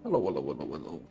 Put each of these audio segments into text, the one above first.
Hello, hello, hello, hello.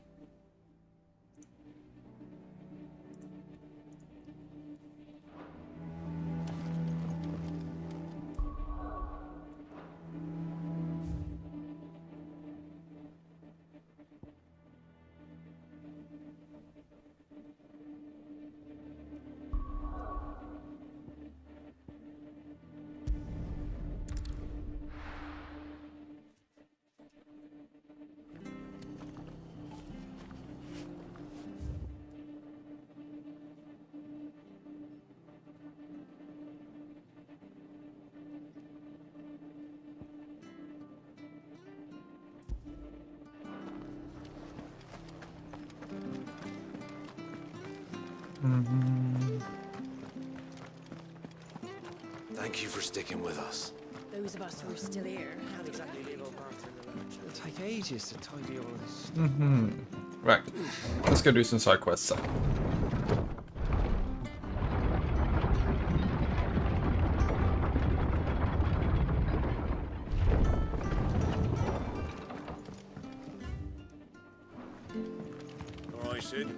Thank you for sticking with us. Those of us who are still here, how exactly leave old Martha in the lurch? It'll take ages to tidy all this stuff. Right. Let's go do some side quests. All right, Sid.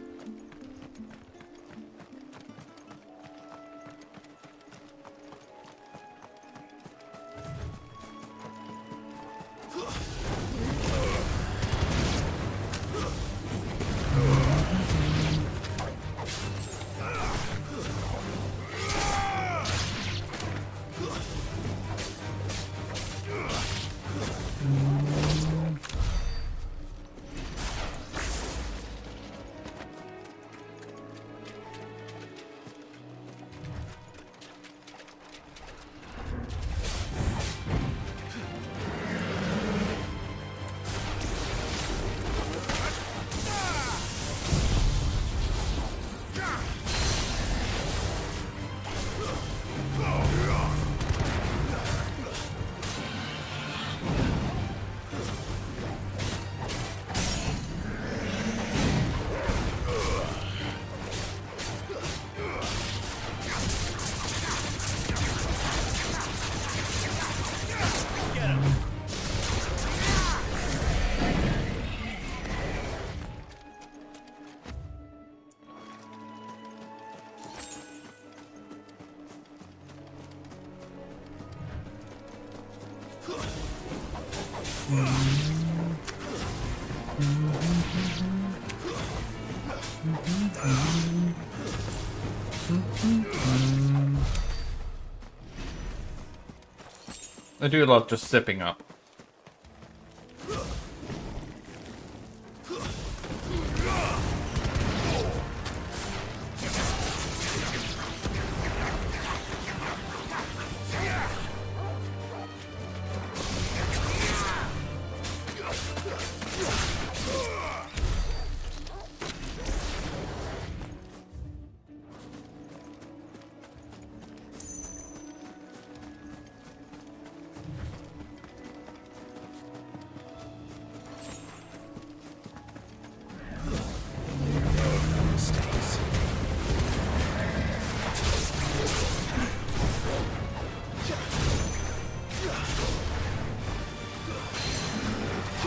I do love just zipping up.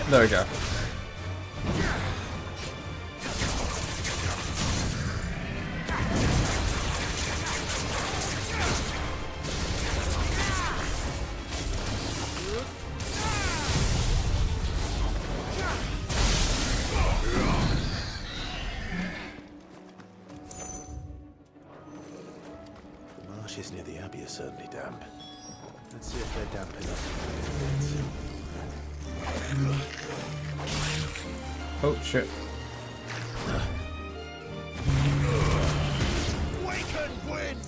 There we go. The marshes near the Abbey are certainly damp. Let's see if they're damp enough. Oh shit. Waken wind!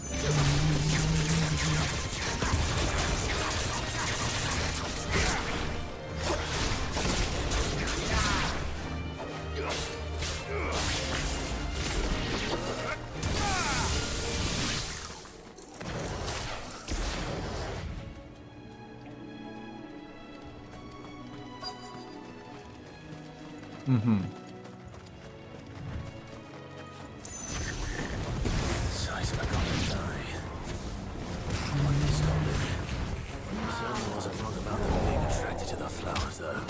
Size of a common eye. What can stop it? Certainly wasn't wrong about them being attracted to the flowers, though.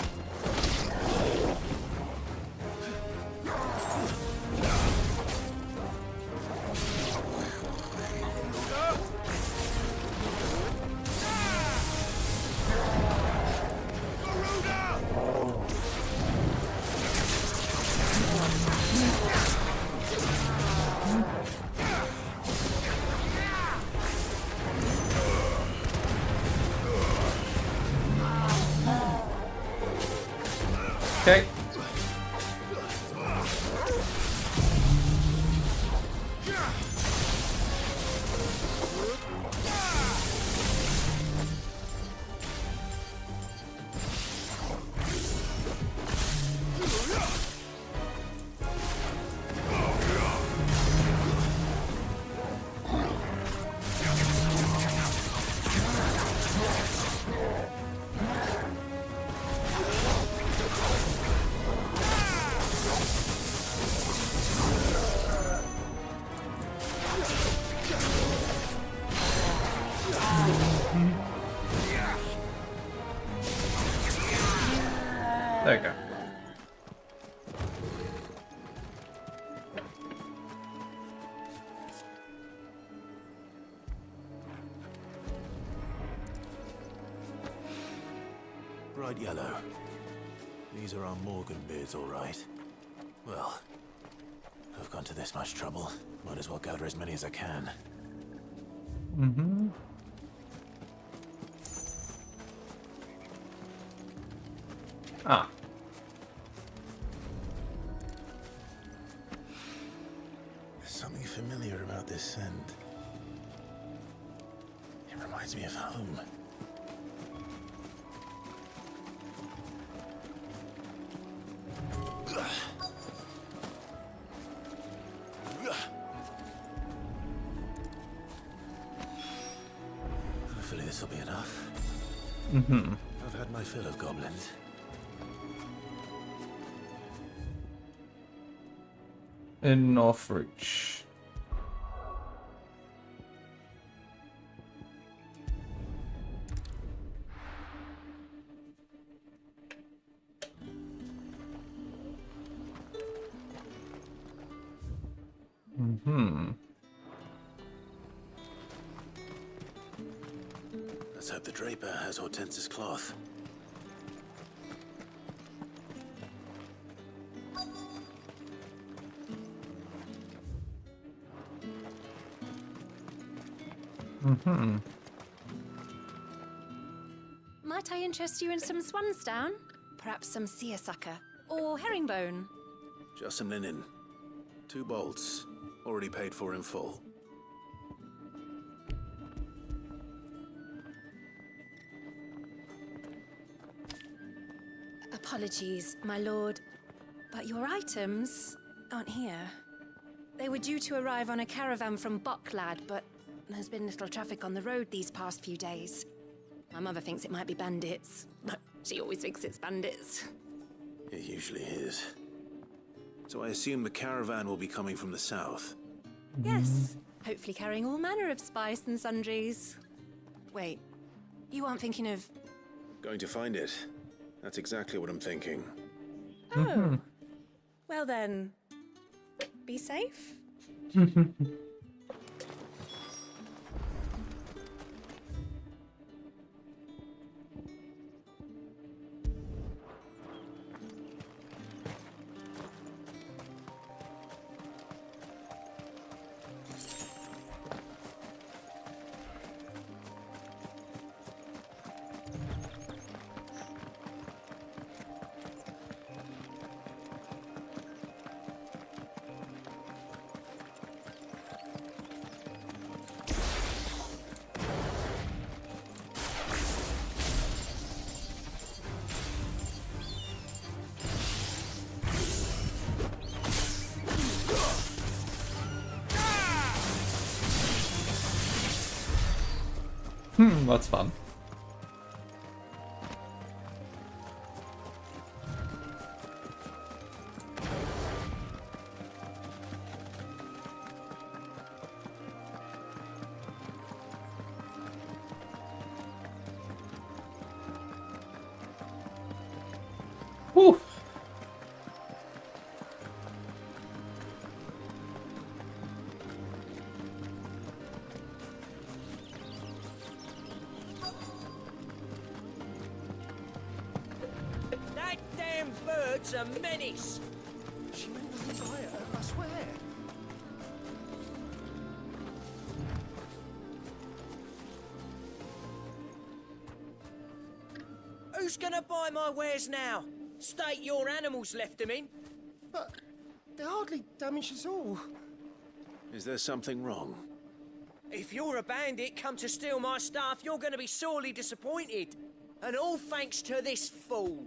Okay. There you go. Bright yellow. These are our Morgan beards, all right. Well, I've gone to this much trouble. Might as well gather as many as I can. Mm-hmm. Ah. There's something familiar about this scent. It reminds me of home. Hopefully this will be enough. Mm-hmm. I've had my fill of goblins. In Northreach. Mm-hmm. Let's hope the draper has Hortense's cloth. Mm-hmm. Might I interest you in some swansdown? Perhaps some seersucker or herringbone? Just some linen. 2 bolts. Already paid for in full. Apologies, my lord, but your items aren't here. They were due to arrive on a caravan from Bucklad, but there's been little traffic on the road these past few days. My mother thinks it might be bandits. She always thinks it's bandits. It usually is. So I assume the caravan will be coming from the south. Yes, hopefully carrying all manner of spice and sundries. Wait, you aren't thinking of... Going to find it. That's exactly what I'm thinking. Oh, well then, be safe. That's fun. Whew. That damn bird's a menace. She made me buy her, I swear. Who's gonna buy my wares now? State your animals left them in. But they're hardly damaged at all. Is there something wrong? If you're a bandit come to steal my stuff, you're gonna be sorely disappointed. And all thanks to this fool.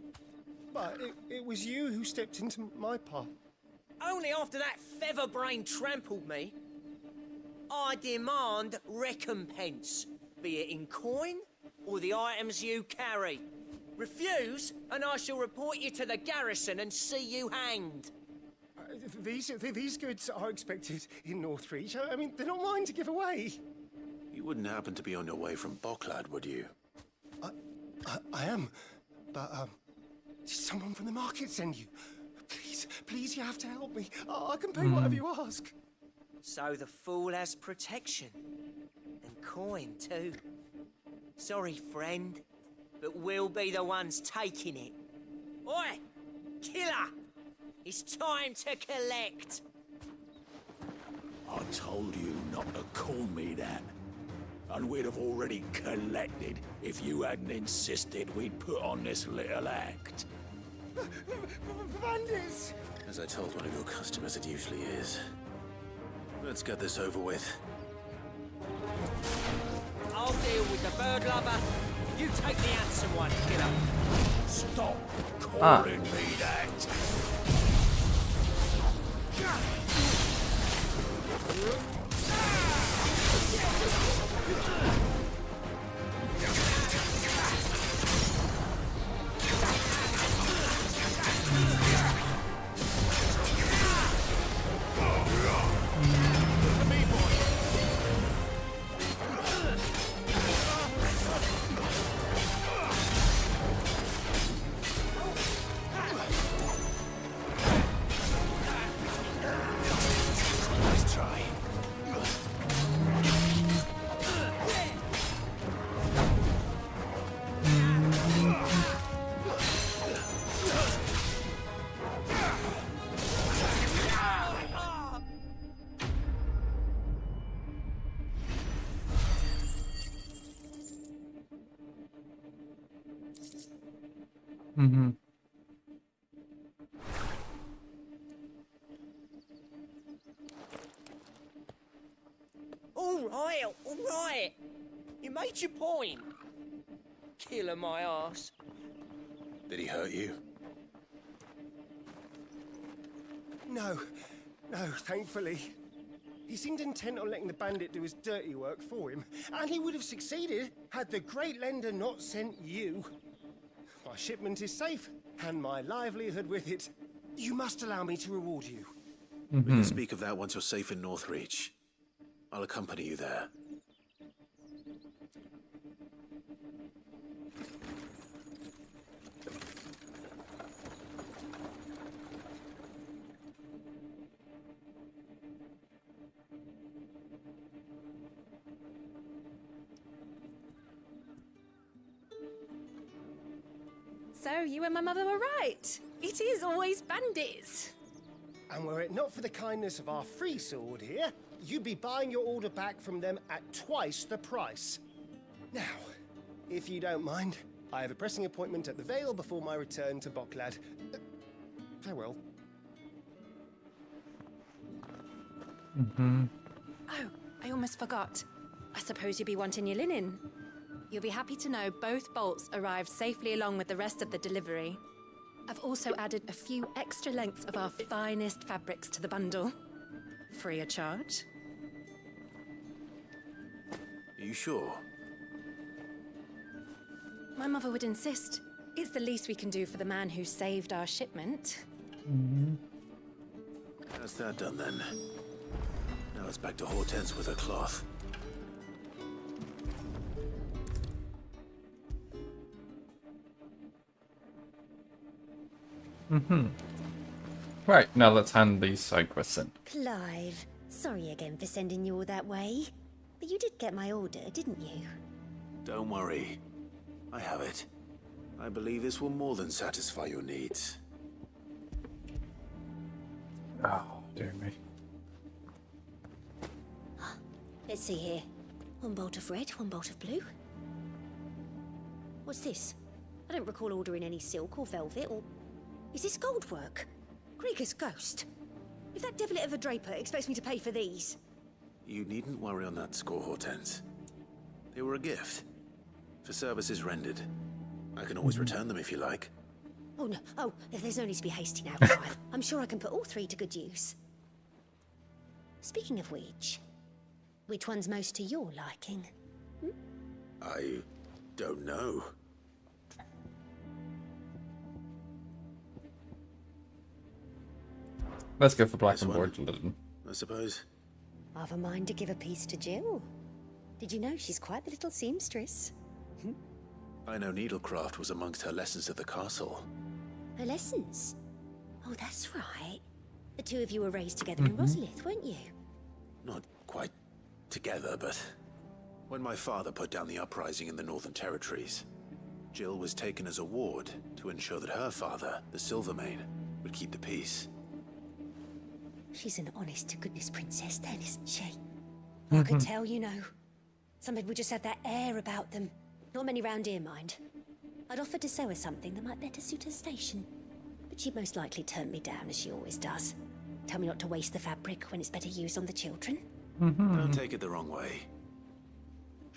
But it was you who stepped into my path. Only after that feather-brain trampled me. I demand recompense, be it in coin or the items you carry. Refuse, and I shall report you to the garrison and see you hanged. These goods are expected in Northreach. I mean, they're not mine to give away. You wouldn't happen to be on your way from Bocklad, would you? I am, but did someone from the market send you? Please, you have to help me. I can pay whatever you ask. So the fool has protection. And coin, too. Sorry, friend, but we'll be the ones taking it. Oi! Killer! It's time to collect! I told you not to call me that. And we'd have already collected if you hadn't insisted we'd put on this little act. Bandits! As I told one of your customers, it usually is. Let's get this over with. I'll deal with the bird lover. You take the handsome one, killer. Stop calling me that. Nice try. Mm-hmm. All right. You made your point. Killer my ass. Did he hurt you? No, thankfully. He seemed intent on letting the bandit do his dirty work for him, and he would have succeeded had the Great Lender not sent you. My shipment is safe, and my livelihood with it. You must allow me to reward you. We can speak of that once you're safe in Northreach. I'll accompany you there. So you and my mother were right. It is always bandits. And were it not for the kindness of our free sword here, you'd be buying your order back from them at twice the price. Now, if you don't mind, I have a pressing appointment at the Vale before my return to Bocklad. Farewell. Oh, I almost forgot. I suppose you'll be wanting your linen. You'll be happy to know both bolts arrived safely along with the rest of the delivery. I've also added a few extra lengths of our finest fabrics to the bundle. Free of charge. Are you sure? My mother would insist. It's the least we can do for the man who saved our shipment. That's that done then. Now it's back to Hortense with her cloth. Right, now let's hand these side quests in. Clive, sorry again for sending you all that way. But you did get my order, didn't you? Don't worry. I have it. I believe this will more than satisfy your needs. Oh, dear me. Let's see here. One bolt of red, one bolt of blue. What's this? I don't recall ordering any silk or velvet or... Is this gold work? Krieger's ghost. If that devilit of a draper expects me to pay for these... You needn't worry on that score, Hortense. They were a gift. For services rendered. I can always return them if you like. Oh no, oh, there's no need to be hasty now, Clive. I'm sure I can put all three to good use. Speaking of which one's most to your liking? I don't know. Let's go for black This and one. white linen. I suppose. I've a mind to give a piece to Jill. Did you know she's quite the little seamstress? I know needlecraft was amongst her lessons at the castle. Her lessons? Oh, that's right. The two of you were raised together in Rosalith, weren't you? Not quite together, but... When my father put down the uprising in the Northern Territories, Jill was taken as a ward to ensure that her father, the Silvermane, would keep the peace. She's an honest-to-goodness princess then, isn't she? I could tell, you know. Some people just have that air about them. Not many round here, mind. I'd offered to sew her something that might better suit her station. But she'd most likely turn me down, as she always does. Tell me not to waste the fabric when it's better used on the children. Don't take it the wrong way.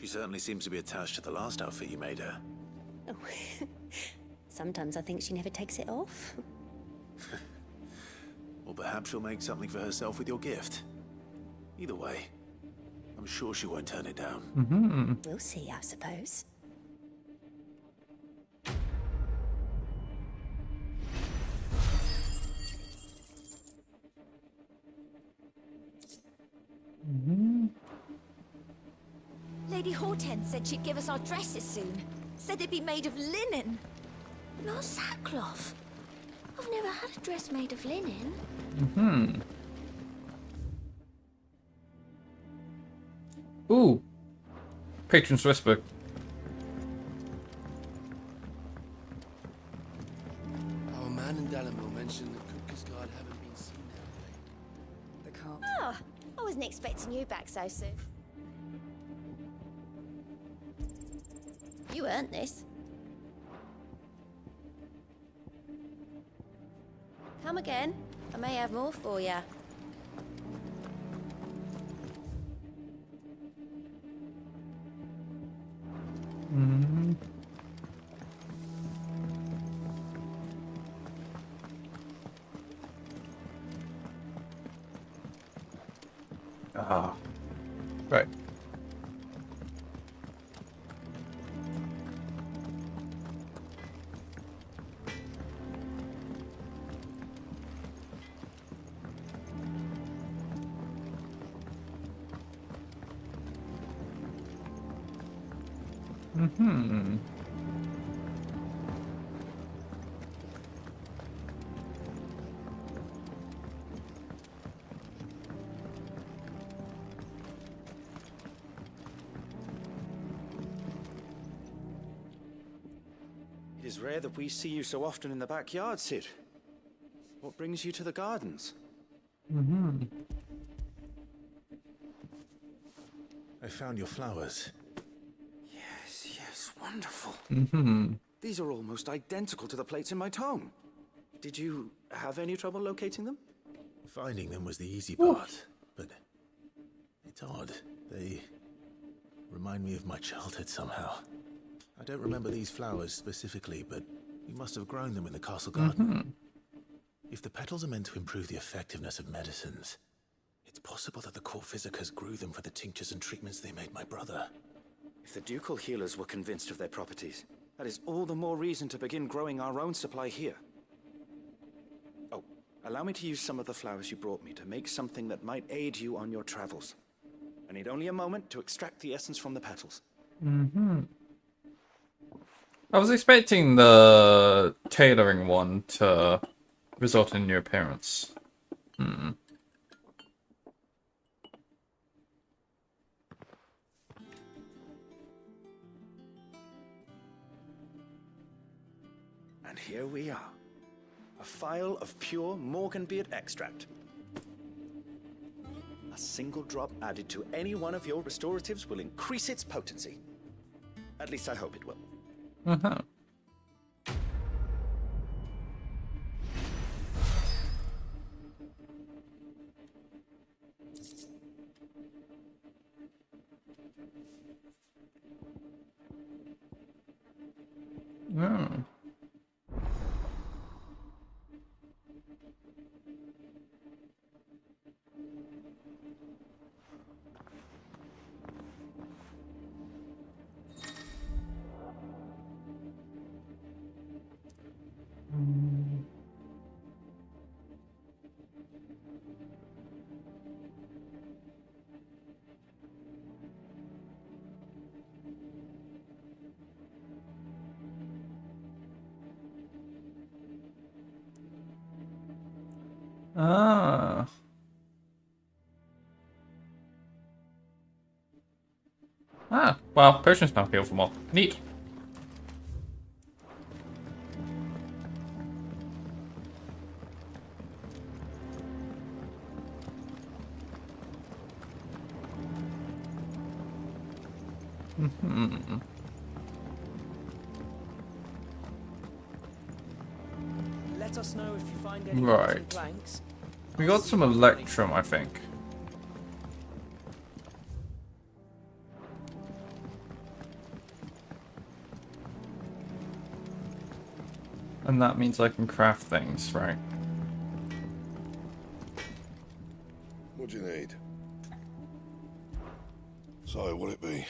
She certainly seems to be attached to the last outfit you made her. Oh, sometimes I think she never takes it off. Or perhaps she'll make something for herself with your gift. Either way, I'm sure she won't turn it down. We'll see, I suppose. Lady Hortense said she'd give us our dresses soon. Said they'd be made of linen. Not sackcloth. I've never had a dress made of linen. Ooh. Patron's Whisper. Our man in Dalamo mentioned that Kupka's guard haven't been seen there of late. The cop. Oh, I wasn't expecting you back so soon. You earned this. Come again. I may have more for you. Ah. Right. It is rare that we see you so often in the backyard, Sid. What brings you to the gardens? I found your flowers. Yes, wonderful. These are almost identical to the plates in my tome. Did you have any trouble locating them? Finding them was the easy part, but it's odd. They remind me of my childhood somehow. I don't remember these flowers specifically, but we must have grown them in the castle garden. If the petals are meant to improve the effectiveness of medicines, it's possible that the court physicers grew them for the tinctures and treatments they made my brother. If the ducal healers were convinced of their properties, that is all the more reason to begin growing our own supply here. Oh, allow me to use some of the flowers you brought me to make something that might aid you on your travels. I need only a moment to extract the essence from the petals. I was expecting the tailoring one to result in new appearance. And here we are. A phial of pure Morganbeard extract. A single drop added to any one of your restoratives will increase its potency. At least I hope it will. Oh. Ah. Ah, well, potions now heal for more. Neat. Mm-hmm. Let us know if you find any Right. rotten planks. We I'll got see some what I can make. Electrum, I think. And that means I can craft things, right? What do you need? So, what'll it be?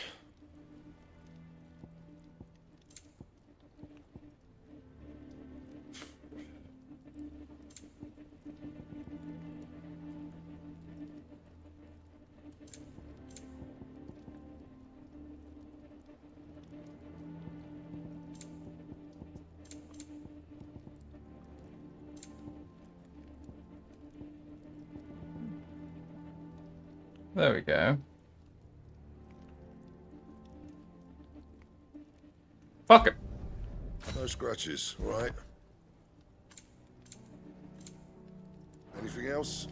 There we go. Fuck it. No scratches, all right? Anything else?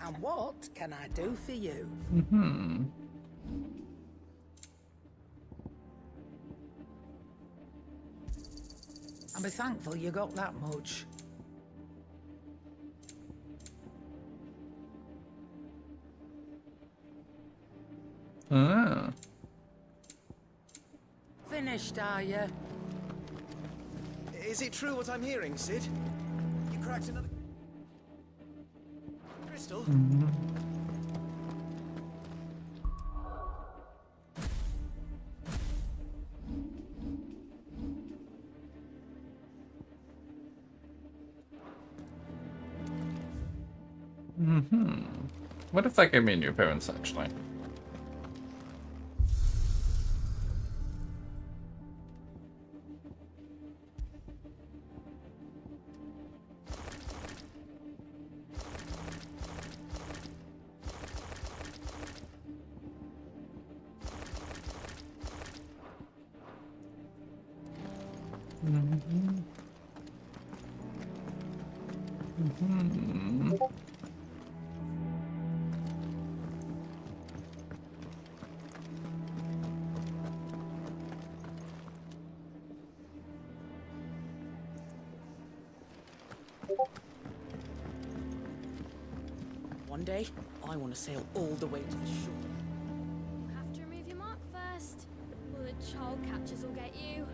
And what can I do for you? Mm-hmm. I'll be thankful you got that much. Ah. Finished, are you? Is it true what I'm hearing, Sid? You cracked another crystal? Mm-hmm. What if that gave me a new appearance, actually? Mm-hmm. Mm-hmm. One day, I want to sail all the way to the shore. You have to remove your mark first, or the child catchers will get you.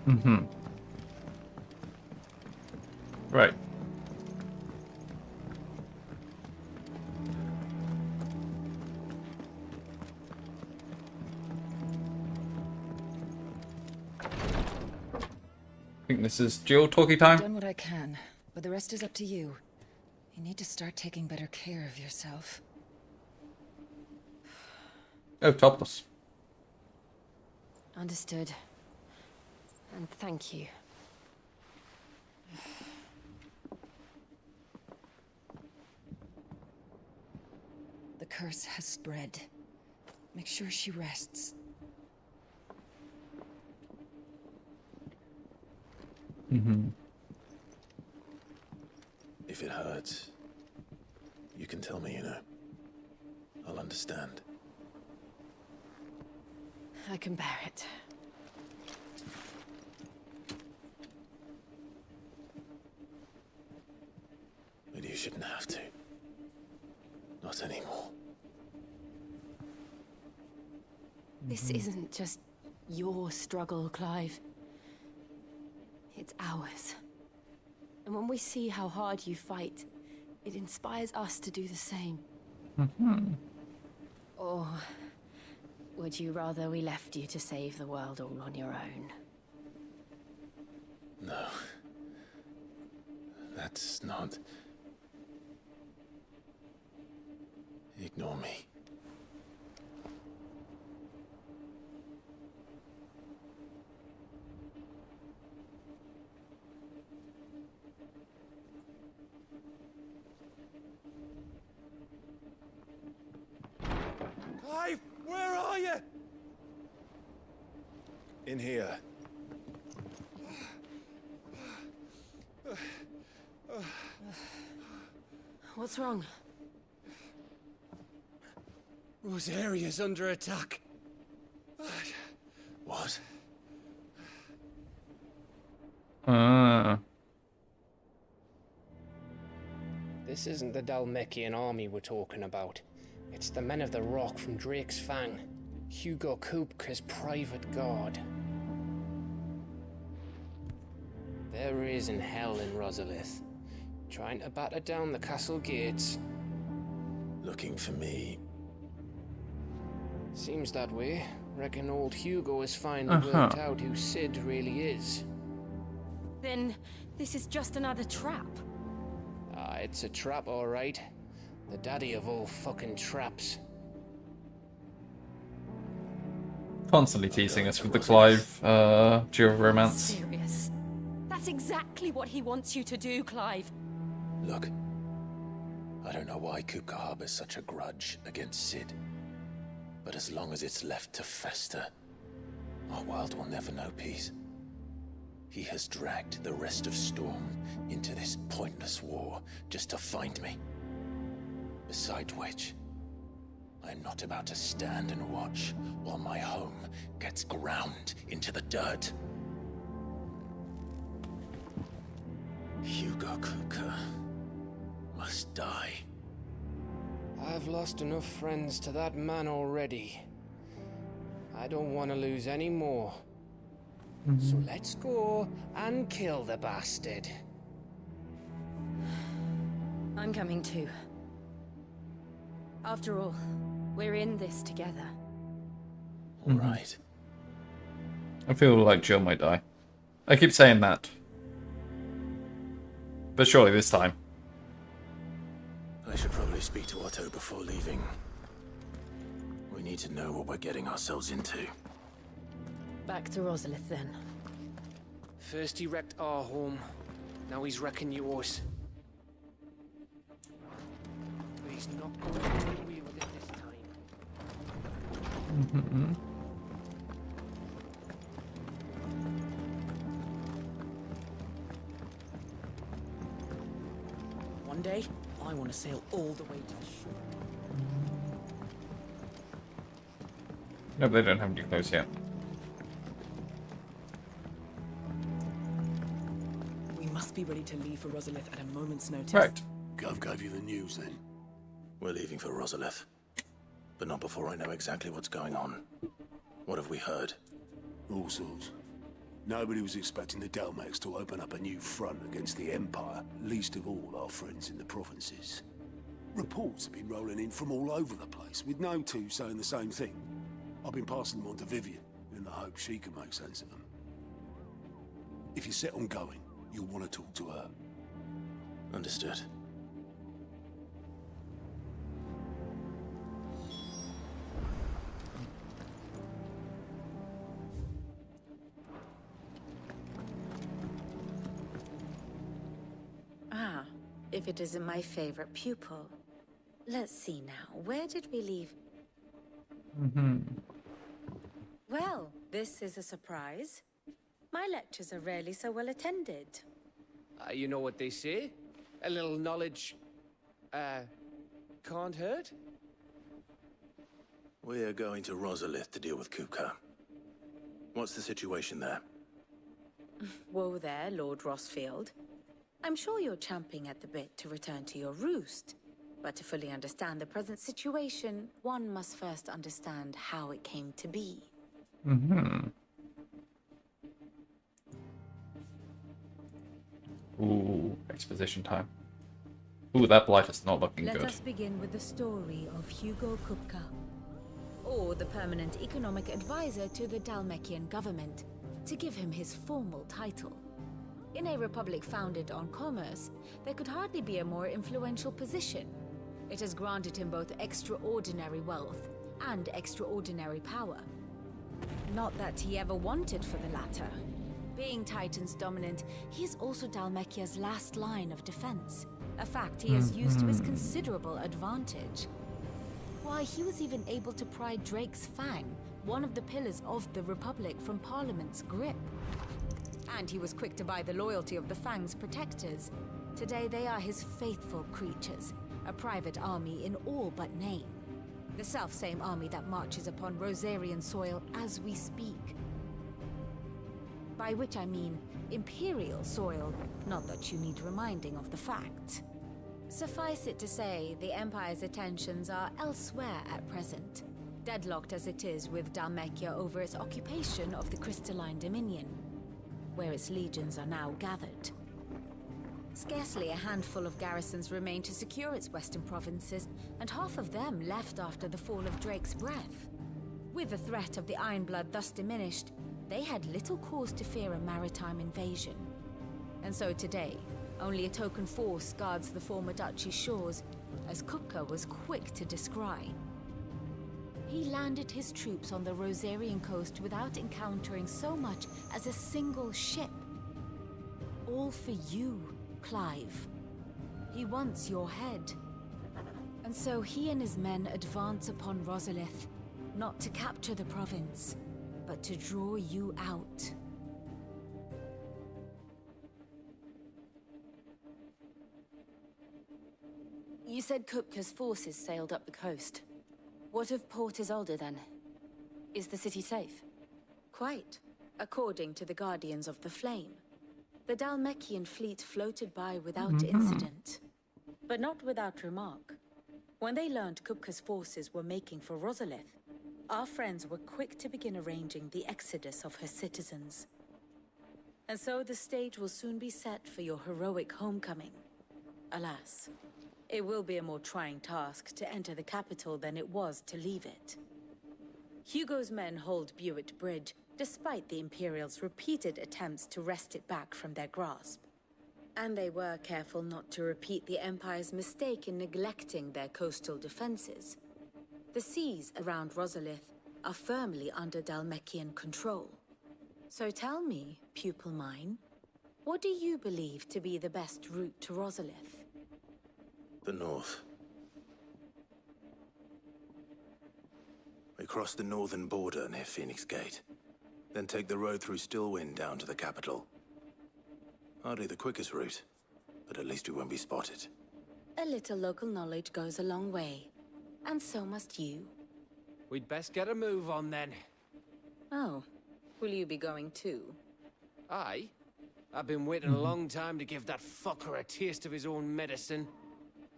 Mm-hmm. Right. I think this is Jill talkie I've time. done what I can, but the rest is up to you. You need to start taking better care of yourself. Oh, topless. Understood. And thank you. curse has spread. Make sure she rests. If it hurts, you can tell me, you know. I'll understand. I can bear it. But you shouldn't have to. Not anymore. This isn't just your struggle, Clive. It's ours. And when we see how hard you fight, it inspires us to do the same. Or would you rather we left you to save the world all on your own? No. That's not... Ignore me. Clive, where are you? In here. What's wrong? Rosaria's under attack. What? This isn't the Dalmekian army we're talking about. It's the men of the Rock from Drake's Fang. Hugo Kupka's private guard. There is in hell in Rosalith, trying to batter down the castle gates. Looking for me. Seems that way. Reckon old Hugo has finally worked out who Sid really is. Then this is just another trap. Ah, it's a trap, all right. The daddy of all fucking traps. Constantly teasing us with the Clive dual romance. Serious. That's exactly what he wants you to do, Clive. Look. I don't know why Kupka harbors such a grudge against Sid. But as long as it's left to fester, our world will never know peace. He has dragged the rest of Storm into this pointless war just to find me. Besides which, I'm not about to stand and watch while my home gets ground into the dirt. Hugo Kupka must die. I've lost enough friends to that man already. I don't want to lose any more. So let's go and kill the bastard. I'm coming too. After all, we're in this together. All right. I feel like Jill might die. I keep saying that. But surely this time. I should probably speak to Otto before leaving. We need to know what we're getting ourselves into. Back to Rosalith then. First he wrecked our home, now he's wrecking yours. But he's not going to get away with it this time. One day, I want to sail all the way to the shore. No, they don't have any clothes yet. We must be ready to leave for Rosalith at a moment's notice. Right. Gov gave you the news then? We're leaving for Rosalith. But not before I know exactly what's going on. What have we heard? All sorts. Nobody was expecting the Dalmeks to open up a new front against the Empire, least of all our friends in the provinces. Reports have been rolling in from all over the place, with no two saying the same thing. I've been passing them on to Vivian, in the hope she can make sense of them. If you're set on going, you'll want to talk to her. Understood. Ah, if it isn't my favorite pupil. Let's see now. Where did we leave? Well, this is a surprise. My lectures are rarely so well attended. You know what they say? A little knowledge, can't hurt? We're going to Rosalith to deal with Kupka. What's the situation there? Whoa there, Lord Rossfield. I'm sure you're champing at the bit to return to your roost. But to fully understand the present situation, one must first understand how it came to be. Ooh, exposition time. Ooh, that blight is not looking Let good. us begin with the story of Hugo Kupka, or the permanent economic advisor to the Dalmekian government, to give him his formal title. In a republic founded on commerce, there could hardly be a more influential position. It has granted him both extraordinary wealth and extraordinary power. Not that he ever wanted for the latter. Being Titan's dominant, he is also Dalmekia's last line of defense, a fact he has used to his considerable advantage. Why, he was even able to pry Drake's Fang, one of the pillars of the Republic, from Parliament's grip. And he was quick to buy the loyalty of the Fang's protectors. Today they are his faithful creatures, a private army in all but name. The self-same army that marches upon Rosarian soil as we speak. By which I mean Imperial soil, not that you need reminding of the fact. Suffice it to say, the Empire's attentions are elsewhere at present, deadlocked as it is with Dalmekia over its occupation of the Crystalline Dominion, where its legions are now gathered. Scarcely a handful of garrisons remain to secure its western provinces, and half of them left after the fall of Drake's Breath. With the threat of the Ironblood thus diminished, they had little cause to fear a maritime invasion. And so today, only a token force guards the former duchy's shores, as Kupka was quick to descry. He landed his troops on the Rosarian coast without encountering so much as a single ship. All for you, Clive. He wants your head. And so he and his men advance upon Rosalith, not to capture the province, but to draw you out. You said Kupka's forces sailed up the coast. What of Port Isolde then? Is the city safe? Quite, according to the Guardians of the Flame. The Dalmekian fleet floated by without incident, but not without remark. When they learned Kupka's forces were making for Rosalith, our friends were quick to begin arranging the exodus of her citizens. And so the stage will soon be set for your heroic homecoming. Alas, it will be a more trying task to enter the capital than it was to leave it. Hugo's men hold Buett Bridge, despite the Imperials' repeated attempts to wrest it back from their grasp. And they were careful not to repeat the Empire's mistake in neglecting their coastal defenses. The seas around Rosalith are firmly under Dalmekian control. So tell me, pupil mine, what do you believe to be the best route to Rosalith? The north. We cross the northern border near Phoenix Gate, then take the road through Stillwind down to the capital. Hardly the quickest route, but at least we won't be spotted. A little local knowledge goes a long way, and so must you. We'd best get a move on then. Oh, will you be going too? Aye. I've been waiting a long time to give that fucker a taste of his own medicine.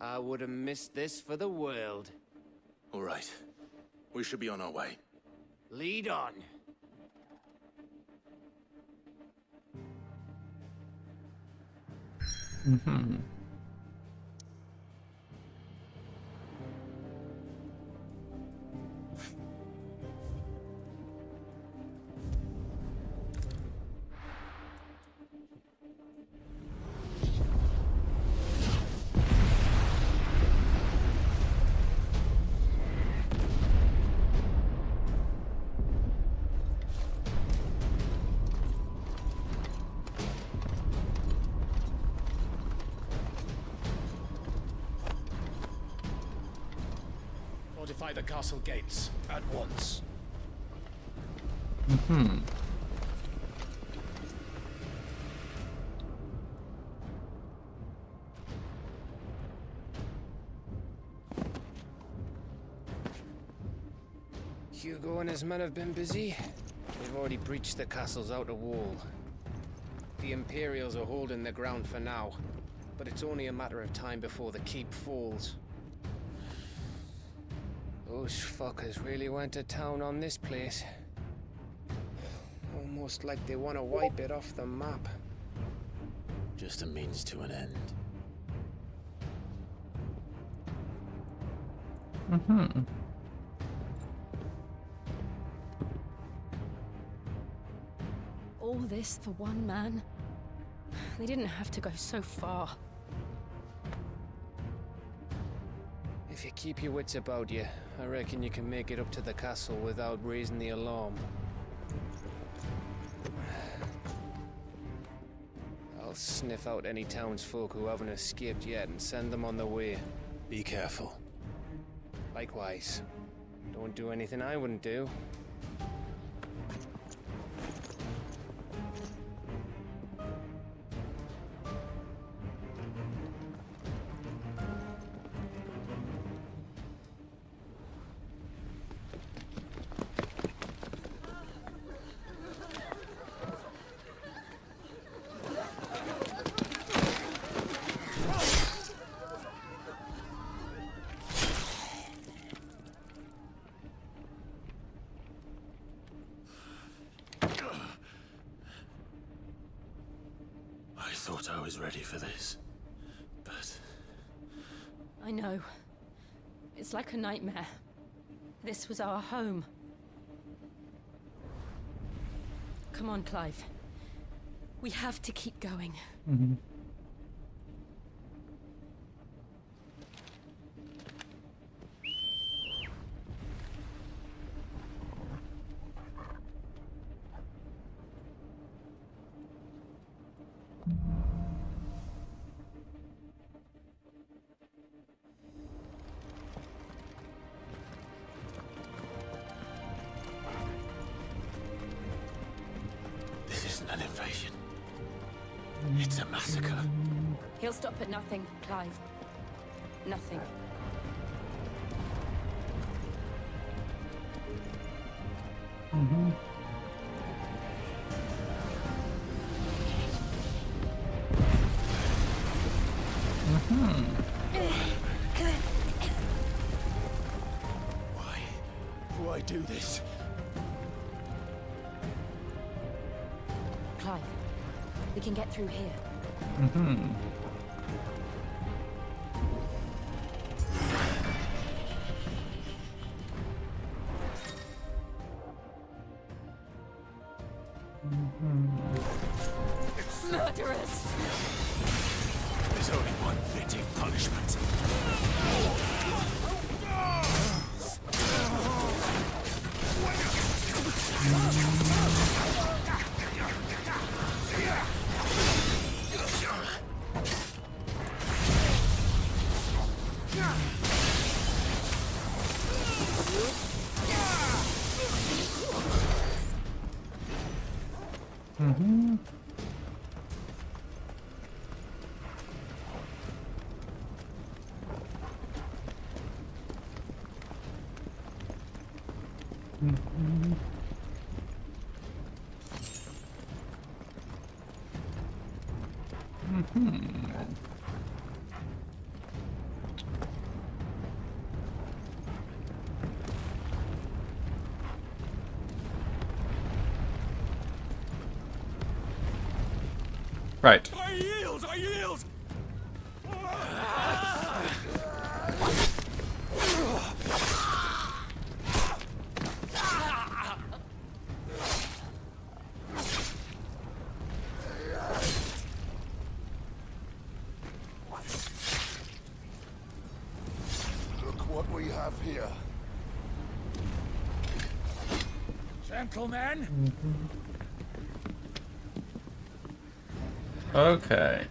I would have missed this for the world. All right. We should be on our way. Lead on. Fortify the castle gates at once. Hugo and his men have been busy. They've already breached the castle's outer wall. The Imperials are holding the ground for now, but it's only a matter of time before the keep falls. Those fuckers really went to town on this place. Almost like they want to wipe it off the map. Just a means to an end. All this for one man? They didn't have to go so far. If you keep your wits about you, I reckon you can make it up to the castle without raising the alarm. I'll sniff out any townsfolk who haven't escaped yet and send them on their way. Be careful. Likewise. Don't do anything I wouldn't do. I thought I was ready for this, but... I know. It's like a nightmare. This was our home. Come on, Clive. We have to keep going. This isn't an invasion. It's a massacre. He'll stop at nothing, Clive. Nothing. Why do this? Clive, we can get through here. Murderers! There's only one fitting punishment. Right. I yield! I yield! Look what we have here. Gentlemen! Okay.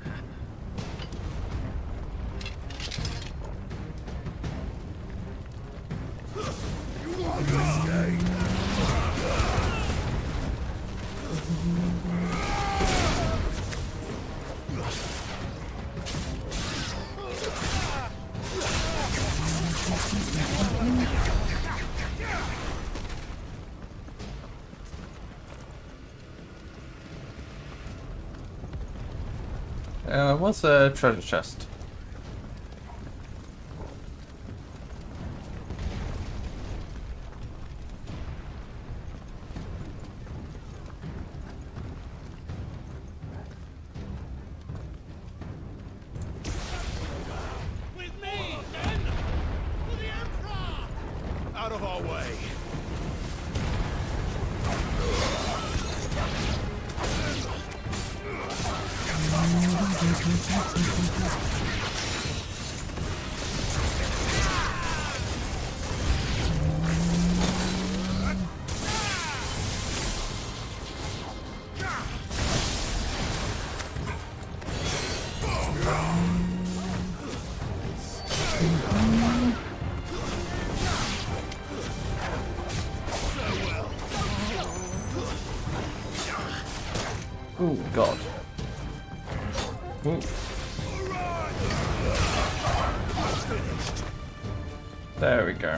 What's a treasure chest? With me, then! For the Emperor! Out of our way! Oh god. Ooh. There we go.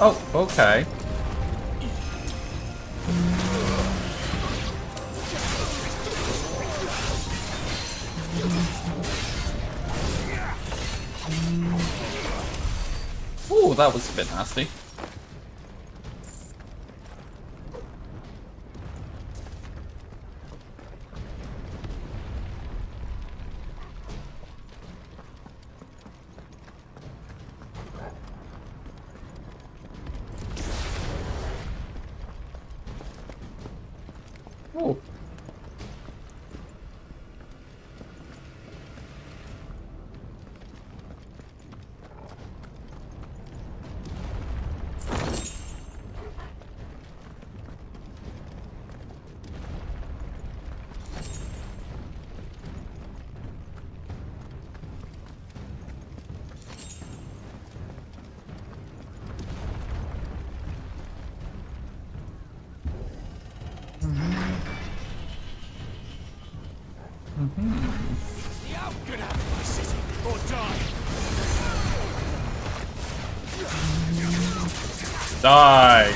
Oh, okay. Ooh, that was a bit nasty. Ooh. Get out of my city, or die! Die!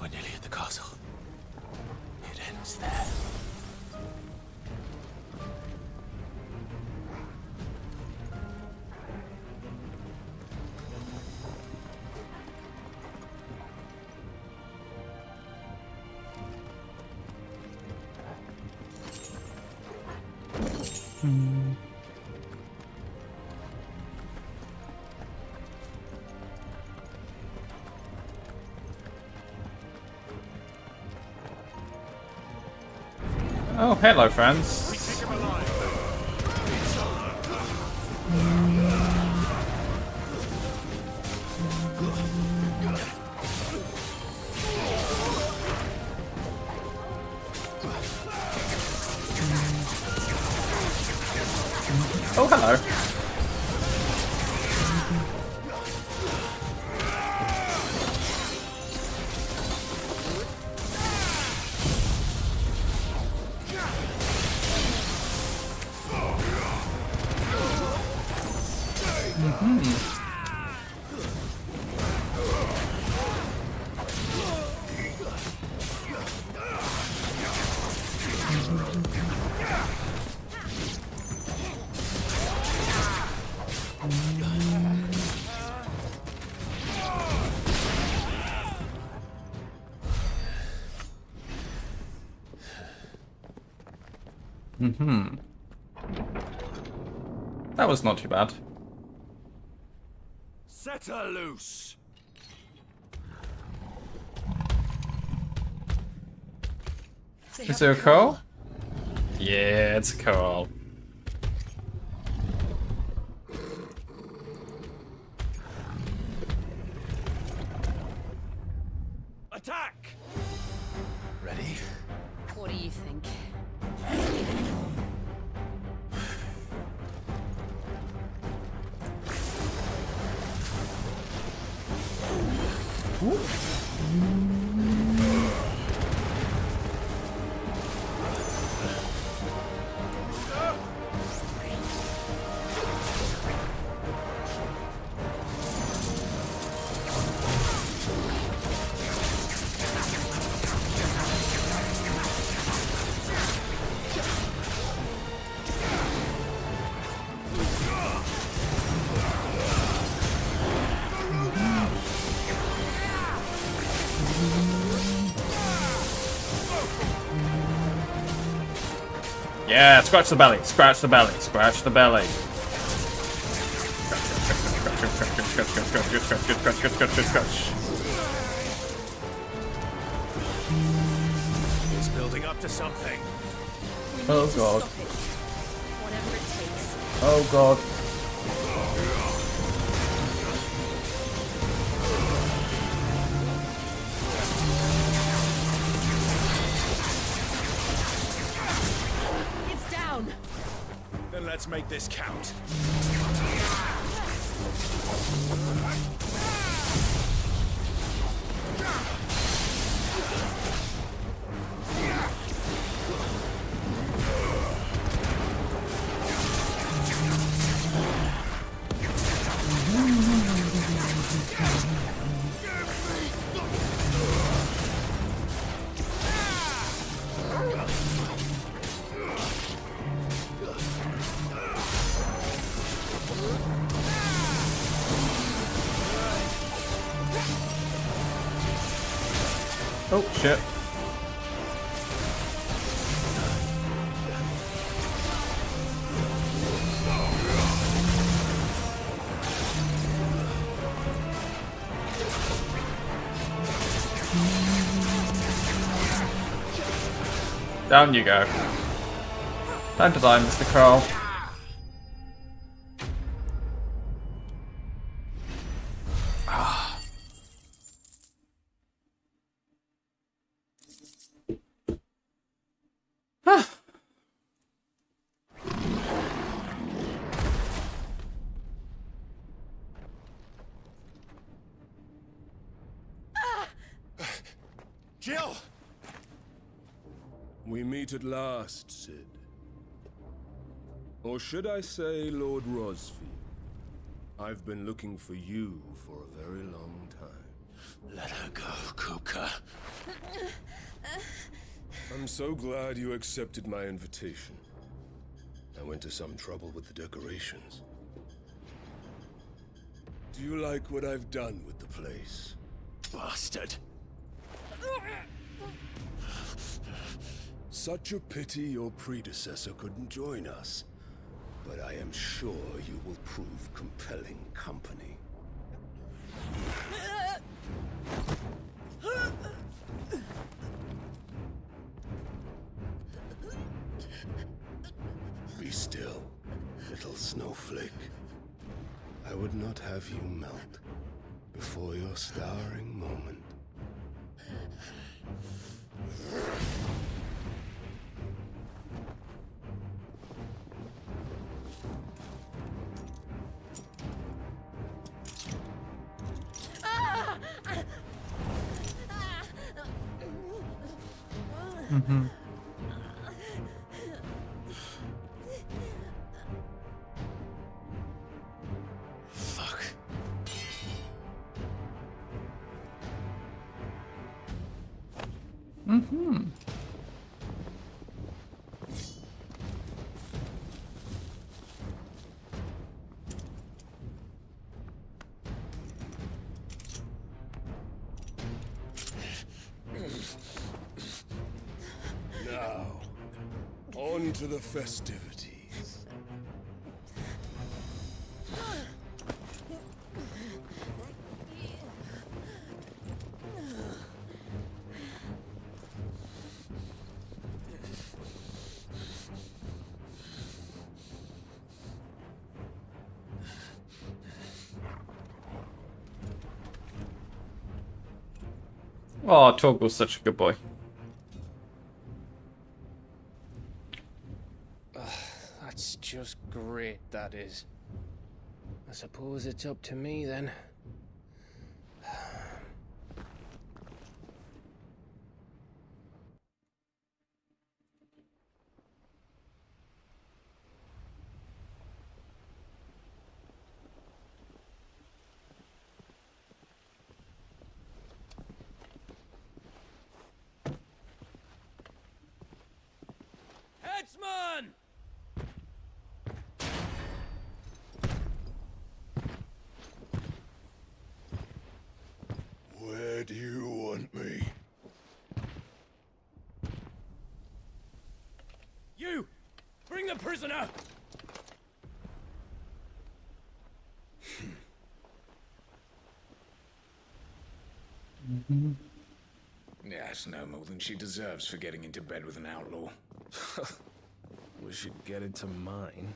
We're nearly at the castle. It ends there. Oh, hello, friends. We take him alive. Oh, hello. That was not too bad. Set her loose. Is there a call? Yeah, it's a call. Attack! Ready? What do you think? Yeah, scratch the belly, scratch the belly, scratch the belly. Scratch. It's building up to something. Oh god. Whatever it takes. Oh god. It's down. Then let's make this count. Oh shit. Down you go. Time to die, Mr. Carl. Jill! We meet at last, Sid. Or should I say, Lord Rosfield? I've been looking for you for a very long time. Let her go, Kupka. I'm so glad you accepted my invitation. I went to some trouble with the decorations. Do you like what I've done with the place? Bastard. Such a pity your predecessor couldn't join us. But I am sure you will prove compelling company. Be still, little snowflake. I would not have you melt before your starring moment. Mm-hmm. Fuck. Mm-hmm. Now, on to the festivities. Oh, Torgal's such a good boy. That's just great, that is. I suppose it's up to me then. Headsman! Where do you want me? You! Bring the prisoner! Yes, no more than she deserves for getting into bed with an outlaw. We should get into mine.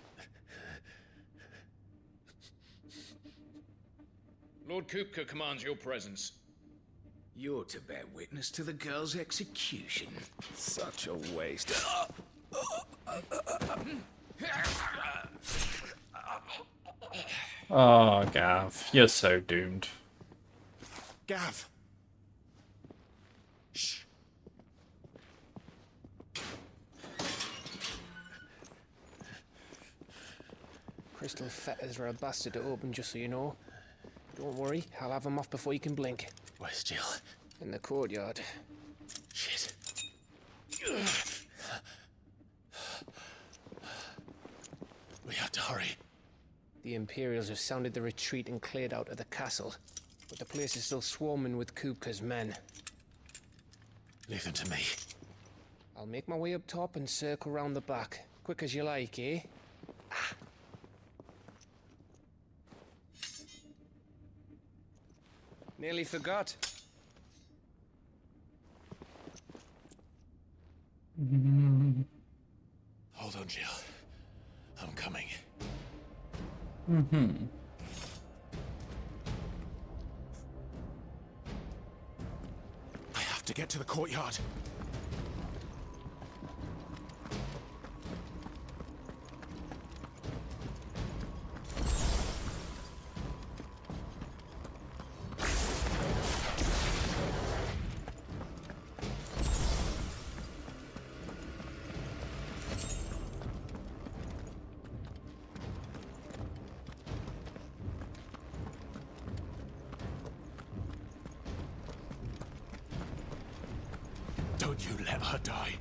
Lord Kupka commands your presence. You're to bear witness to the girl's execution. Such a waste. Oh, Gav, you're so doomed. Gav! Shh. Crystal fetters are a bastard to open, just so you know. Don't worry, I'll have them off before you can blink. Where's Jill? In the courtyard. Shit. We have to hurry. The Imperials have sounded the retreat and cleared out of the castle, but the place is still swarming with Kupka's men. Leave them to me. I'll make my way up top and circle round the back. Quick as you like, eh? Nearly forgot. Hold on, Jill. I'm coming. Mm-hmm. I have to get to the courtyard. Don't you let her die.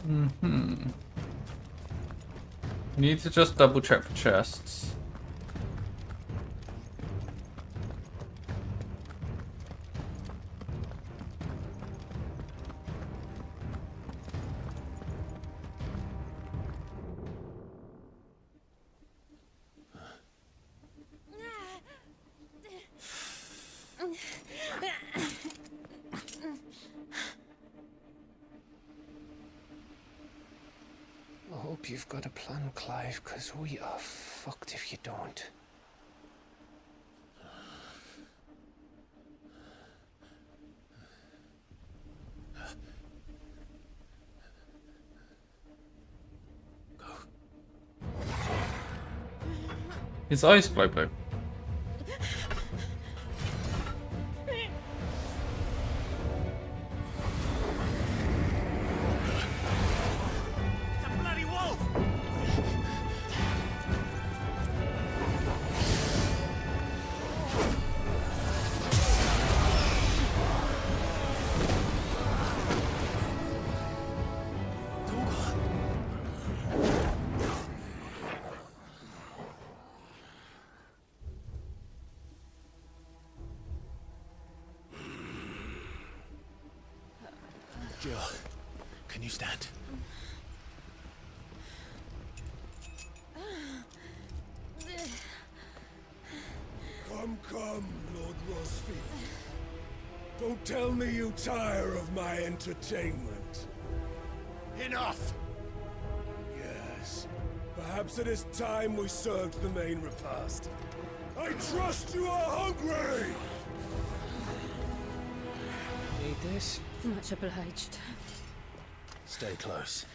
Mm-hmm. You need to just double check for chests. I hope you've got a plan, Clive, because we are fucked if you don't. His eyes glow blue. Jill, can you stand? Come, Lord Rosfield. Don't tell me you tire of my entertainment. Enough! Yes. Perhaps it is time we served the main repast. I trust you are hungry! Need this? Much obliged. Stay close.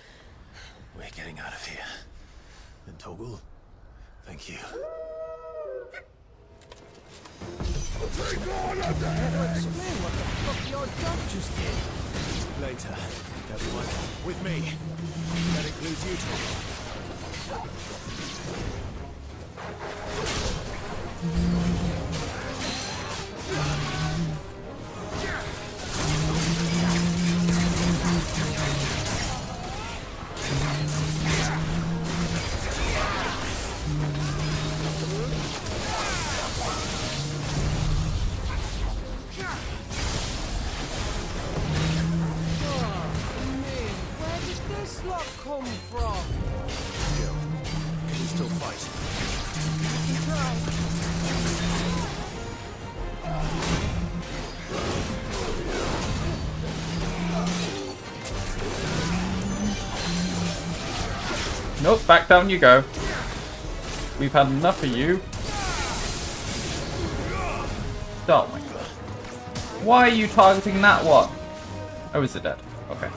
We're getting out of here. And Toggle, thank you. Take order there! Explain what the fuck your dog just did. Later, everyone, with me. That includes you, Toggle. Where did this lot come from? Jill, can you still fight? Nope, back down you go. We've had enough of you. Oh my god. Why are you targeting that one? Oh, is it dead? Okay.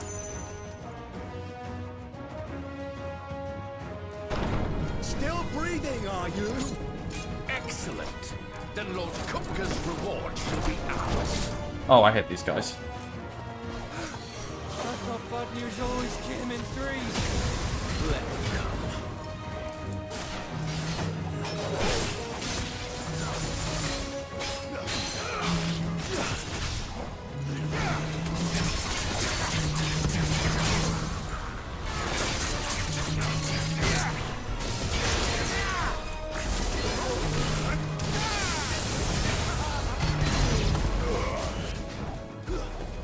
Still breathing, are you? Excellent. Then Lord Kupka's reward shall be ours. Oh, I hate these guys. I thought bad news always came in threes. Let them come.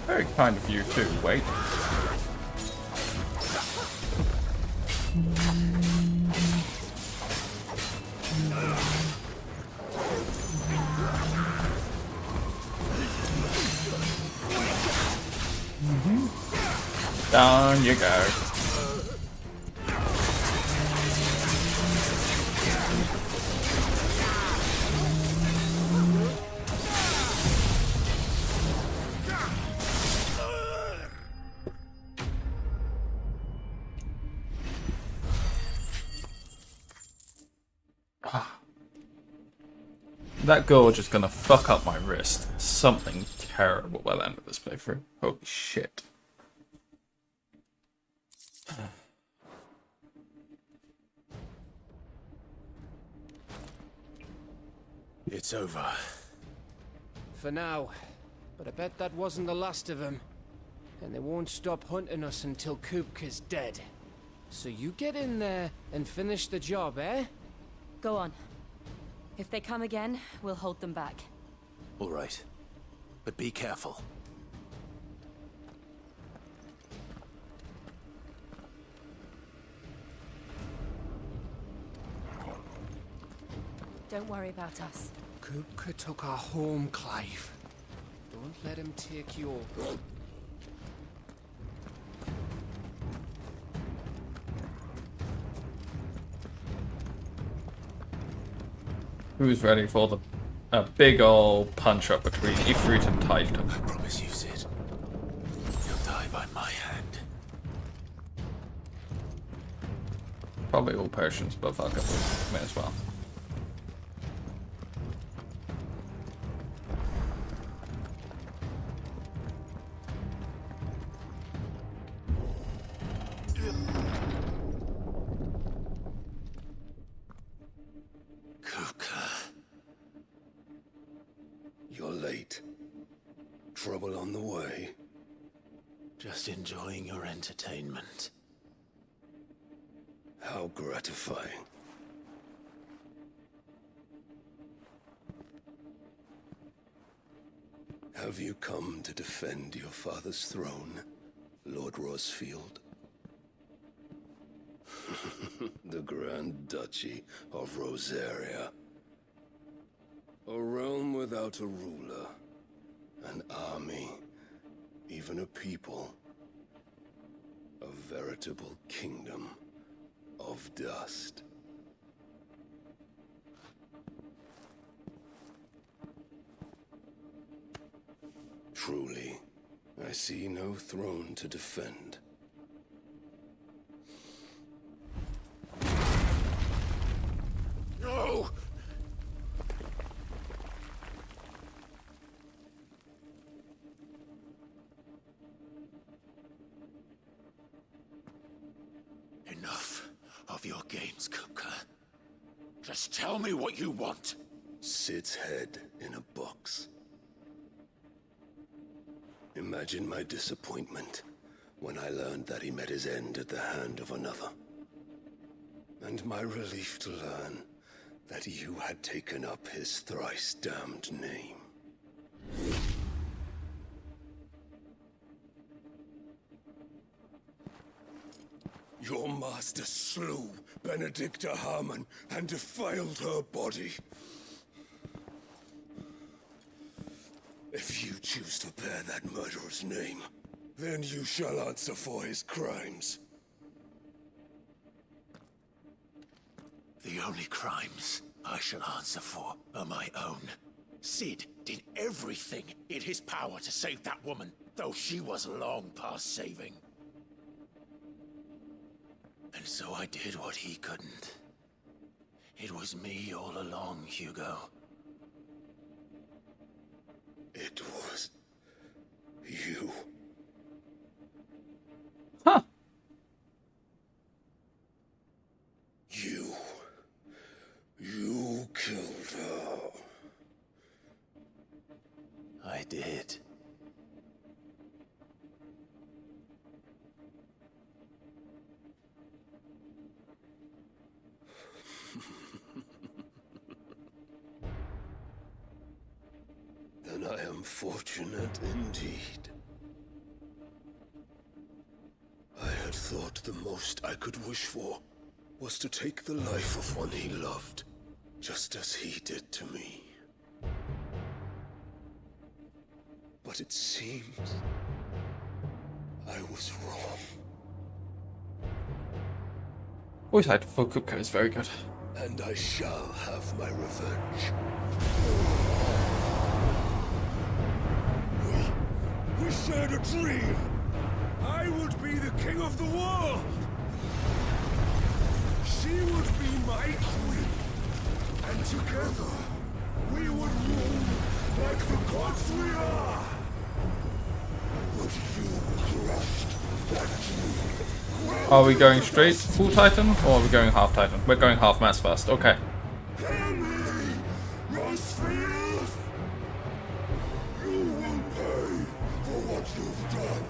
Very kind of you too, wait. Down you go. That gorge is gonna fuck up my wrist. Something terrible by the end of this playthrough. Holy shit. It's over. For now. But I bet that wasn't the last of them. And they won't stop hunting us until Kupka's dead. So you get in there and finish the job, eh? Go on. If they come again, we'll hold them back. All right. But be careful. Don't worry about us. Kupka took our home, Clive. Don't let him take yours. Who's ready for a big ol' punch up between Ifrit and Taito? I promise you, Sid. You'll die by my hand. Probably all potions, but fuck it, may as well. late. Trouble on the way? Just enjoying your entertainment. How gratifying. Have you come to defend your father's throne, Lord Rosfield? The Grand Duchy of Rosaria. A realm without a ruler, an army, even a people. A veritable kingdom of dust. Truly, I see no throne to defend. No! Enough of your games, Kupka. Just tell me what you want. Sid's head in a box. Imagine my disappointment when I learned that he met his end at the hand of another. And my relief to learn that you had taken up his thrice damned name. Your master slew Benedicta Harmon and defiled her body. If you choose to bear that murderer's name, then you shall answer for his crimes. The only crimes I shall answer for are my own. Sid did everything in his power to save that woman, though she was long past saving. And so I did what he couldn't. It was me all along, Hugo. It was you. Huh. You killed her. I did. Then I am fortunate indeed. I had thought the most I could wish for was to take the life of one he loved, just as he did to me. But it seems I was wrong. Voice acting for Kupka is very good. And I shall have my revenge. We shared a dream. I would be the king of the world. She would be my queen. And together, we would rule like the gods we are. But you crushed that dream. Are we going straight full Titan or are we going half Titan? We're going half mass first. Okay. Hear me, Rosfield. You will pay for what you've done.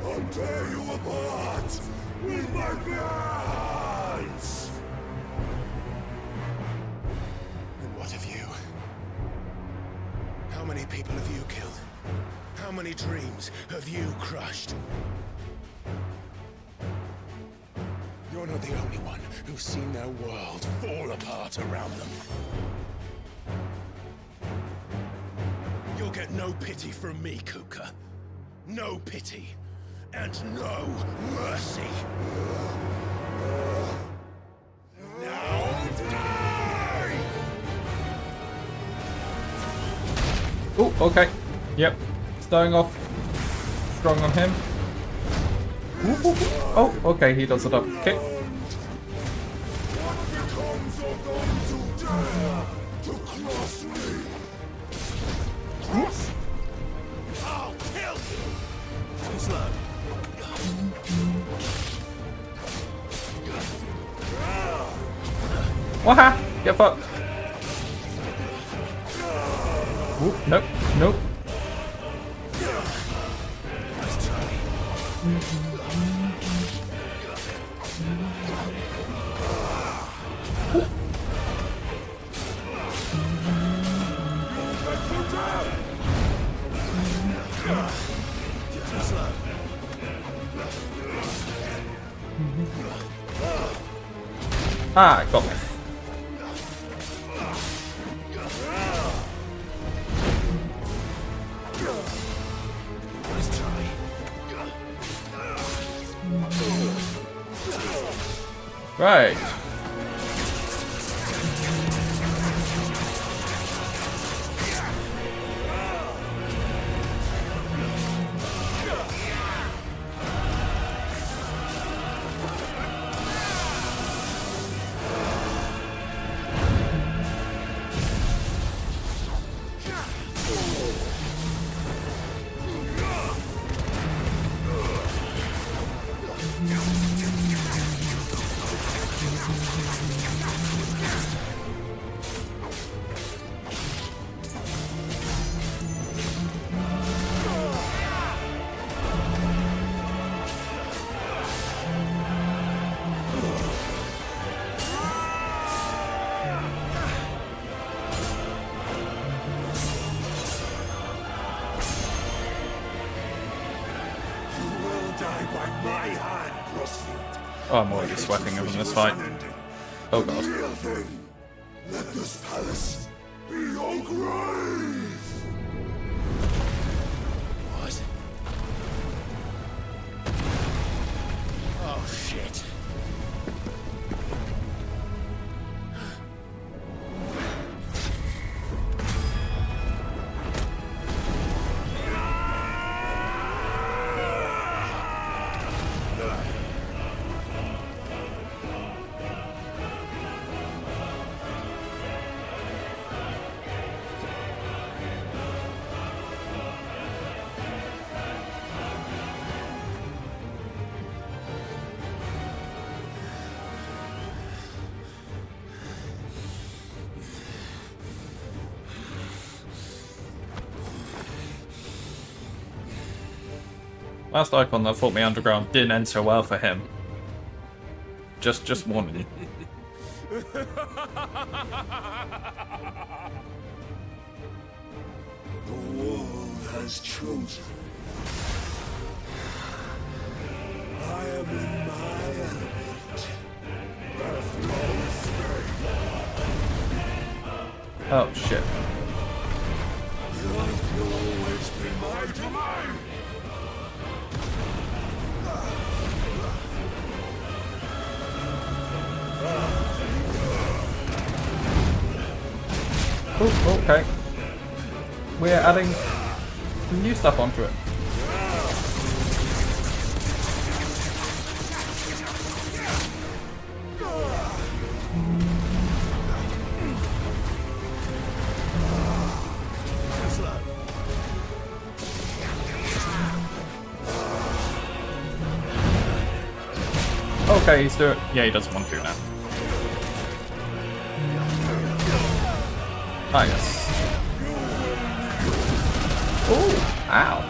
I'll tear you apart with my bare hands. And what of you? How many people have you killed? How many dreams have you crushed? You're not the only one who's seen their world fall apart around them. You'll get no pity from me, Kupka. No pity. And no mercy. Now die! Oh, okay. Yep. Starting off strong on him. Ooh, ooh, ooh. Oh, okay, he does it up. Okay. What becomes of those who dare to cross me? Cross? I'll kill you! Too slow. Waha! Get fucked. Ooh, nope, nope. Ah, got me. Right. Oh, I'm already sweating from this fight. Oh god. Let this palace be your grave! What? Oh, shit. Last icon that fought me underground didn't end so well for him. Just warning you. The world has chosen. I am in my element. There's no escape. Oh shit. The earth will always be my domain. Oh, okay. We're adding some new stuff onto it. Okay, he's doing. Yeah, he doesn't want to now. Ah, yes. Oh, ow.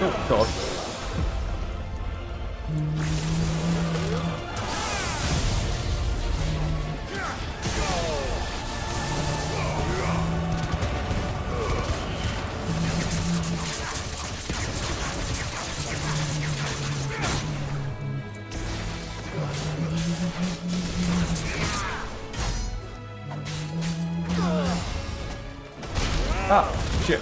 Oh, God. Ah, shit.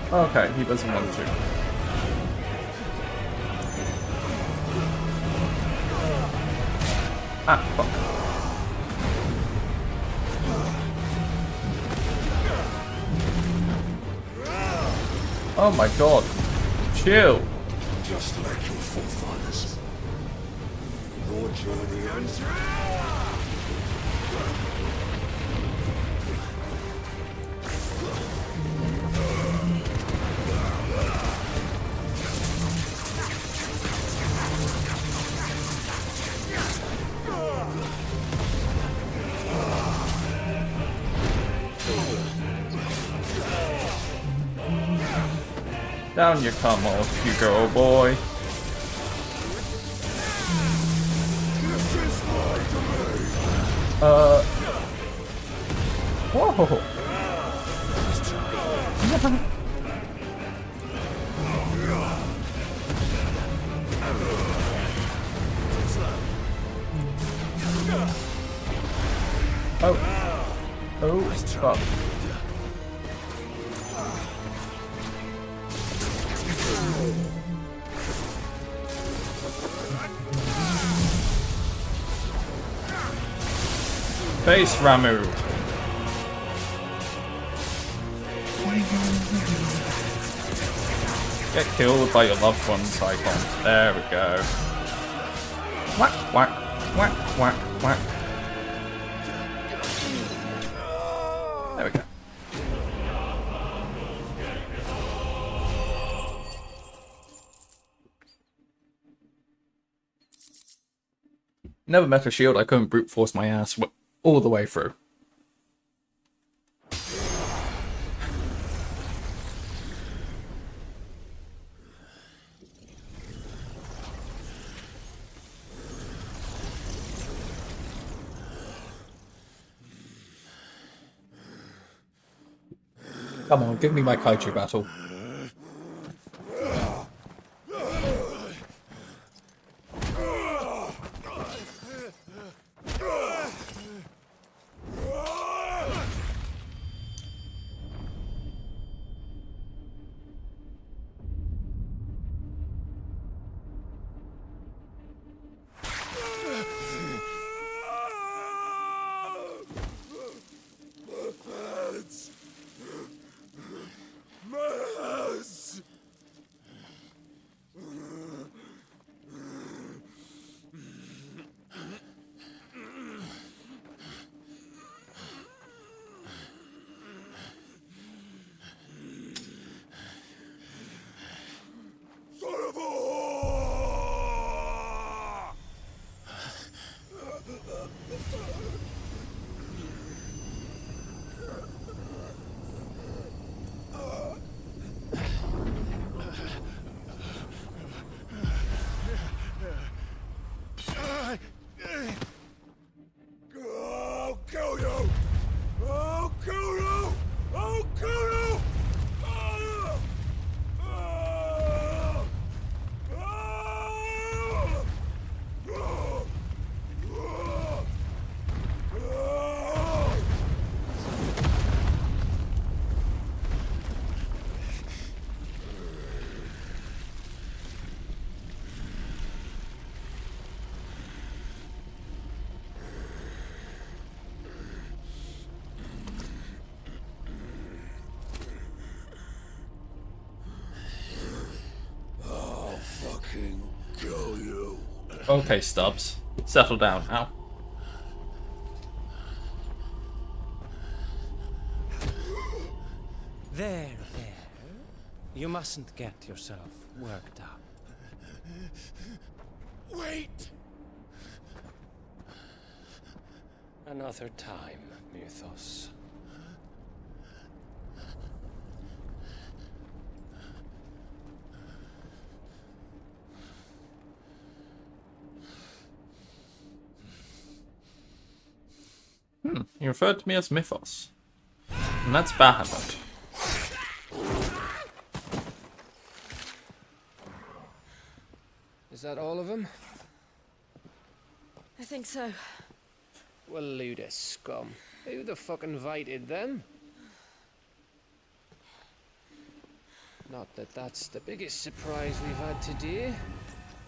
Okay, he doesn't want to. Ah, fuck. Oh my god. Chill. Just like your forefathers. Your journey ends here. Down you come, old Hugo boy. Whoa. Oh, fuck. Face Ramu. Get killed by your loved ones, Icon. There we go. Whack, whack, whack, whack, whack. There we go. Never met a shield I couldn't brute force my ass all the way through. Come on, give me my kaiju battle. Kill you. Okay, Stubbs. Settle down now. There. You mustn't get yourself worked up. Wait! Another time, Mythos. You referred to me as Mythos. And that's Bahamut. Is that all of them? I think so. Well, load of scum. Who the fuck invited them? Not that that's the biggest surprise we've had today.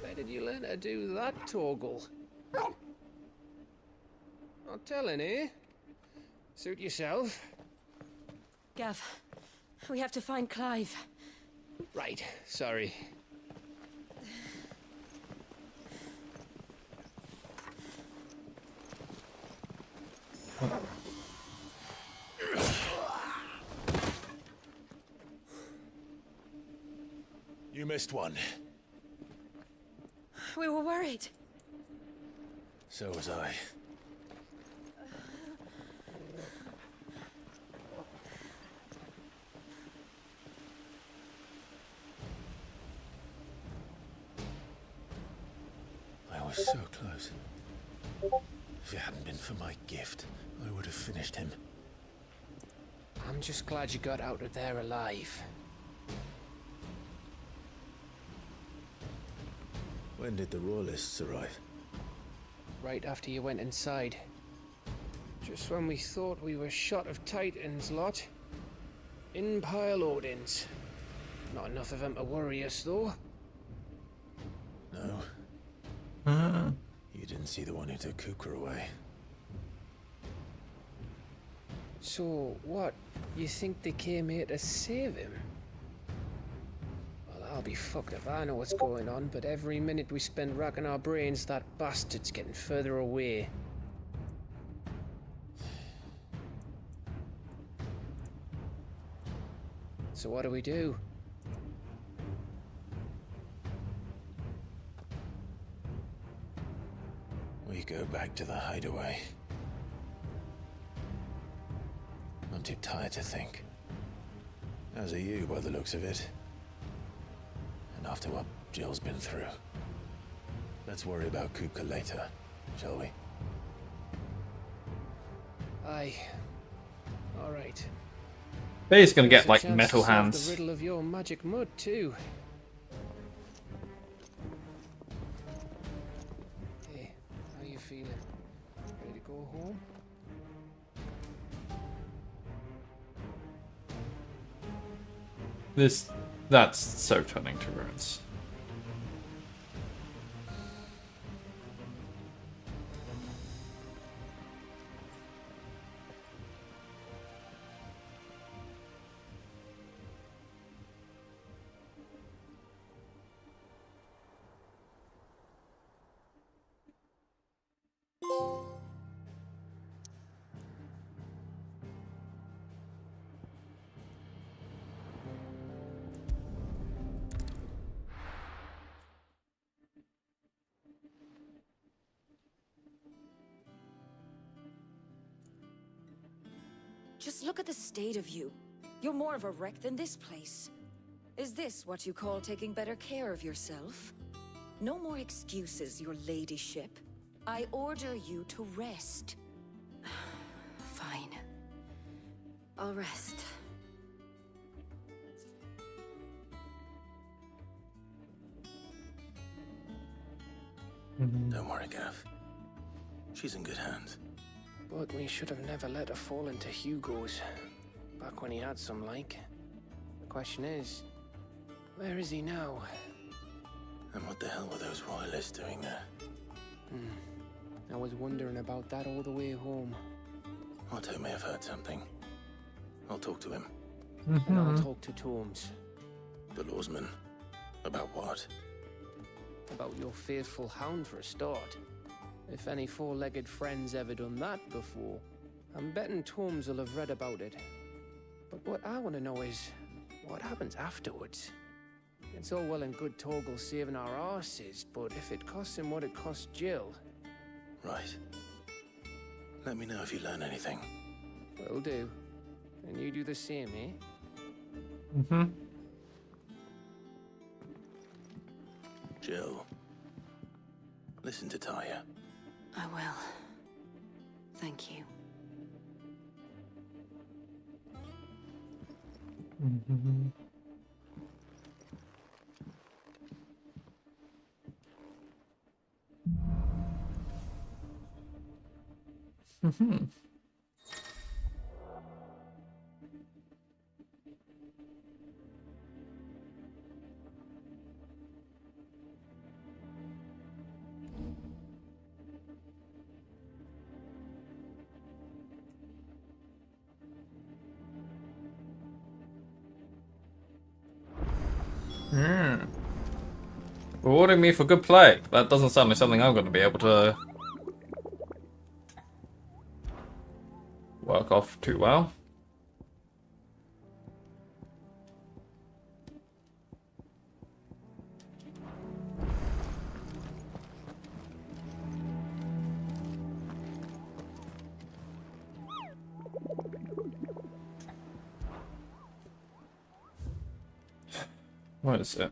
Where did you learn to do that, Torgal? Not telling, eh? Suit yourself. Gav, we have to find Clive. Right, sorry. You missed one. We were worried. So was I. I was so close. If it hadn't been for my gift, I would have finished him. I'm just glad you got out of there alive. When did the Royalists arrive? Right after you went inside. Just when we thought we were shot of Titans, lot. In pile Odins. Not enough of them to worry us, though. No. You didn't see the one who took Kupka away. So, what? You think they came here to save him? Well, I'll be fucked if I know what's going on, but every minute we spend racking our brains, that bastard's getting further away. So what do we do? We go back to the hideaway. I'm too tired to think. As are you, by the looks of it. And after what Jill's been through. Let's worry about Kupka later, shall we? Aye. All right. Bay's gonna get There's a like chance metal to solve hands. The riddle of your magic mud too. Hey, how you feeling? Ready to go home? That's so turning to ruins. Just look at the state of you. You're more of a wreck than this place. Is this what you call taking better care of yourself? No more excuses, your ladyship. I order you to rest. Fine. I'll rest. Don't worry, Gav. She's in good hands. But we should have never let her fall into Hugo's. Back when he had some like. The question is, where is he now? And what the hell were those royalists doing there? I was wondering about that all the way home. Otto may have heard something. I'll talk to him. And I'll talk to Torms. The lawsman. About what? About your faithful hound for a start. If any four-legged friend's ever done that before, I'm betting Torms will have read about it. But what I want to know is, what happens afterwards? It's all well and good Torgal saving our arses, but if it costs him what it cost Jill... Right. Let me know if you learn anything. Will do. And you do the same, eh? Mm-hmm. Jill. Listen to Taya. I will. Thank you. Hmm. Rewarding me for good play. That doesn't sound like something I'm going to be able to work off too well. What is it?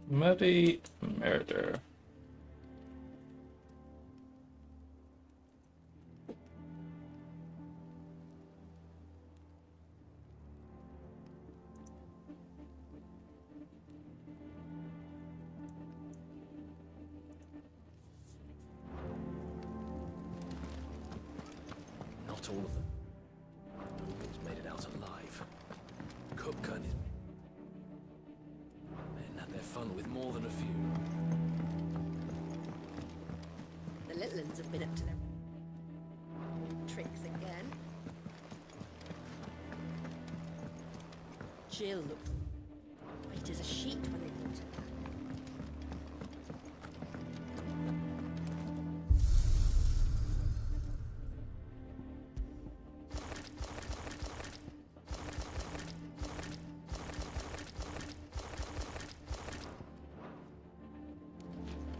Muddy murder. Not all of them. Nobody's made it out alive. Kupka and his men had their fun with more than a few. The little ones have been up to their tricks again. Jill looked white as a sheet when they brought her back.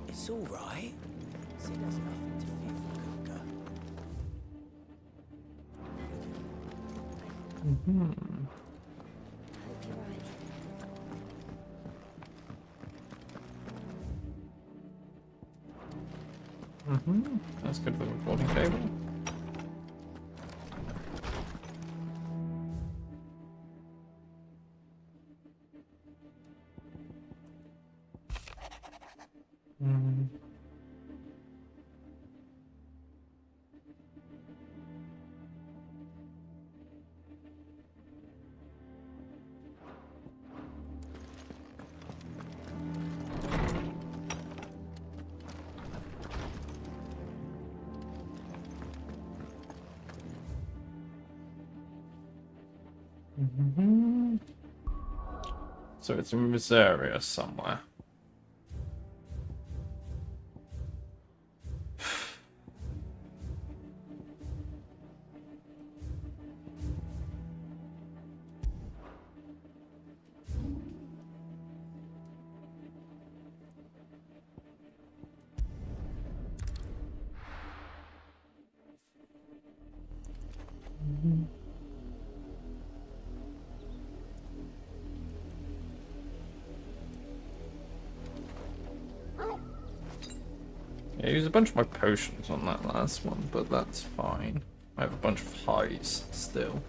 It's all right. See, there's nothing to fear from Kupka. Mm-hmm. Hope you're right. Mm-hmm. That's good for the recording table. Mm. Mm-hmm. So it's in this area somewhere. Yeah, I used a bunch of my potions on that last one, but that's fine. I have a bunch of highs still.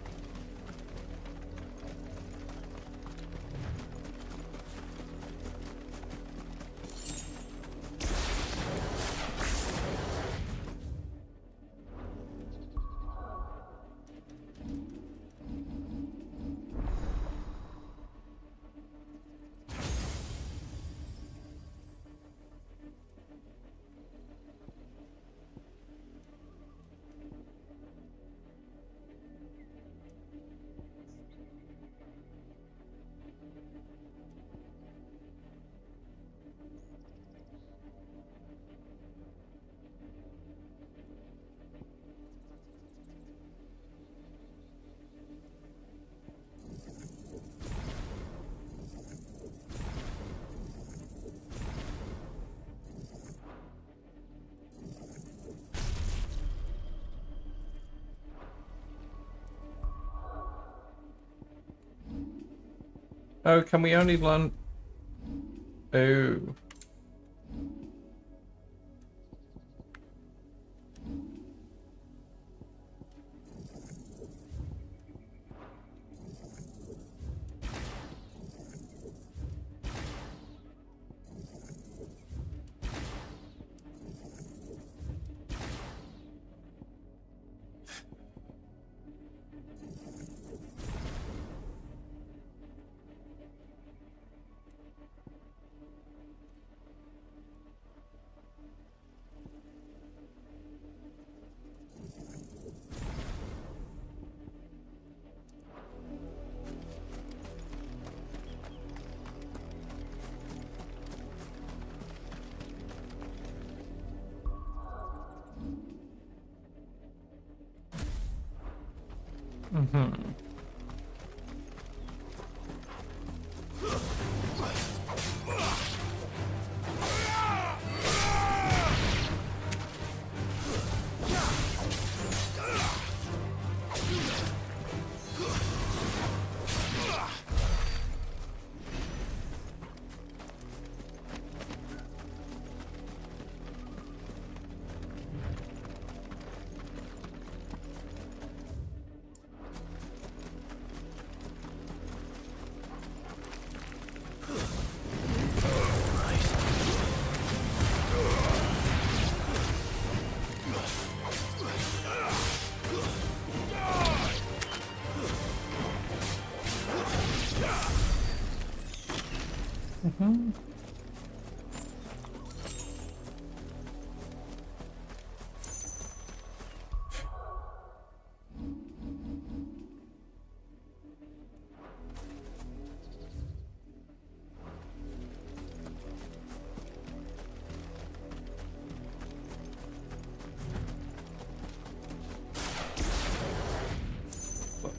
Oh, can we only learn? Oh. Mm-hmm. Mm-hmm.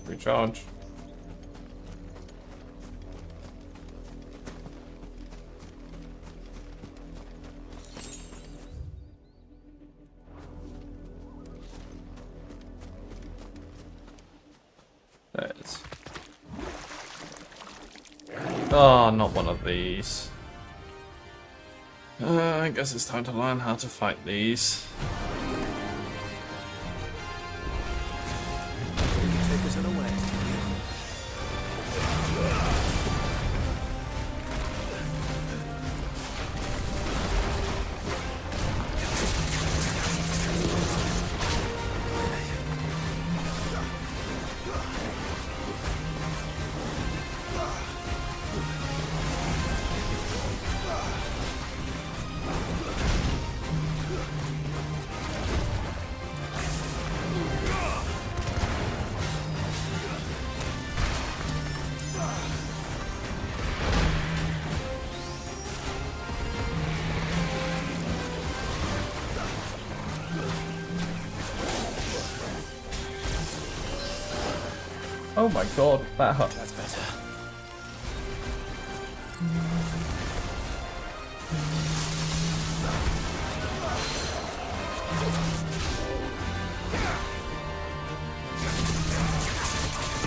Recharge. There it is. Oh, not one of these. I guess it's time to learn how to fight these. Take us unawares, Oh my god, that hurt. That's better.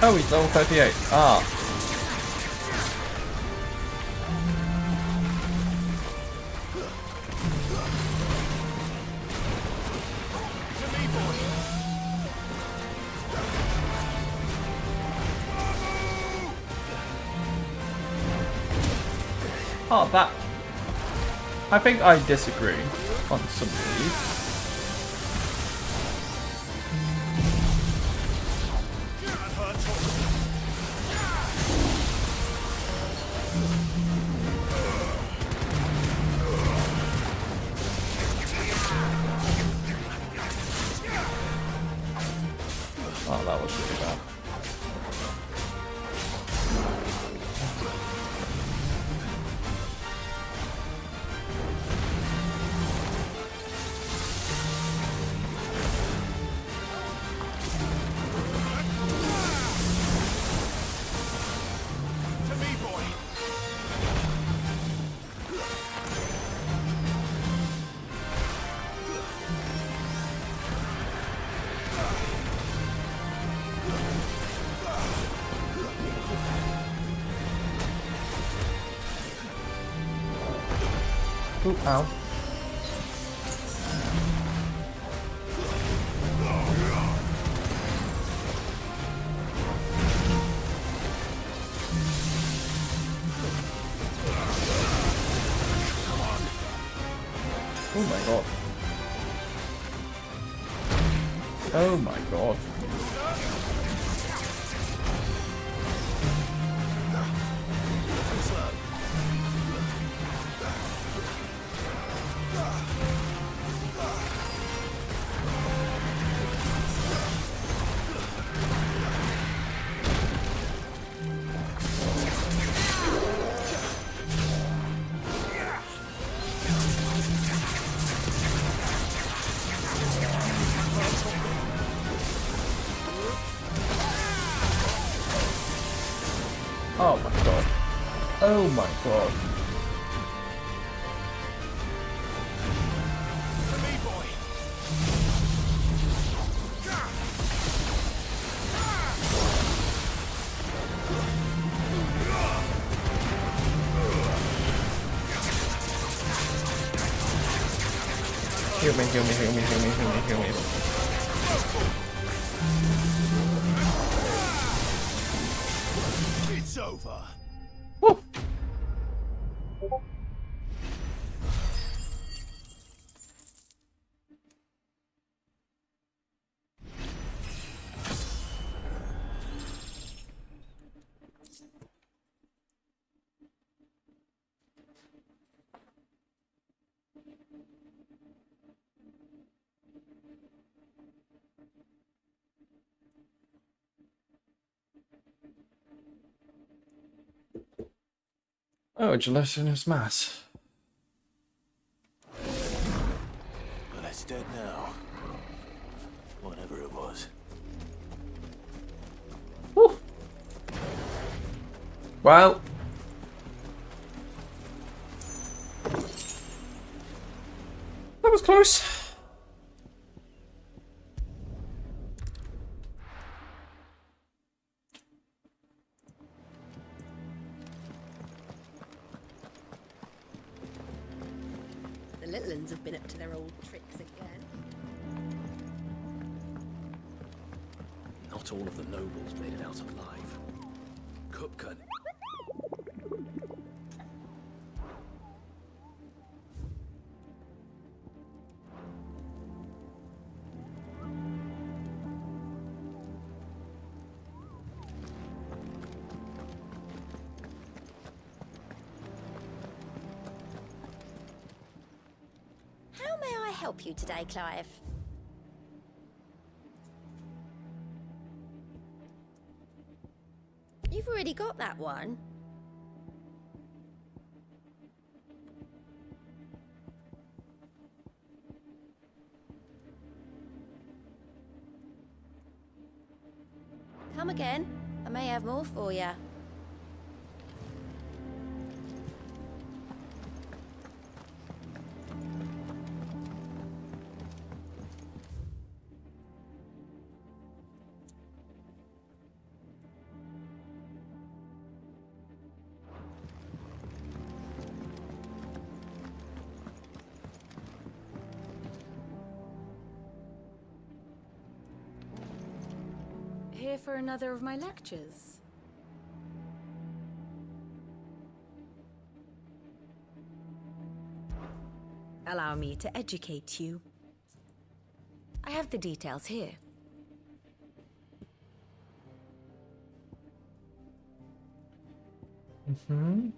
Oh, he's level 38. Ah. Oh, that... I think I disagree on some of these. Oh, that was really bad. Ooh, ow. Oh my god. Oh my god. Oh my god. Heal me, heal me, heal me, heal me, heal me, heal me. It's over. Woo. Oh, gelatinous mass. Well, it's dead now. Whatever it was. Woo. Well. That was close. The little uns have been up to their old tricks again. Not all of the nobles made it out alive. Kupka. How may I help you today, Clive? You've already got that one. Come again. I may have more for you. Here for another of my lectures? Allow me to educate you. I have the details here. Mm-hmm.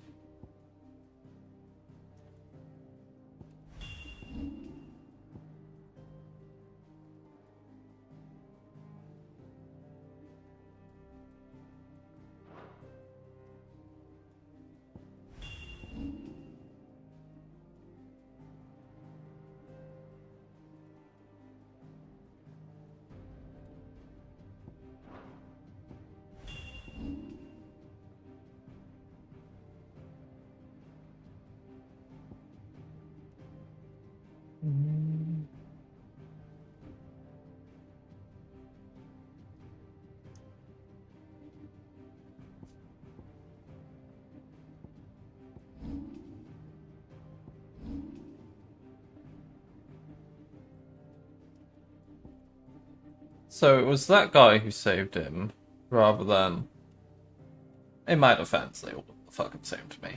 So it was that guy who saved him, rather than... In my defense, they all look the fucking same to me.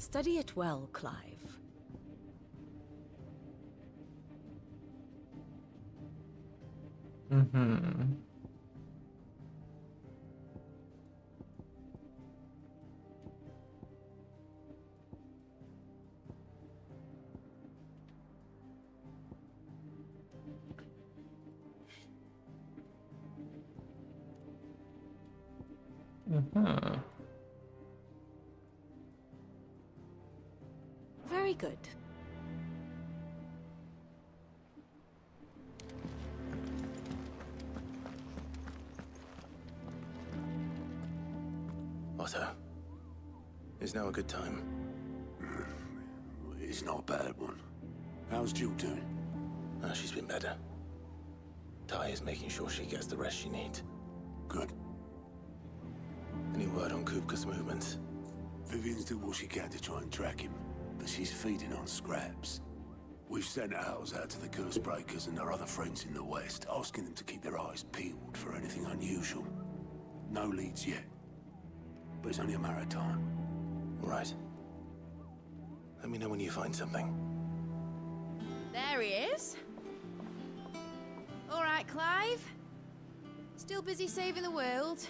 Study it well, Clive. Mm-hmm. Uh-huh. Very good. Otto, is now a good time? It's not a bad one. How's Jill doing? Oh, she's been better. Ty is making sure she gets the rest she needs. Good. Any word on Kupka's movements? Vivian's doing what she can to try and track him, but she's feeding on scraps. We've sent ours out to the Curse Breakers and our other friends in the West, asking them to keep their eyes peeled for anything unusual. No leads yet, but it's only a matter of time. Right. Let me know when you find something. There he is. All right, Clive. Still busy saving the world.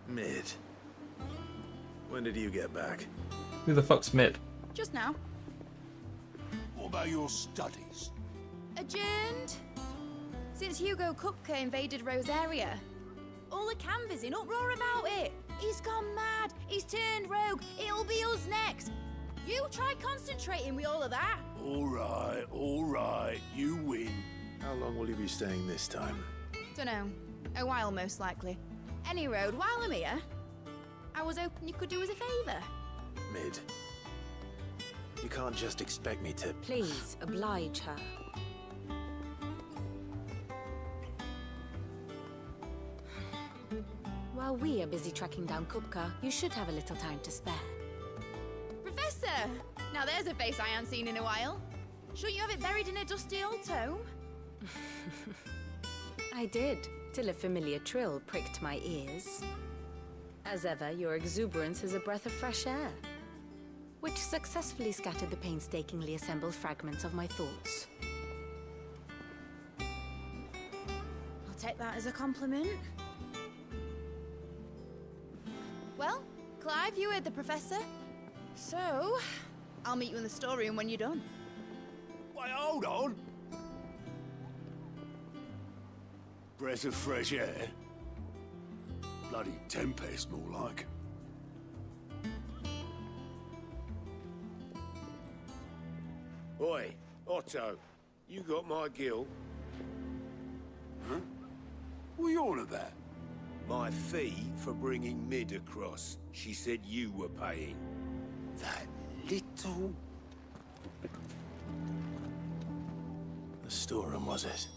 Mid. When did you get back? Who the fuck's Mid? Just now. What about your studies? Adjourned. Since Hugo Kupka invaded Rosaria. All the camp is in uproar about it. He's gone mad. He's turned rogue. It'll be us next. You try concentrating with all of that. All right. You win. How long will you be staying this time? Dunno. A while, most likely. Any road, while I'm here, I was hoping you could do us a favour. Mid. You can't just expect me to... Please, oblige her. While we are busy tracking down Kupka, you should have a little time to spare. Professor! Now there's a face I haven't seen in a while. Shouldn't you have it buried in a dusty old tome? I did, till a familiar trill pricked my ears. As ever, your exuberance is a breath of fresh air, which successfully scattered the painstakingly assembled fragments of my thoughts. I'll take that as a compliment. Well, Clive, you heard the Professor. So, I'll meet you in the storeroom when you're done. Wait, hold on. Breath of fresh air. Bloody tempest, more like. Oi, Otto, you got my gill? Huh? What are you on about? My fee for bringing Mid across. She said you were paying. That little... The storeroom, was it?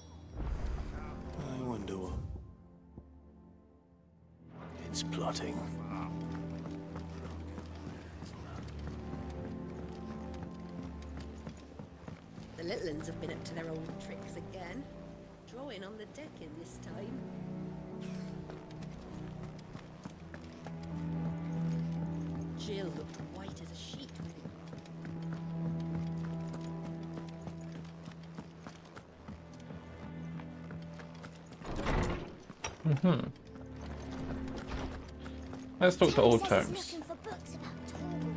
I wonder what... It's plotting. The little uns have been up to their old tricks again. Drawing on the deck in this time. Jill looked white as a sheet when Let's talk to Old Tomes. Looking for books about Torgal.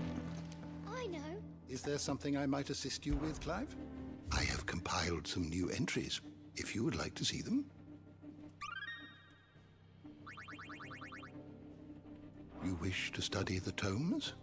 I know. Is there something I might assist you with, Clive? I have compiled some new entries, if you would like to see them. You wish to study the tomes?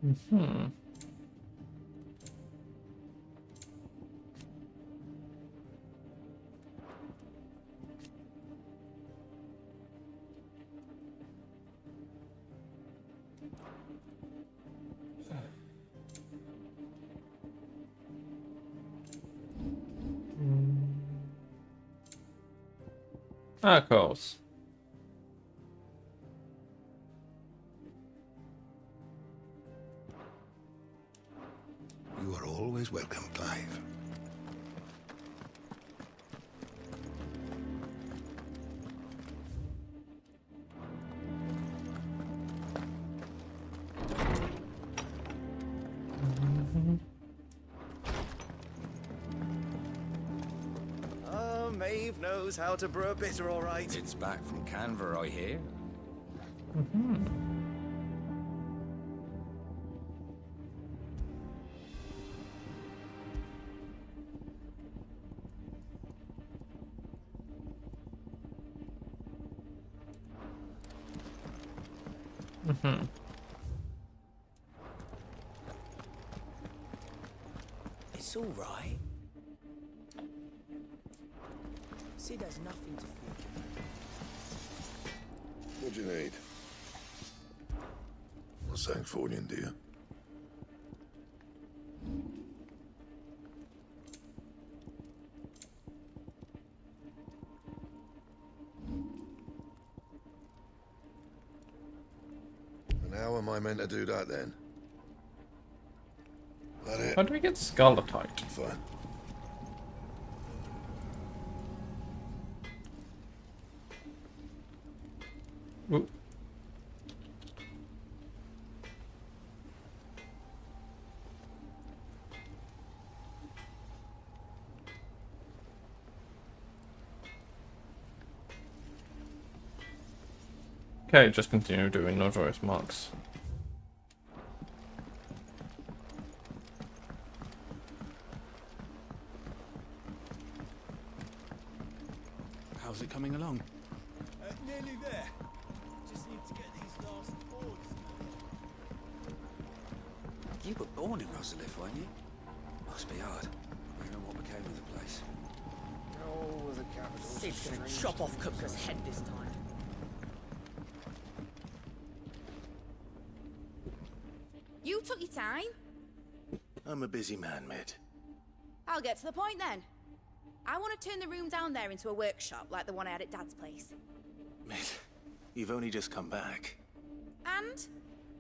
Hmm. Of course. You are always welcome, Clive. Oh, Maeve knows how to brew a bitter, all right. It's back from Canva, I hear. It's all right. Sid has nothing to fear. What do you need? Not saying fortune, do you? And how am I meant to do that then? That it? How do we get Scarletite? Fine. Ooh. Okay, just continue doing notorious marks. How's it coming along? Nearly there. Just need to get these last boards. You were born in Rosalith, weren't you? Must be hard. Wondering what became of the place. Oh, the capital. Sid's gonna chop off Kupka's head this time. You took your time. I'm a busy man, Mid. I'll get to the point then. I want to turn the room down there into a workshop like the one I had at Dad's place. Mid, you've only just come back. And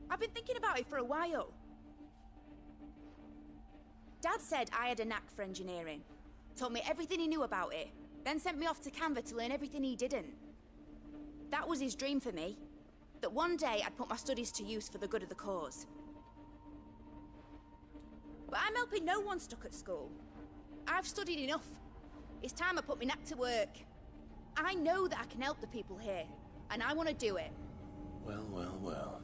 I've been thinking about it for a while. Dad said I had a knack for engineering. Told me everything he knew about it. Then sent me off to Canva to learn everything he didn't. That was his dream for me. That one day I'd put my studies to use for the good of the cause. But I'm helping no one stuck at school. I've studied enough. It's time I put my knack to work. I know that I can help the people here, and I want to do it. Well, well, well.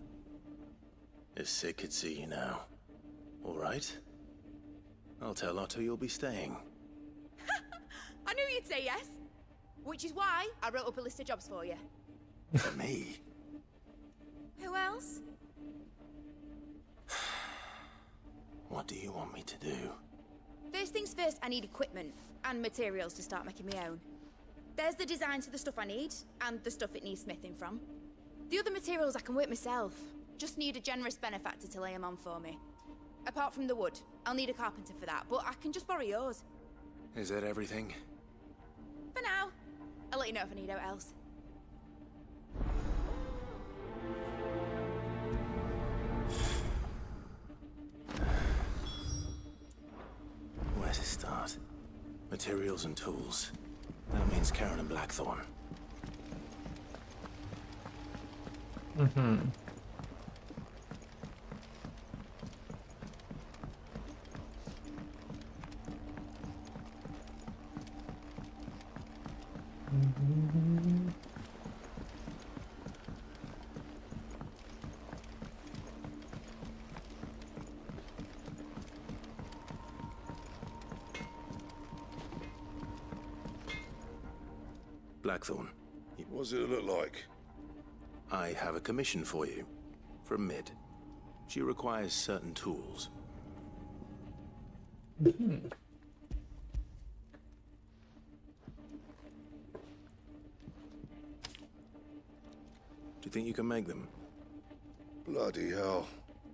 If Sid could see you now. All right? I'll tell Otto you'll be staying. I knew you'd say yes. Which is why I wrote up a list of jobs for you. For me? Who else? What do you want me to do? First things first, I need equipment and materials to start making my own. There's the designs for the stuff I need, and the stuff it needs smithing from. The other materials I can work myself. Just need a generous benefactor to lay them on for me. Apart from the wood, I'll need a carpenter for that, but I can just borrow yours. Is that everything? For now. I'll let you know if I need out else. Where to start? Materials and tools. That means Karen and Blackthorn. Blackthorn. What does it look like? I have a commission for you. From Mid. She requires certain tools. Mm-hmm. Do you think you can make them? Bloody hell.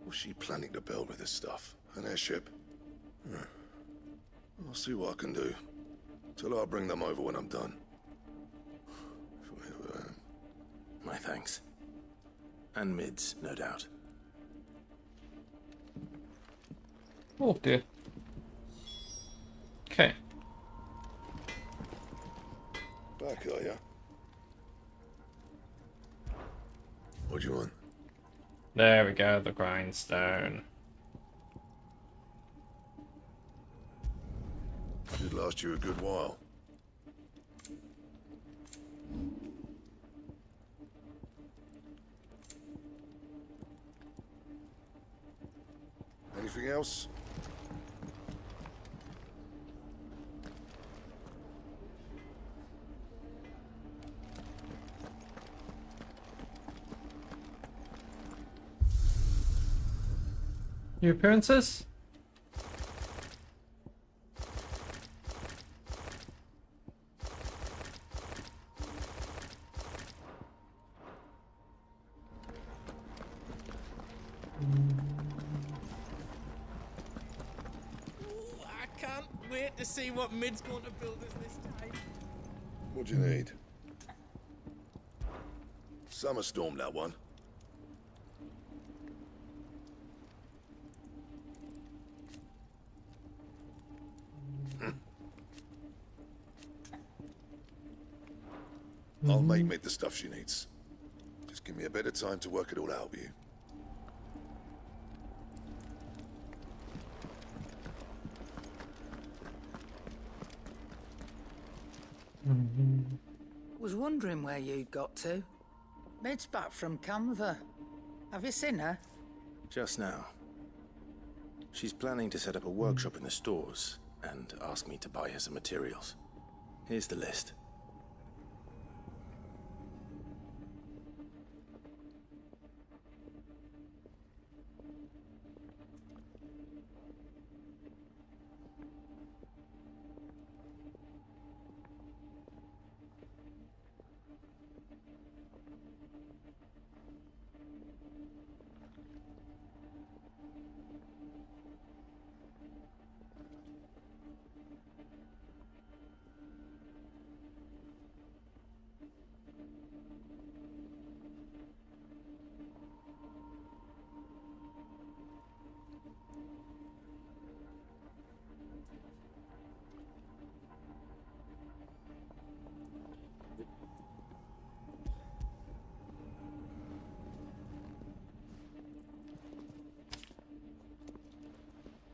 What's she planning to build with this stuff? An airship? I'll see what I can do. Tell her I'll bring them over when I'm done. My thanks. And Mid's, no doubt. Oh dear. Okay. Back, are ya? What do you want? There we go, the grindstone. Should last you a good while. Anything else? New appearances? I can't wait to see what Mid's going to build us this time. What do you need? Summer storm, that one. I'll make Mid the stuff she needs. Just give me a bit of time to work it all out with you. Was wondering where you'd got to. Mid's back from Canva. Have you seen her? Just now. She's planning to set up a workshop in the stores and ask me to buy her some materials. Here's the list.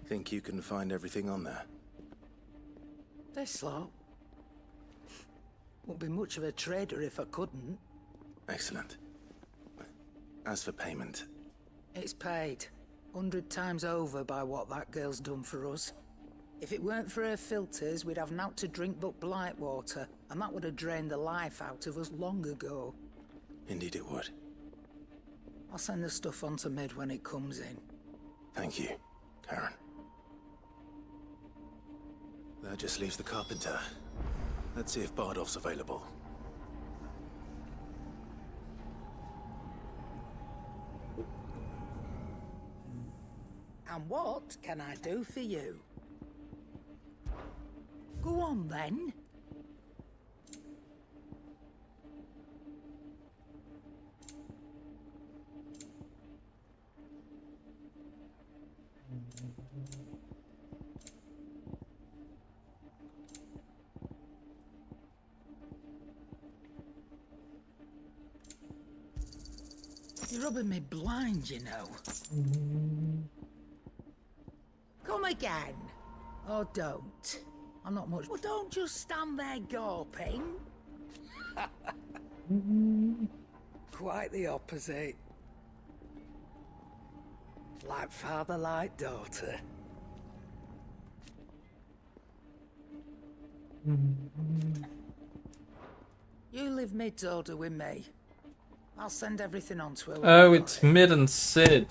Think you can find everything on there? This lot. Wouldn't be much of a trader if I couldn't. Excellent. As for payment... It's paid. 100 times over by what that girl's done for us. If it weren't for her filters, we'd have naught to drink but blight water, and that would have drained the life out of us long ago. Indeed it would. I'll send the stuff on to Mid when it comes in. Thank you, Karen. That just leaves the carpenter. Let's see if Bardolph's available. And what can I do for you? Go on then. You're rubbing me blind, you know. Come again. Or don't. I'm not much. Well, don't just stand there gawping. Quite the opposite. Like father, like daughter. You leave Mid's order with me. I'll send everything on to her. Oh, it's Mid and Sid.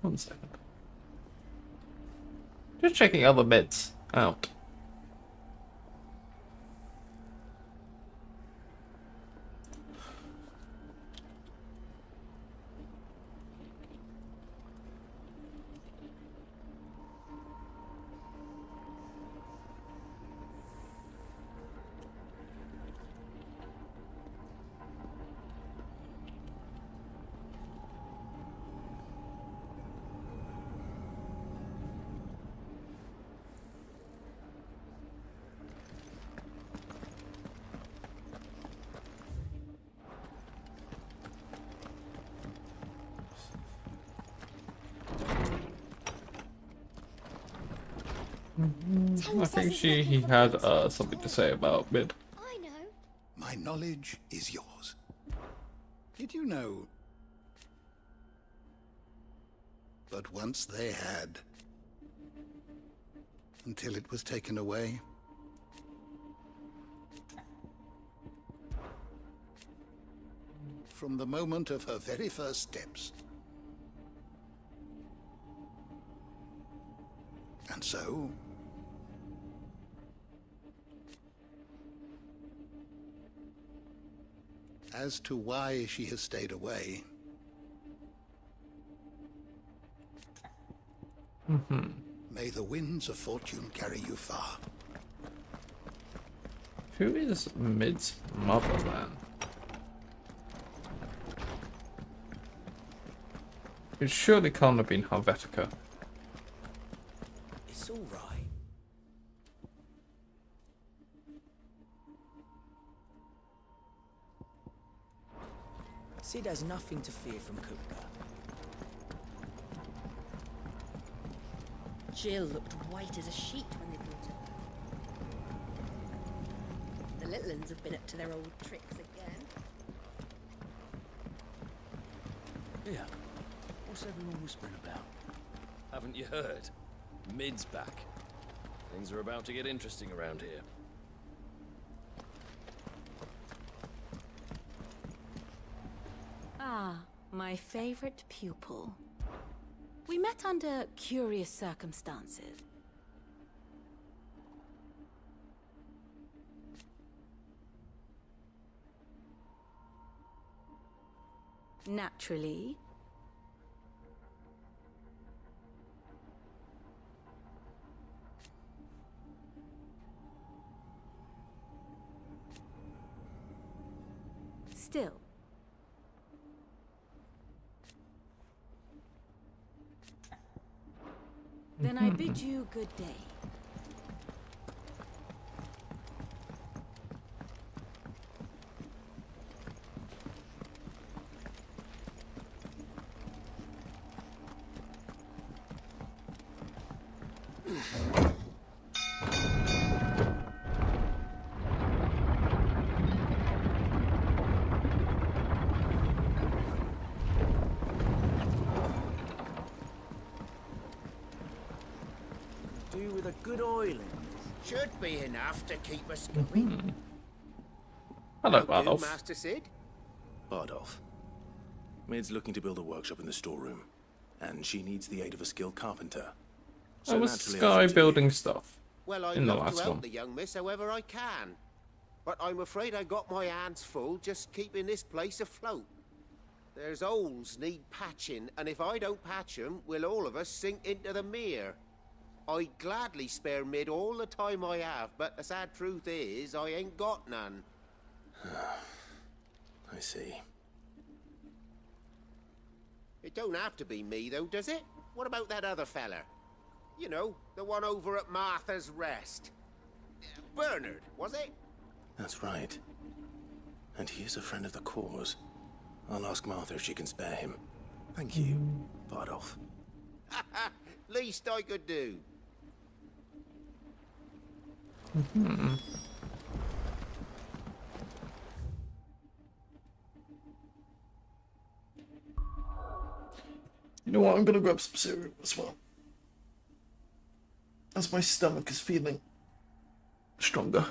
1 second. Just checking other beds out. I think he had something to say about mid. I know. My knowledge is yours. Did you know? But once they had, until it was taken away. From the moment of her very first steps. And so, as to why she has stayed away, may the winds of fortune carry you far. Who is Mid's mother then? It surely can't have been Helvetica. It's all right. Sid has nothing to fear from Kupka. Jill looked white as a sheet when they brought her. The little uns have been up to their old tricks again. Yeah. What's everyone whispering about? Haven't you heard? Mid's back. Things are about to get interesting around here. Ah, my favorite pupil. We met under curious circumstances. Naturally. Still. Then I bid you good day. With a good oiling. Should be enough to keep us going. Hello, How do, Bardolph. Master Sid? Bardolph. Mid's looking to build a workshop in the storeroom, and she needs the aid of a skilled carpenter. I was naturally, Sky thought to building you. stuff Well, I'd in the love to last help one. the young miss however I can. But I'm afraid I got my hands full just keeping this place afloat. There's holes need patching, and if I don't patch 'em, we'll all of us sink into the mere. I'd gladly spare Mid all the time I have, but the sad truth is, I ain't got none. I see. It don't have to be me, though, does it? What about that other fella? You know, the one over at Martha's Rest. Bernard, was it? That's right. And he is a friend of the cause. I'll ask Martha if she can spare him. Thank you, Bardolph. Least I could do. You know what? I'm gonna grab some cereal as well, as my stomach is feeling stronger.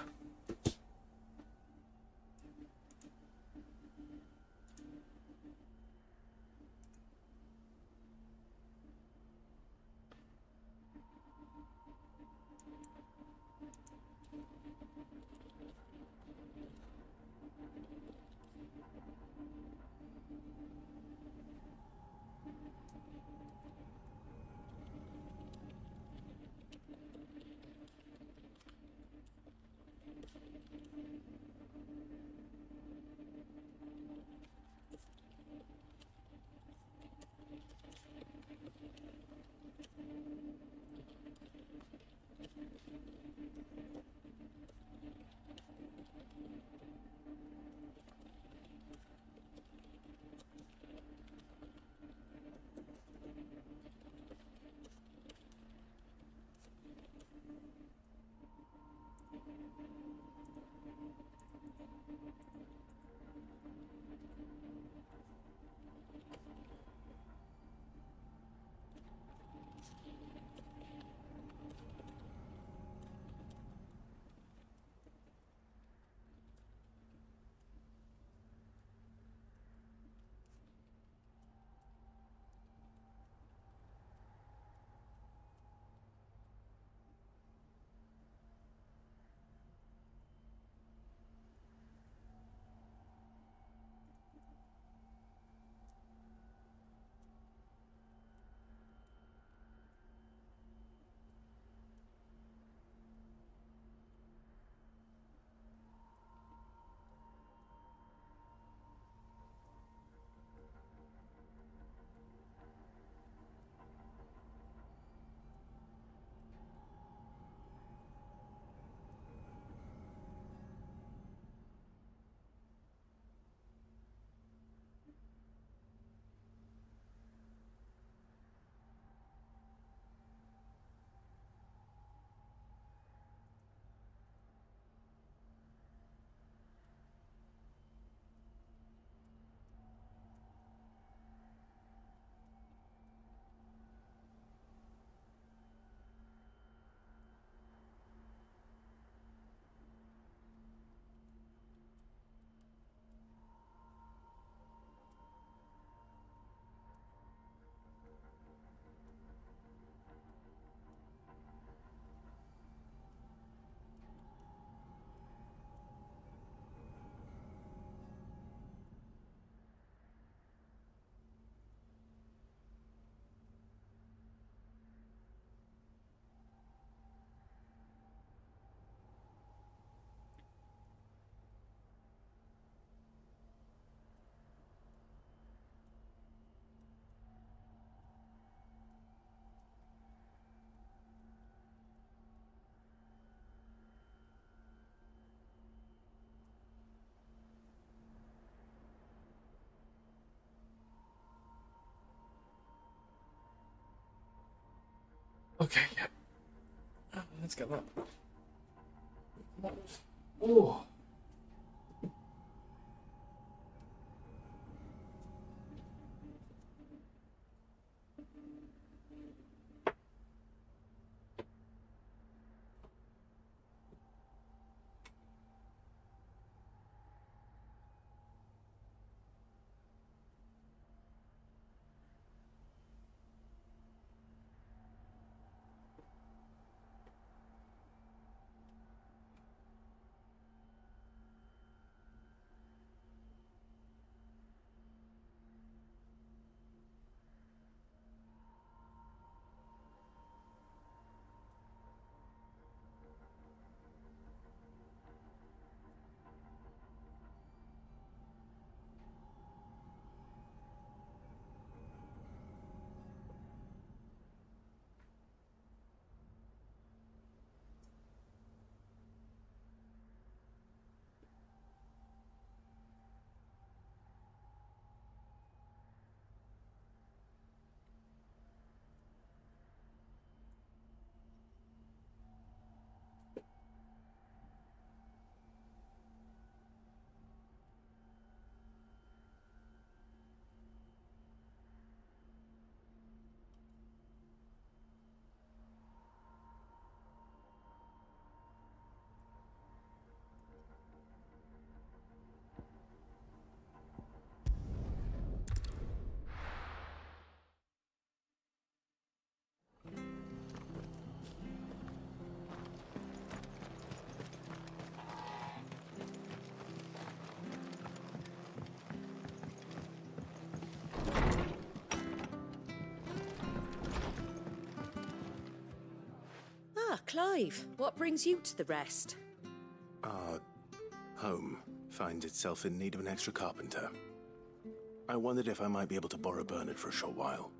Okay, yeah. Let's get that. Oh. Ah, Clive, what brings you to the rest? Our home finds itself in need of an extra carpenter. I wondered if I might be able to borrow Bernard for a short while.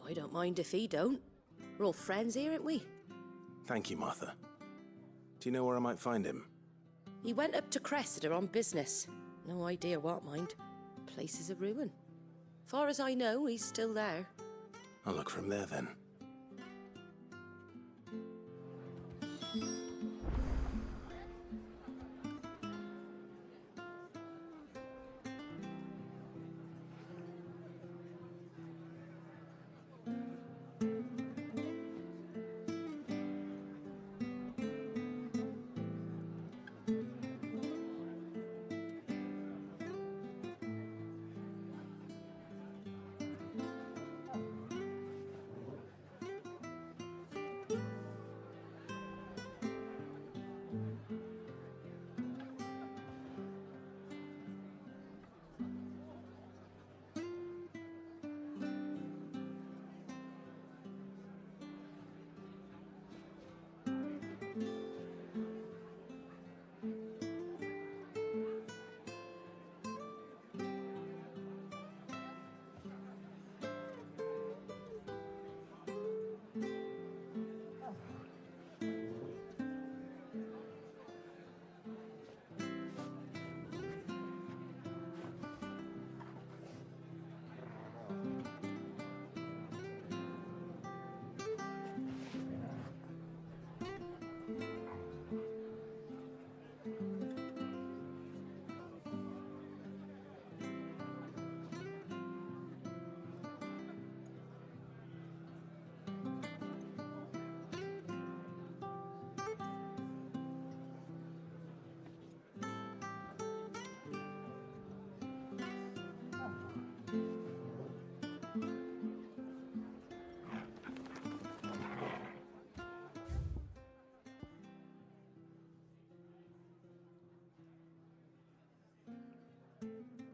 I don't mind if he don't. We're all friends here, aren't we? Thank you, Martha. Do you know where I might find him? He went up to Cressida on business. No idea what, mind. Place is a ruin. Far as I know, he's still there. I'll look for him there then.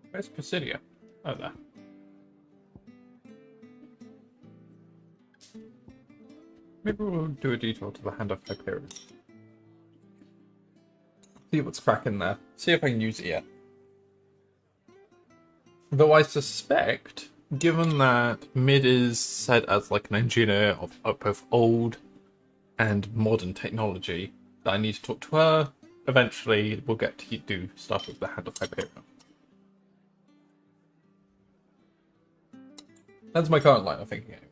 Where's Presidia? Oh, there. Maybe we'll do a detour to the Hand of Hyperion. See what's cracking there. See if I can use it yet. Though I suspect, given that Mid is set as like an engineer of both old and modern technology, that I need to talk to her. Eventually, we'll get to do stuff with the Hand of Hyperion. That's my current line of thinking, anyway.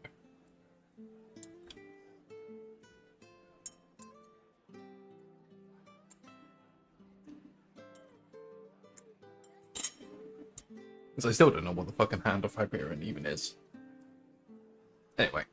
I still don't know what the fucking Hand of Hyperion even is. Anyway.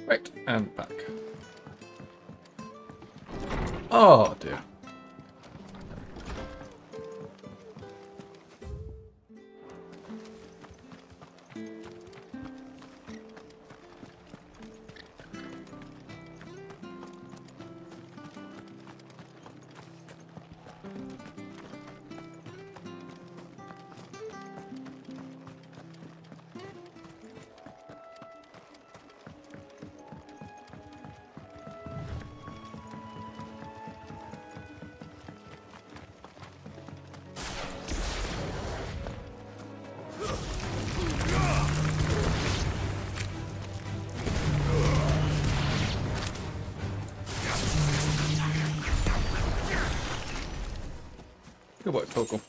Right, and back. Oh dear. Good work, Togo.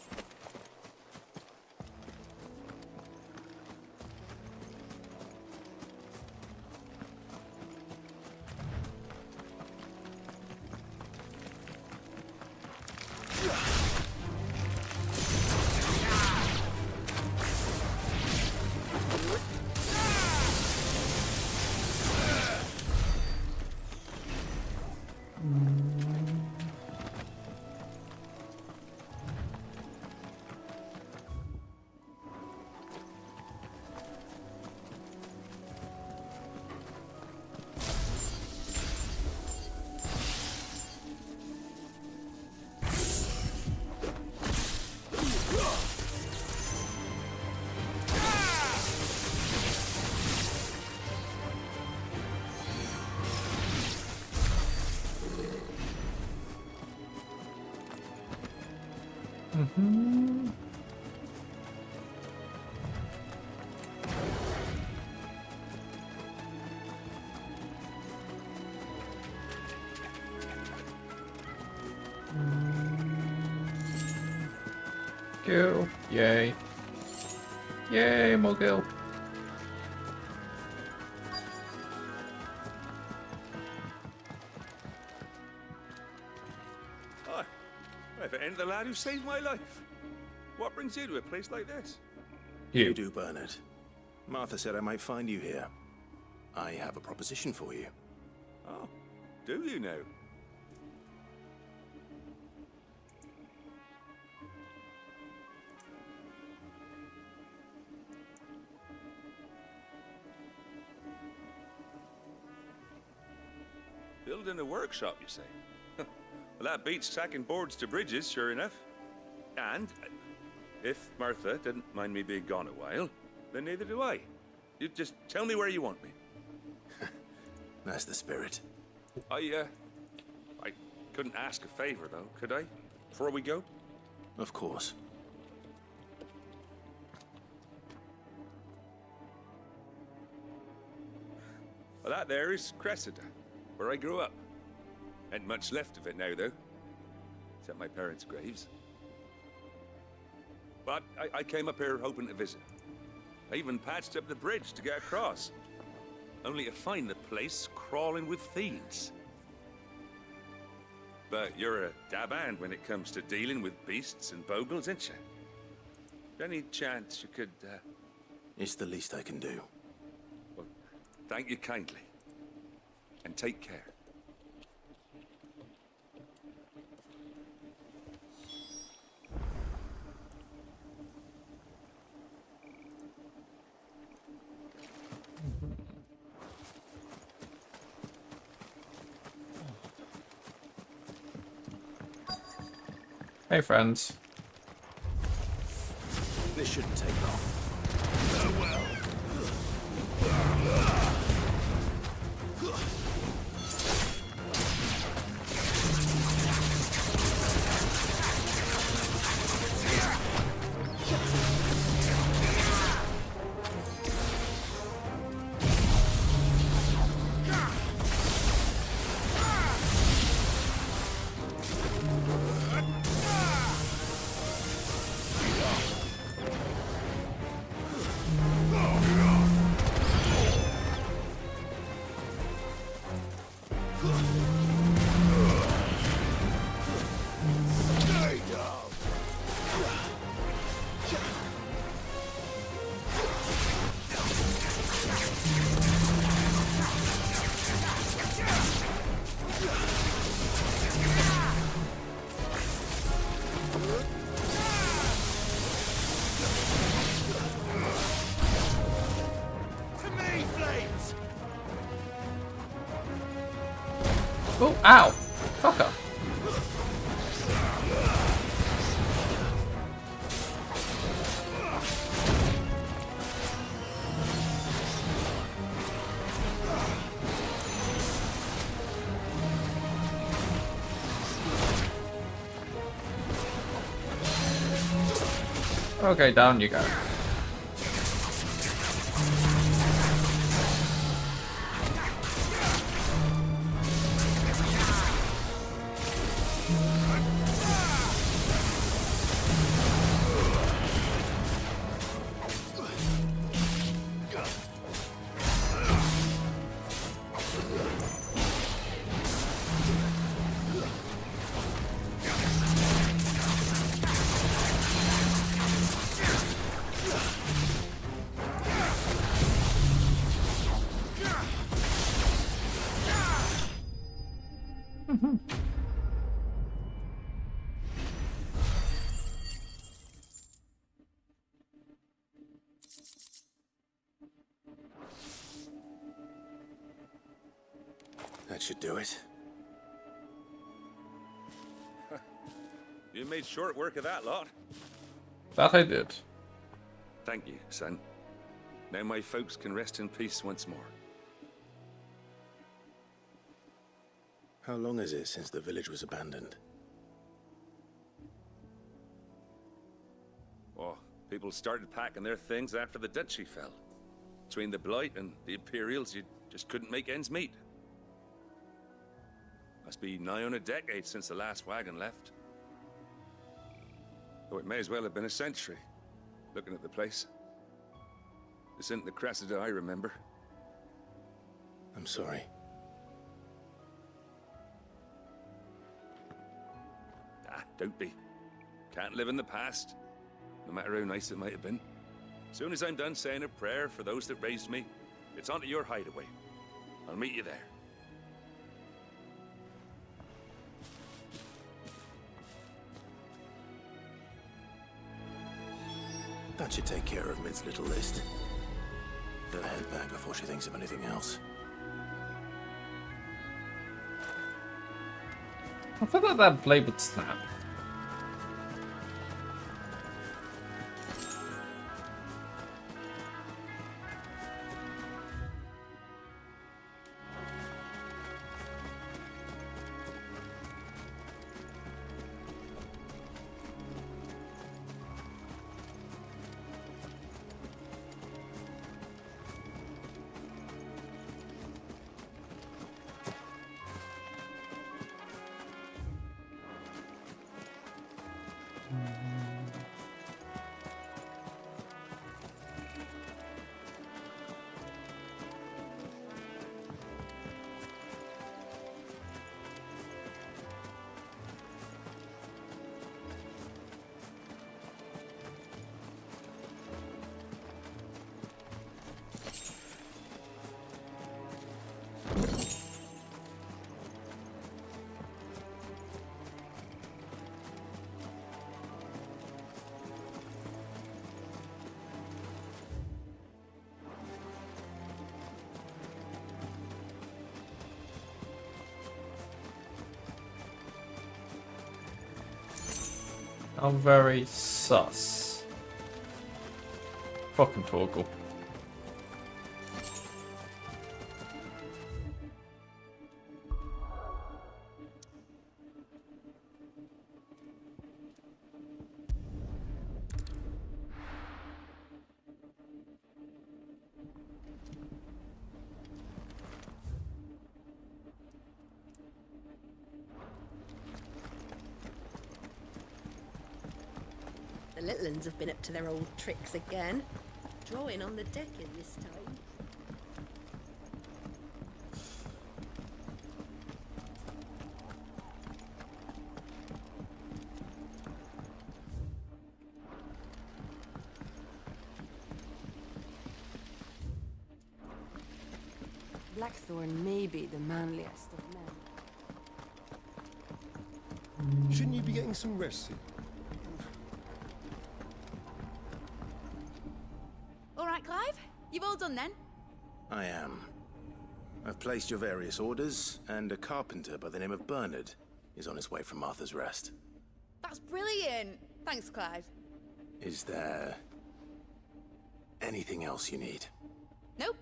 Gil. Yay. Yay, more Gil. Hi. If it ain't the lad who saved my life. What brings you to a place like this? You do, Bernard. Martha said I might find you here. I have a proposition for you. Oh, do you now? Building a workshop, you say? Well, that beats sacking boards to bridges, sure enough. And if Martha didn't mind me being gone a while, then neither do I. You just tell me where you want me. That's the spirit. I couldn't ask a favor, though, could I? Before we go? Of course. Well, that there is Cressida, where I grew up. Ain't much left of it now, though. Except my parents' graves. But I came up here hoping to visit. I even patched up the bridge to get across. Only to find the place crawling with fiends. But you're a dab hand when it comes to dealing with beasts and bogles, ain't you? Any chance you could, It's the least I can do. Well, thank you kindly. And take care. Hey, friends. This shouldn't take long. Oh, ow! Fucker! Okay, down you go. That should do it. You made short work of that lot. That I did. Thank you, son. Now my folks can rest in peace once more. How long is it since the village was abandoned? Oh, people started packing their things after the duchy fell. Between the Blight and the Imperials, you just couldn't make ends meet. Must be nigh on a decade since the last wagon left. Though it may as well have been a century, looking at the place. This isn't the Cressida I remember. I'm sorry. Ah, don't be. Can't live in the past, no matter how nice it might have been. As soon as I'm done saying a prayer for those that raised me, it's onto your hideaway. I'll meet you there. That should take care of Mid's little list. Better head back before she thinks of anything else. I feel like that blade would snap. I'm very sus. Fucking Torgal. The little uns have been up to their old tricks again. Drawing on the decking this time. Blackthorn may be the manliest of men. Shouldn't you be getting some rest soon? All right, Clive? You've all done then? I am. I've placed your various orders, and a carpenter by the name of Bernard is on his way from Martha's Rest. That's brilliant. Thanks, Clive. Is there anything else you need? Nope.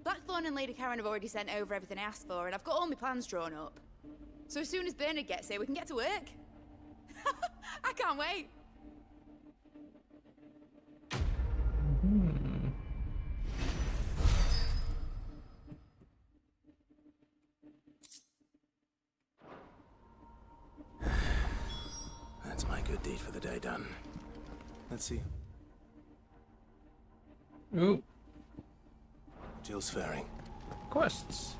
Blackthorn and Lady Karen have already sent over everything I asked for, and I've got all my plans drawn up. So as soon as Bernard gets here, we can get to work. I can't wait. That's my good deed for the day done. Let's see. Ooh. Jill's faring. Quests.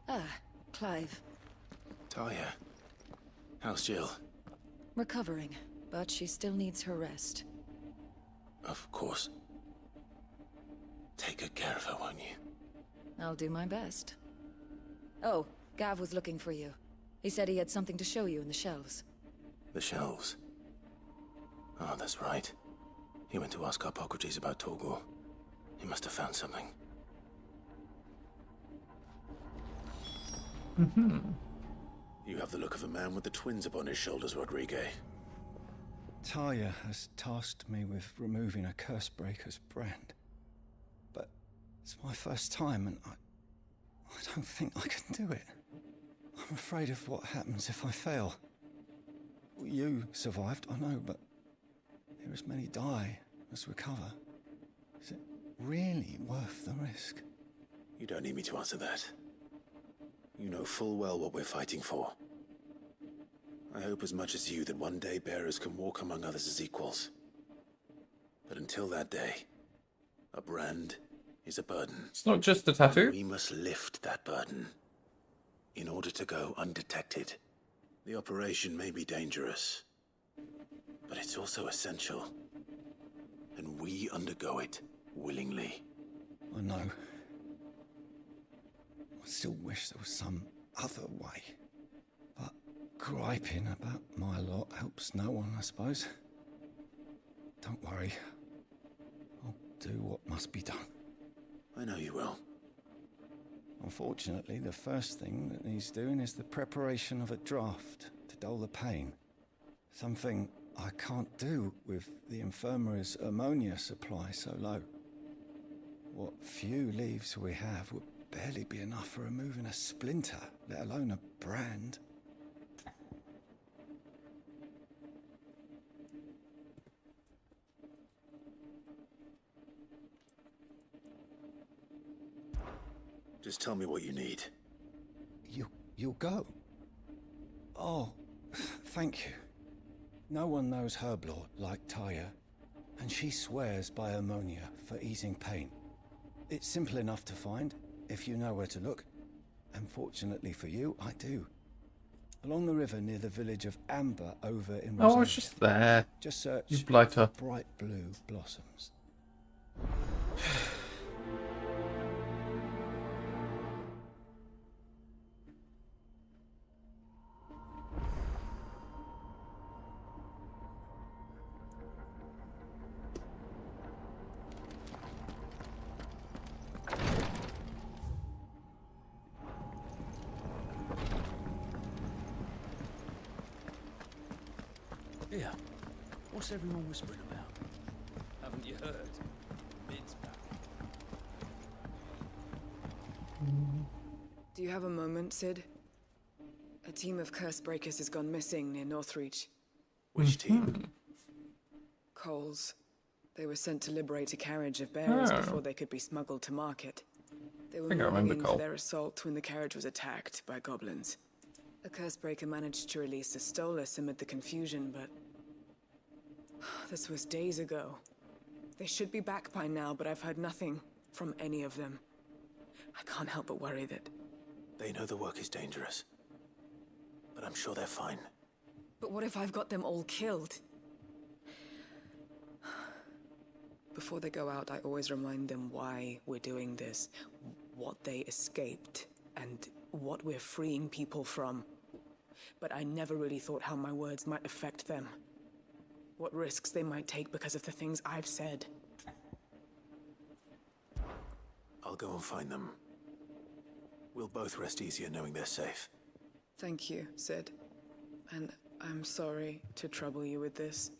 Ah, Clive. Talia. How's Jill? Recovering, but she still needs her rest. Of course. Take good care of her, won't you? I'll do my best. Oh, Gav was looking for you. He said he had something to show you in the shelves. The shelves. Oh, that's right. He went to ask Harpocrates about Torgal. He must have found something. You have the look of a man with the twins upon his shoulders, Rodrigue. Talia has tasked me with removing a Cursebreaker's brand. But it's my first time, and I don't think I can do it. I'm afraid of what happens if I fail. You survived, I know, but there as many die as recover. Is it really worth the risk? You don't need me to answer that. You know full well what we're fighting for. I hope as much as you that one day bearers can walk among others as equals. But until that day, a brand is a burden. It's not just a tattoo. We must lift that burden in order to go undetected. The operation may be dangerous, but it's also essential. And we undergo it willingly. I know. I still wish there was some other way. But griping about my lot helps no one, I suppose. Don't worry. I'll do what must be done. I know you will. Unfortunately, the first thing that needs doing is the preparation of a draft to dull the pain. Something I can't do with the infirmary's ammonia supply so low. What few leaves we have would barely be enough for removing a splinter, let alone a brand. Just tell me what you need. You'll go? Oh, thank you. No one knows herb lore like Taya, and she swears by ammonia for easing pain. It's simple enough to find, if you know where to look. And fortunately for you, I do. Along the river near the village of Amber over in Rosaria. Oh, it's just there. Just search you blighter. Bright blue blossoms. Here, what's everyone whispering about? Haven't you heard? Mid's back. Do you have a moment, Sid? A team of curse breakers has gone missing near Northreach. Which team? Coles. They were sent to liberate a carriage of bearers Oh. before they could be smuggled to market. They were I think I moving remember in Cole. for their assault when the carriage was attacked by goblins. A curse breaker managed to release a Stolas amid the confusion, but this was days ago. They should be back by now, but I've heard nothing from any of them. I can't help but worry that... They know the work is dangerous. But I'm sure they're fine. But what if I've got them all killed? Before they go out, I always remind them why we're doing this, what they escaped, and what we're freeing people from. But I never really thought how my words might affect them. What risks they might take because of the things I've said. I'll go and find them. We'll both rest easier knowing they're safe. Thank you, Sid. And I'm sorry to trouble you with this.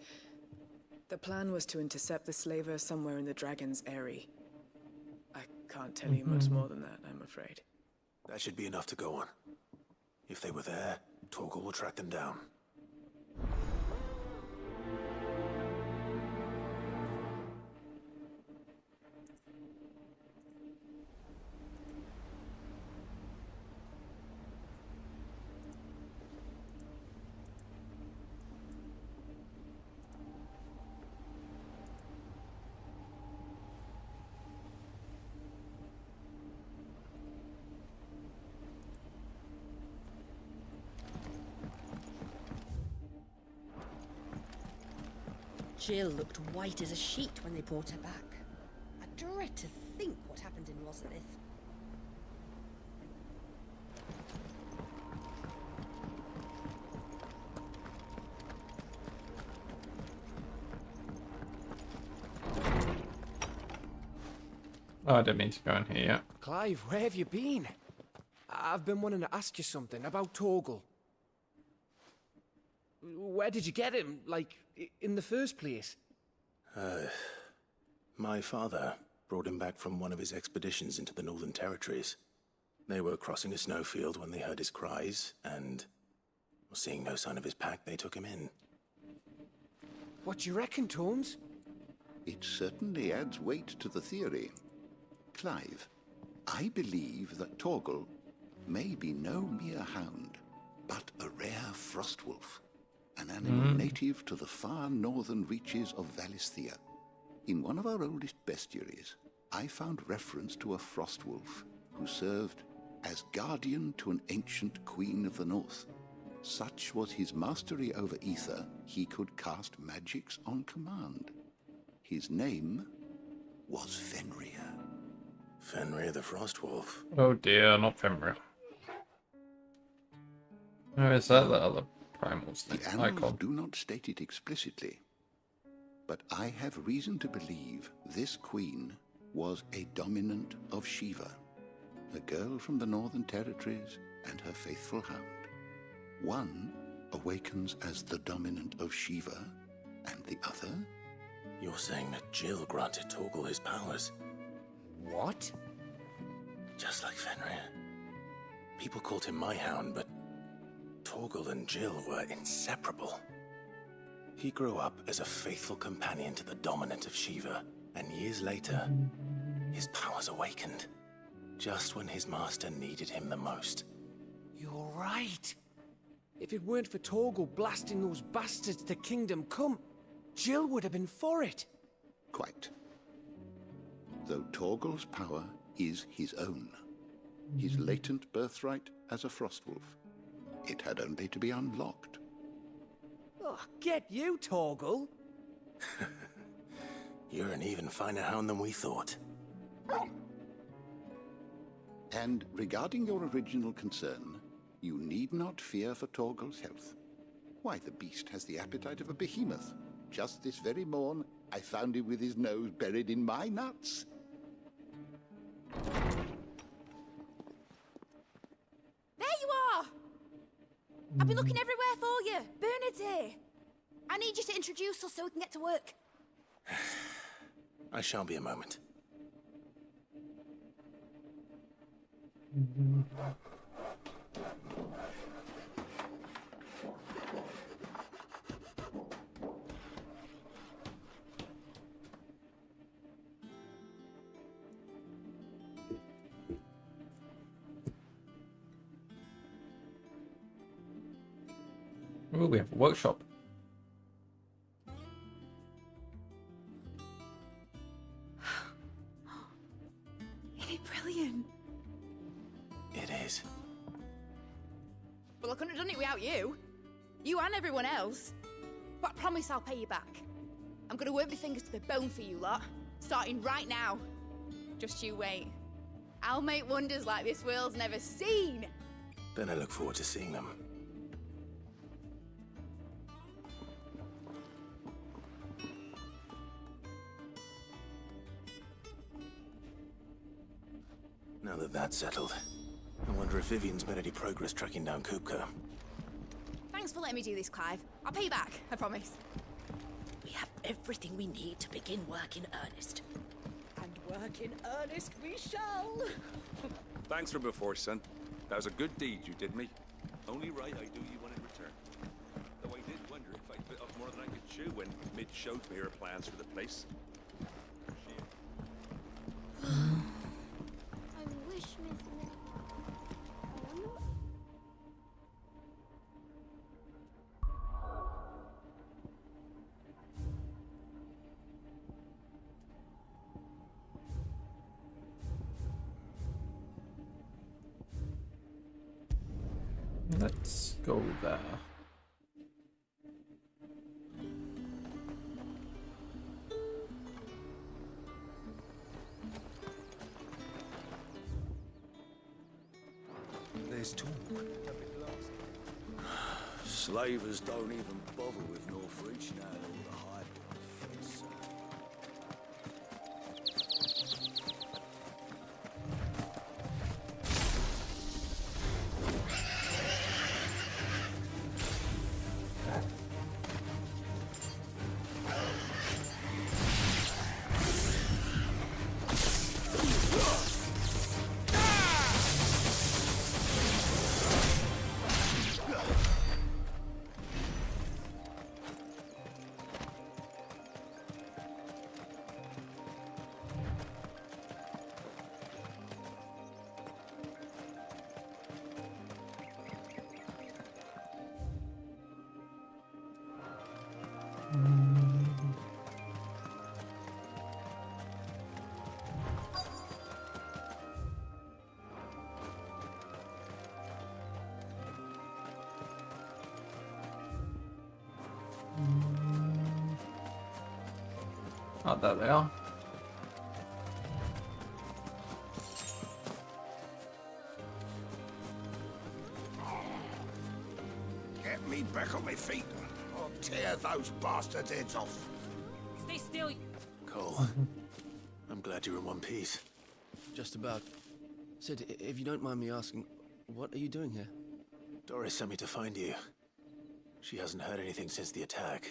The plan was to intercept the slaver somewhere in the Dragon's Eyrie. I can't tell you much more than that, I'm afraid. That should be enough to go on. If they were there, Torgal will track them down. Jill looked white as a sheet when they brought her back. I dread to think what happened in Rosalith. Oh, I didn't mean to go in here yet. Clive, where have you been? I've been wanting to ask you something about Torgal. Where did you get him, like, in the first place? My father brought him back from one of his expeditions into the Northern Territories. They were crossing a snowfield when they heard his cries, and seeing no sign of his pack, they took him in. What do you reckon, Tomes? It certainly adds weight to the theory. Clive, I believe that Torgal may be no mere hound, but a rare frostwolf, an animal native to the far northern reaches of Valisthea. In one of our oldest bestiaries, I found reference to a frostwolf who served as guardian to an ancient queen of the north. Such was his mastery over ether, he could cast magics on command. His name was Fenrir. Fenrir the Frostwolf. Oh dear, not Fenrir. Oh, is that the other Primal snake The annals icon. do not state it explicitly, but I have reason to believe this queen was a dominant of Shiva, a girl from the Northern Territories and her faithful hound. One awakens as the dominant of Shiva, and the other? You're saying that Jill granted Torgal his powers? What? Just like Fenrir. People called him my hound, but Torgal and Jill were inseparable. He grew up as a faithful companion to the dominant of Shiva, and years later, his powers awakened, just when his master needed him the most. You're right. If it weren't for Torgal blasting those bastards to Kingdom Come, Jill would have been for it. Quite. Though Torgal's power is his own, his latent birthright as a Frostwolf. It had only to be unlocked. Oh, get you, Torgal. You're an even finer hound than we thought. And regarding your original concern, you need not fear for Torgal's health. Why, the beast has the appetite of a behemoth. Just this very morn, I found him with his nose buried in my nuts. There you are! I've been looking everywhere for you. Bernard's here. I need you to introduce us so we can get to work. I shall be a moment. Oh, we have a workshop. Isn't it brilliant? It is. Well, I couldn't have done it without you. You and everyone else. But I promise I'll pay you back. I'm gonna work my fingers to the bone for you lot, starting right now. Just you wait. I'll make wonders like this world's never seen. Then I look forward to seeing them. Now that that's settled, I wonder if Vivian's made any progress tracking down Kupka. Thanks for letting me do this, Clive. I'll pay you back, I promise. We have everything we need to begin work in earnest. And work in earnest we shall. Thanks for before, son. That was a good deed you did me. Only right I do you one in return. Though I did wonder if I bit off more than I could chew when Mid showed me her plans for the place. I wish Miss... Let's go there. There's talk. Slavers don't even bother with Northreach now that all the hype on the fence. Oh, there they are. get me back on my feet, I'll tear those bastards' heads off. Stay still. Cole, I'm glad you're in one piece. Just about. Sid, if you don't mind me asking, what are you doing here? Doris sent me to find you. She hasn't heard anything since the attack.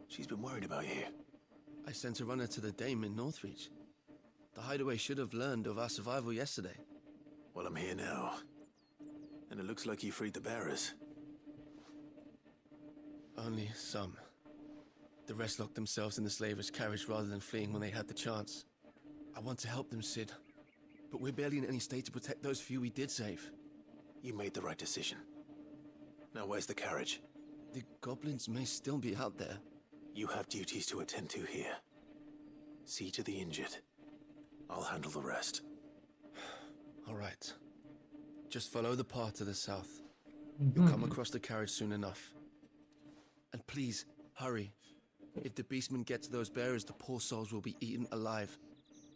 She's been worried about you. I sent a runner to the Dame in Northreach. The hideaway should have learned of our survival yesterday. Well, I'm here now. And it looks like you freed the bearers. Only some. The rest locked themselves in the slavers' carriage rather than fleeing when they had the chance. I want to help them, Sid. But we're barely in any state to protect those few we did save. You made the right decision. Now where's the carriage? The goblins may still be out there. You have duties to attend to here. See to the injured. I'll handle the rest. All right. Just follow the path to the south. You'll come across the carriage soon enough. And please, hurry. If the beastmen get to those bearers, the poor souls will be eaten alive.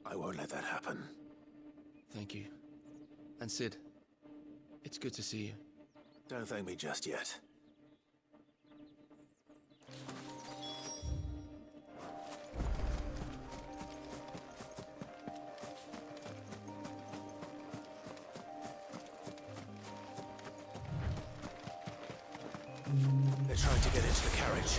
I won't let that happen. Thank you. And Sid, it's good to see you. Don't thank me just yet. They're trying to get into the carriage.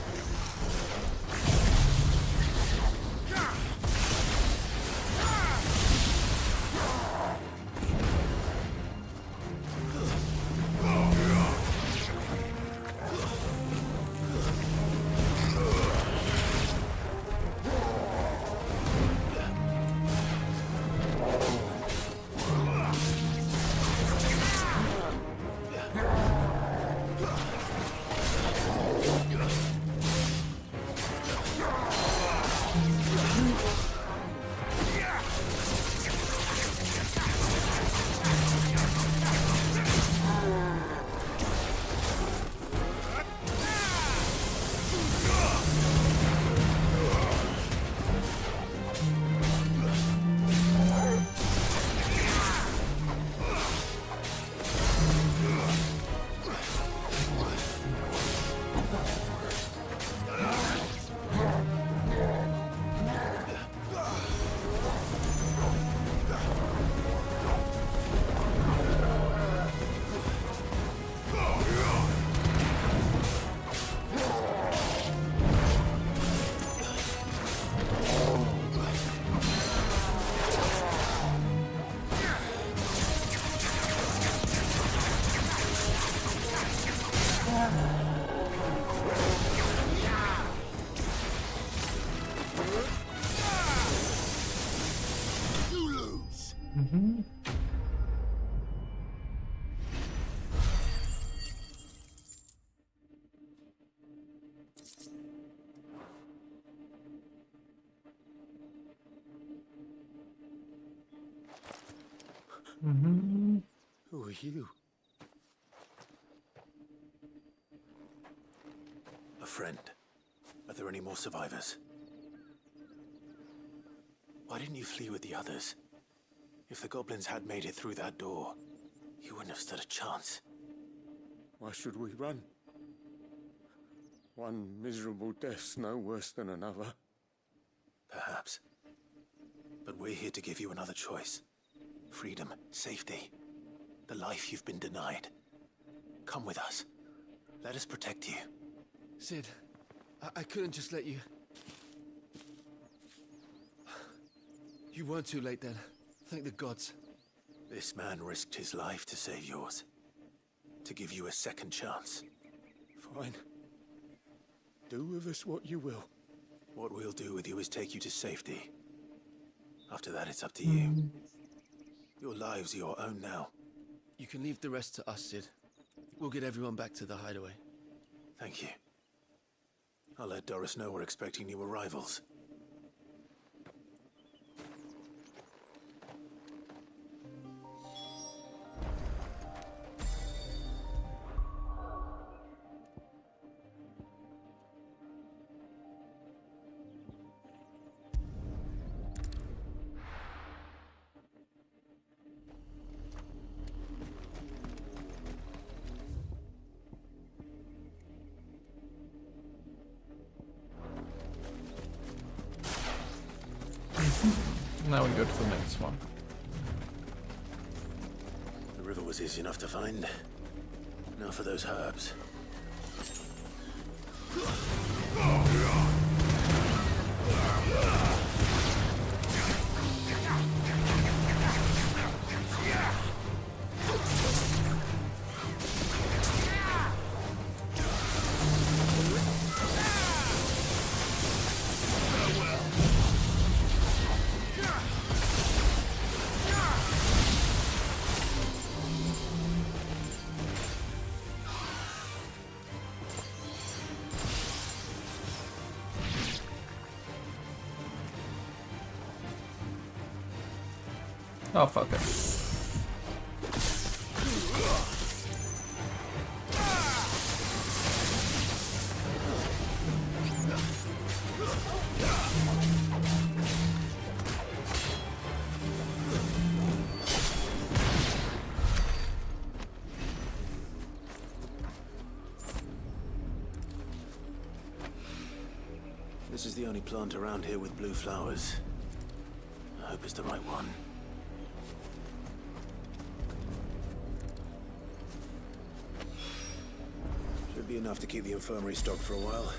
Who are you? A friend. Are there any more survivors? Why didn't you flee with the others? If the goblins had made it through that door, you wouldn't have stood a chance. Why should we run? One miserable death's no worse than another. Perhaps. But we're here to give you another choice. Freedom, safety, the life you've been denied. Come with us. Let us protect you. Sid, I couldn't just let you... You weren't too late then. Thank the gods. This man risked his life to save yours. To give you a second chance. Fine. Do with us what you will. What we'll do with you is take you to safety. After that, it's up to you. Your lives are your own now. You can leave the rest to us, Sid. We'll get everyone back to the hideaway. Thank you. I'll let Doris know we're expecting new arrivals. Now we go to the next one. The river was easy enough to find. Now for those herbs. Oh, fuck it. This is the only plant around here with blue flowers. I hope it's the right one. Should be enough to keep the infirmary stocked for a while.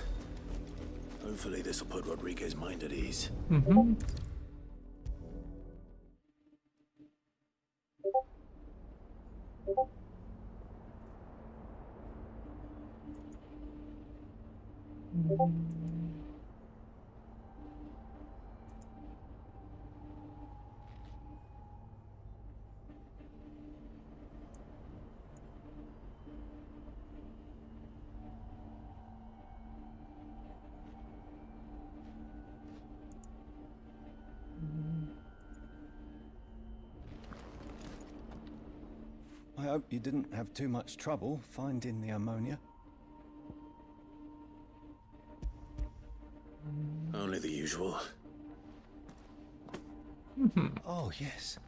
Hopefully this will put Rodriguez's mind at ease. Mm-hmm. I hope you didn't have too much trouble finding the ammonia. Only the usual. Oh, yes.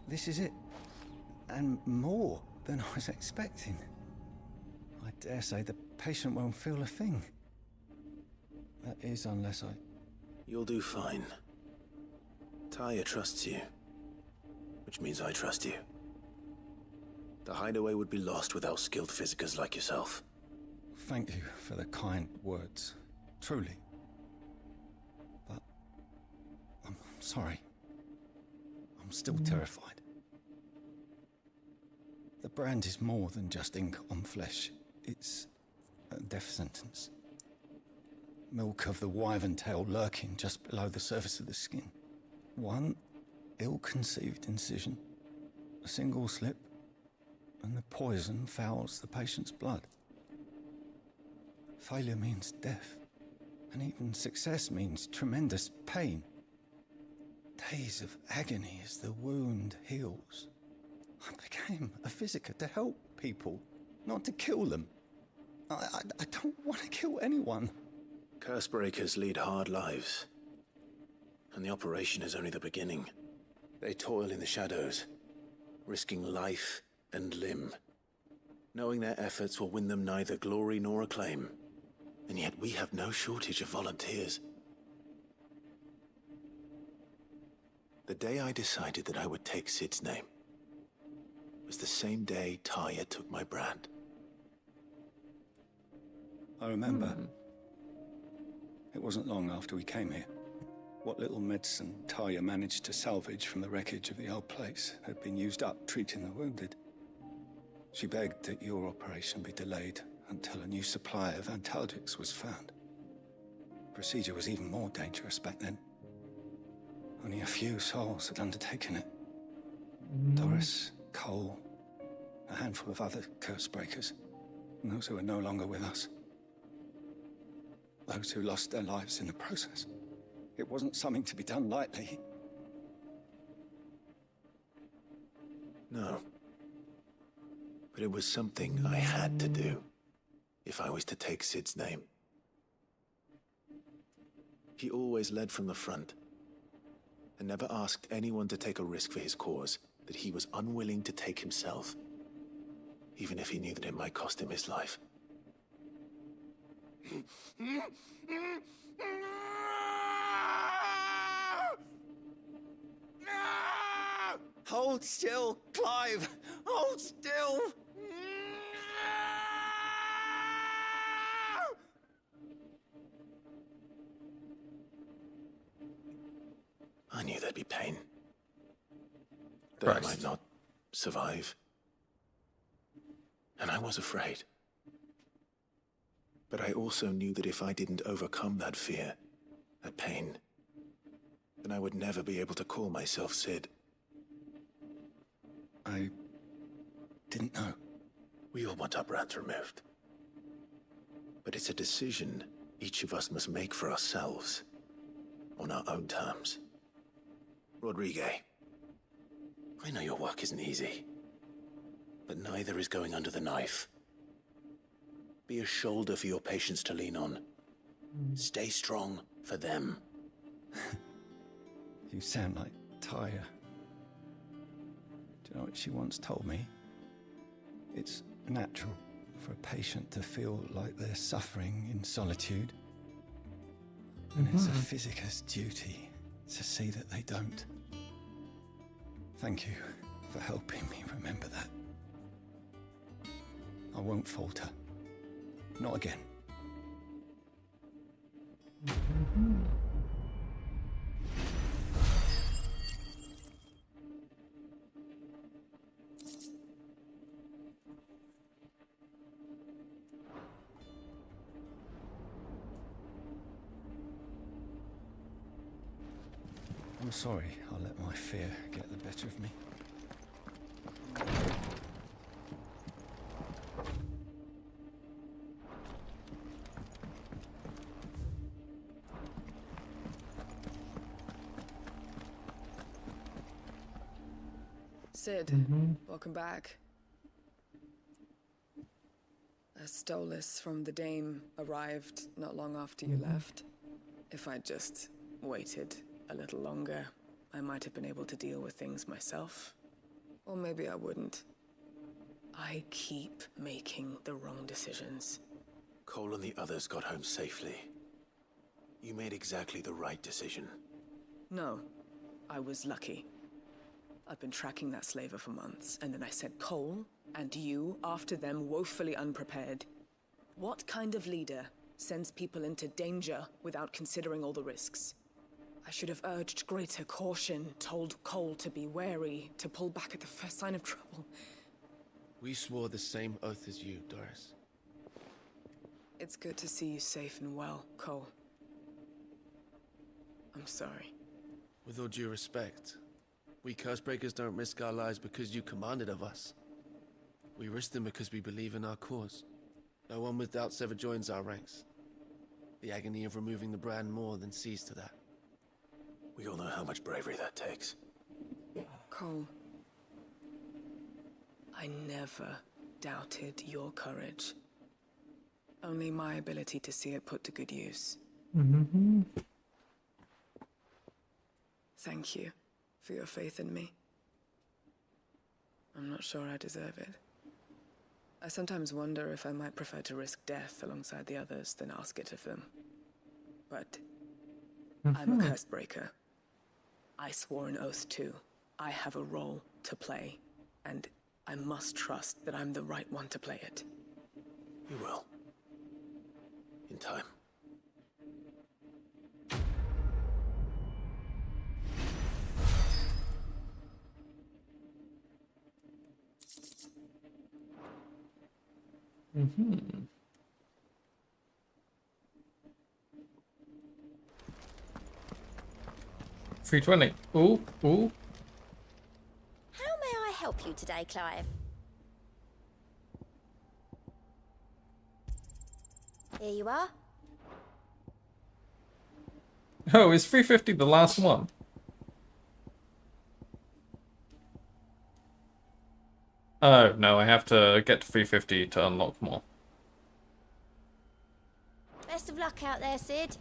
This is it. And more than I was expecting. I dare say the patient won't feel a thing. That is, unless I... You'll do fine. Taya trusts you. Which means I trust you. The hideaway would be lost without skilled physicers like yourself. Thank you for the kind words. Truly. But... I'm sorry. I'm still terrified. The brand is more than just ink on flesh. It's a death sentence. Milk of the wyvern tail lurking just below the surface of the skin. One ill-conceived incision, a single slip, and the poison fouls the patient's blood. Failure means death, and even success means tremendous pain. Days of agony as the wound heals. I became a physiker to help people, not to kill them. I don't want to kill anyone. Cursebreakers lead hard lives. And the operation is only the beginning. They toil in the shadows, risking life and limb, knowing their efforts will win them neither glory nor acclaim. And yet we have no shortage of volunteers. The day I decided that I would take Sid's name was the same day Taya took my brand. I remember. It wasn't long after we came here. What little medicine Taya managed to salvage from the wreckage of the old place had been used up treating the wounded. She begged that your operation be delayed until a new supply of antalgics was found. Procedure was even more dangerous back then. Only a few souls had undertaken it. Doris, Cole, a handful of other cursebreakers, and those who are no longer with us. Those who lost their lives in the process. It wasn't something to be done lightly. No. But it was something I had to do, if I was to take Sid's name. He always led from the front, and never asked anyone to take a risk for his cause that he was unwilling to take himself, even if he knew that it might cost him his life. Hold still, Clive! Hold still! I knew there'd be pain. That I might not survive. And I was afraid. But I also knew that if I didn't overcome that fear, that pain, then I would never be able to call myself Sid. I didn't know. We all want our brands removed. But it's a decision each of us must make for ourselves, on our own terms. Rodrigue, I know your work isn't easy, but neither is going under the knife. Be a shoulder for your patients to lean on. Stay strong for them. You sound like Taya. Do you know what she once told me? It's natural for a patient to feel like they're suffering in solitude. And it's a physicist's duty to see that they don't. Thank you for helping me remember that. I won't falter. Not again. I'm sorry I let my fear get the better of me. Sid, welcome back. A Stolas from the Dame arrived not long after you left. If I'd just waited a little longer, I might have been able to deal with things myself. Or maybe I wouldn't. I keep making the wrong decisions. Cole and the others got home safely. You made exactly the right decision. No, I was lucky. I've been tracking that slaver for months, and then I sent Cole and you after them woefully unprepared. What kind of leader sends people into danger without considering all the risks? I should have urged greater caution, told Cole to be wary, to pull back at the first sign of trouble. We swore the same oath as you, Doris. It's good to see you safe and well, Cole. I'm sorry. With all due respect, we Cursebreakers don't risk our lives because you commanded of us. We risk them because we believe in our cause. No one with doubts ever joins our ranks. The agony of removing the brand more than sees to that. We all know how much bravery that takes. Cole, I never doubted your courage. Only my ability to see it put to good use. Thank you for your faith in me. I'm not sure I deserve it. I sometimes wonder if I might prefer to risk death alongside the others than ask it of them. But I'm a Cursebreaker. I swore an oath too. I have a role to play, and I must trust that I'm the right one to play it. You will. In time. Mm-hmm. $320. Ooh, ooh. How may I help you today, Clive? Here you are. Oh, is 350 the last one? Oh, no, I have to get to 350 to unlock more. Best of luck out there, Sid.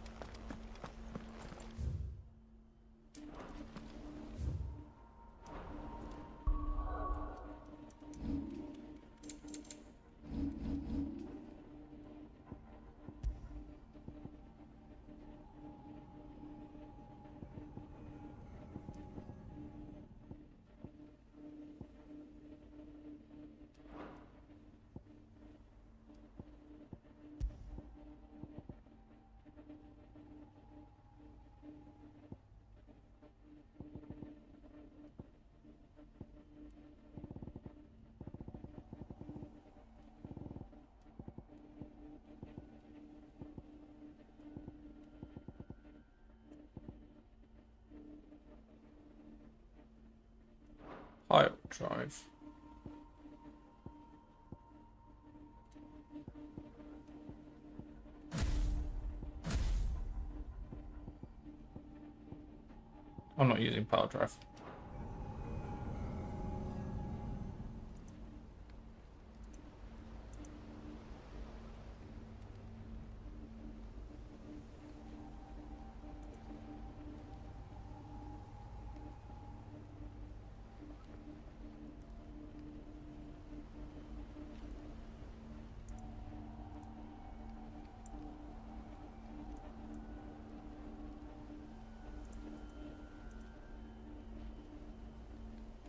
Pile drive. I'm not using pile drive.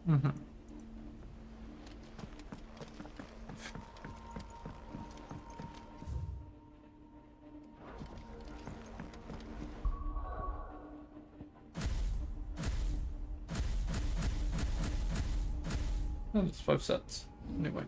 Mm-hmm. Oh, it's 5 sets. Anyway.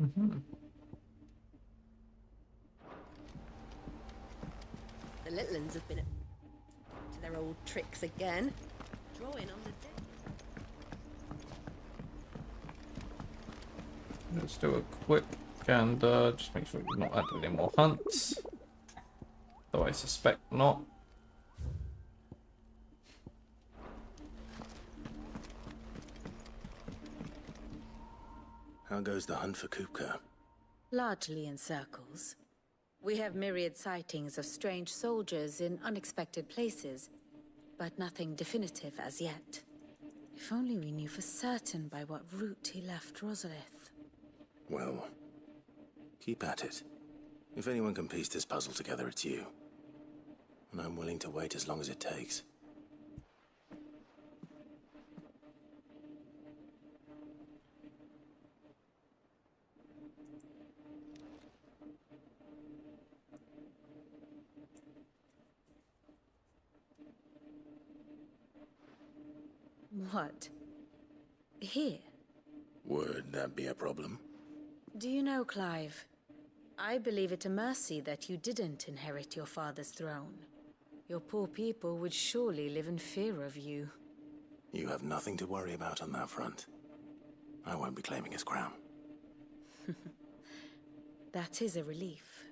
Mm-hmm. The little ones have been to their old tricks again. Drawing on the deck. Let's do a quick and just make sure we've not added any more hunts. Though I suspect not. How goes the hunt for Kupka? Largely in circles. We have myriad sightings of strange soldiers in unexpected places, but nothing definitive as yet. If only we knew for certain by what route he left Rosalith. Well, keep at it. If anyone can piece this puzzle together, it's you. And I'm willing to wait as long as it takes. What? Here? Would that be a problem? Do you know, Clive? I believe it a mercy that you didn't inherit your father's throne. Your poor people would surely live in fear of you. You have nothing to worry about on that front. I won't be claiming his crown. That is a relief.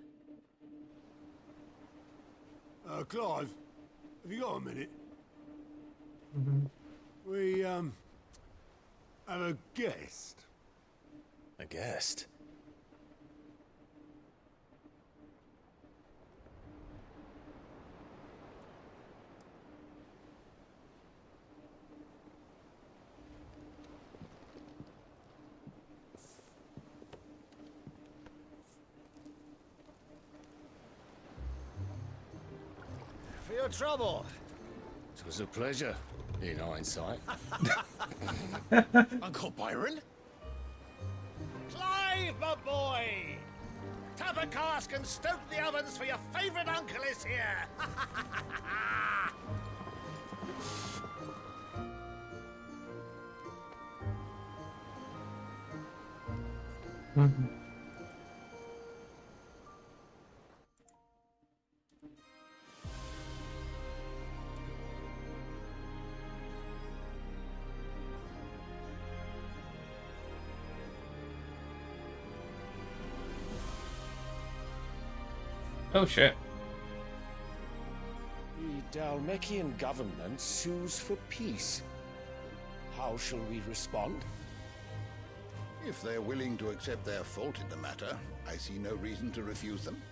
Clive, have you got a minute? Mm-hmm. We, have a guest. A guest? For your trouble. It was a pleasure, in hindsight. Uncle Byron? Clive, my boy! Tap a cask and stoke the ovens for your favourite uncle is here! Mm-hmm. Oh shit. The Dalmekian government sues for peace. How shall we respond? If they're willing to accept their fault in the matter, I see no reason to refuse them.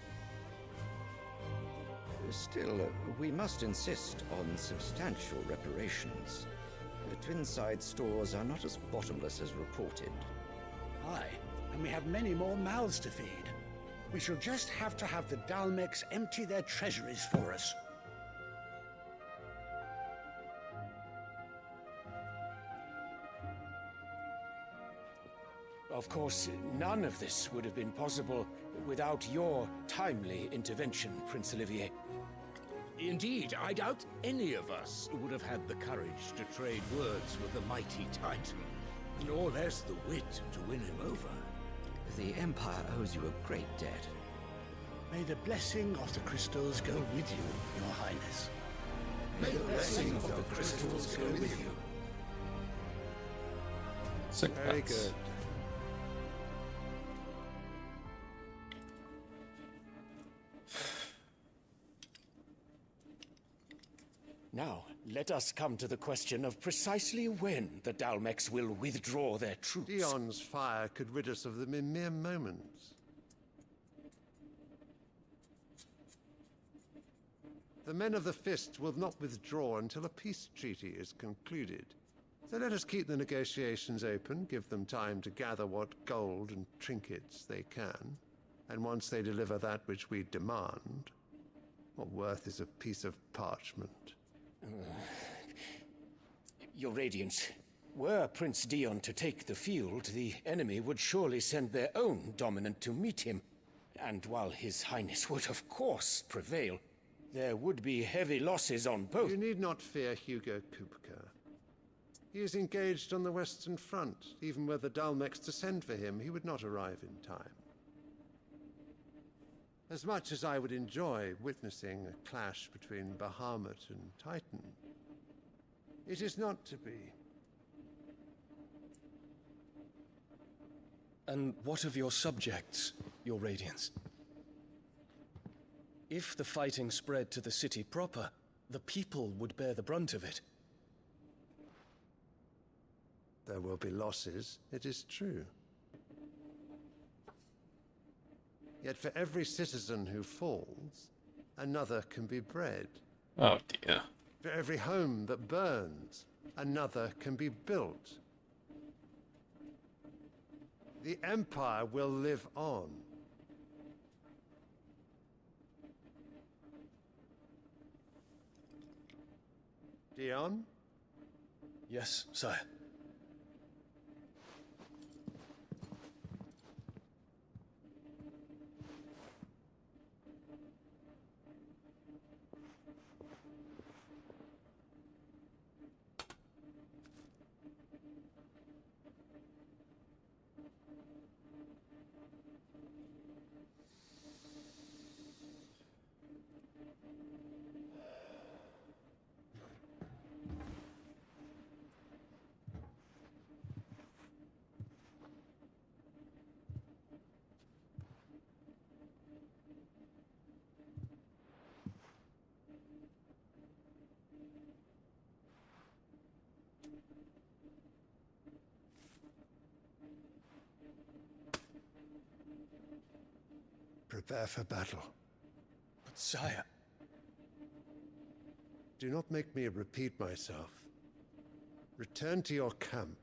Still, we must insist on substantial reparations. The Twinside stores are not as bottomless as reported. Aye, and we have many more mouths to feed. We shall just have to have the Dalmex empty their treasuries for us. Of course, none of this would have been possible without your timely intervention, Prince Olivier. Indeed, I doubt any of us would have had the courage to trade words with the mighty Titan, nor less the wit to win him over. The Empire owes you a great debt. May the blessing of the crystals go with you, Your Highness. May the blessing of the crystals go with you. Very good. Now, let us come to the question of precisely when the Dalmex will withdraw their troops. Dion's fire could rid us of them in mere moments. The men of the Fist will not withdraw until a peace treaty is concluded. So let us keep the negotiations open, give them time to gather what gold and trinkets they can, and once they deliver that which we demand, what worth is a piece of parchment? Your Radiance, were Prince Dion to take the field, the enemy would surely send their own dominant to meet him. And while His Highness would of course prevail, there would be heavy losses on both. You need not fear Hugo Kupka. He is engaged on the Western Front. Even were the Dalmex to send for him, he would not arrive in time. As much as I would enjoy witnessing a clash between Bahamut and Titan, it is not to be. And what of your subjects, Your Radiance? If the fighting spread to the city proper, the people would bear the brunt of it. There will be losses, it is true. Yet for every citizen who falls, another can be bred. Oh dear. For every home that burns, another can be built. The Empire will live on. Dion? Yes, sire. Prepare for battle. But sire... Do not make me repeat myself. Return to your camp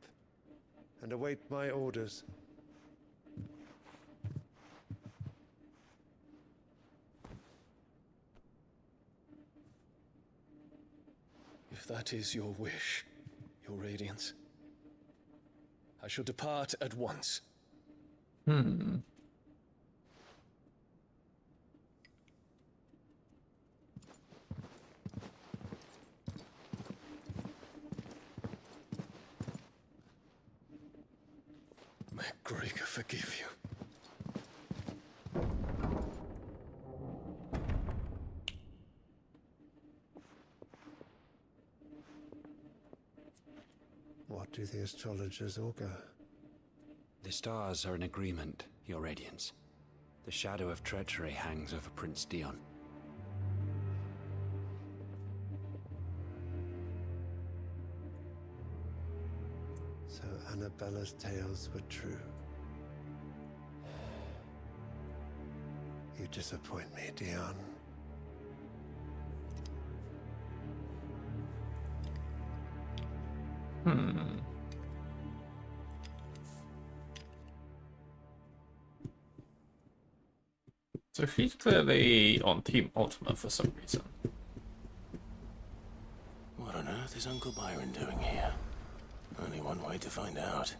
and await my orders. If that is your wish, Your Radiance, I shall depart at once. May Gregor forgive you. What do the astrologers augur? The stars are in agreement, Your Radiance. The shadow of treachery hangs over Prince Dion. So Annabella's tales were true. You disappoint me, Dion. So she's clearly on Team Ultima for some reason. What on earth is Uncle Byron doing here? Only one way to find out.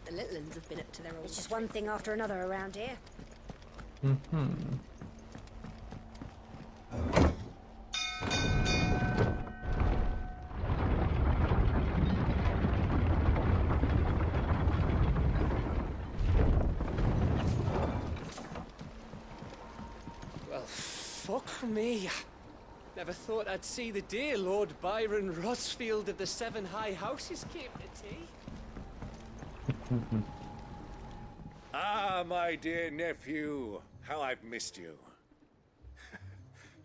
The little ones have been up to their old. It's just one thing after another around here. Well, fuck me. Never thought I'd see the day Lord Byron Rosfield of the Seven High Houses came to tea. Ah, my dear nephew. How I've missed you.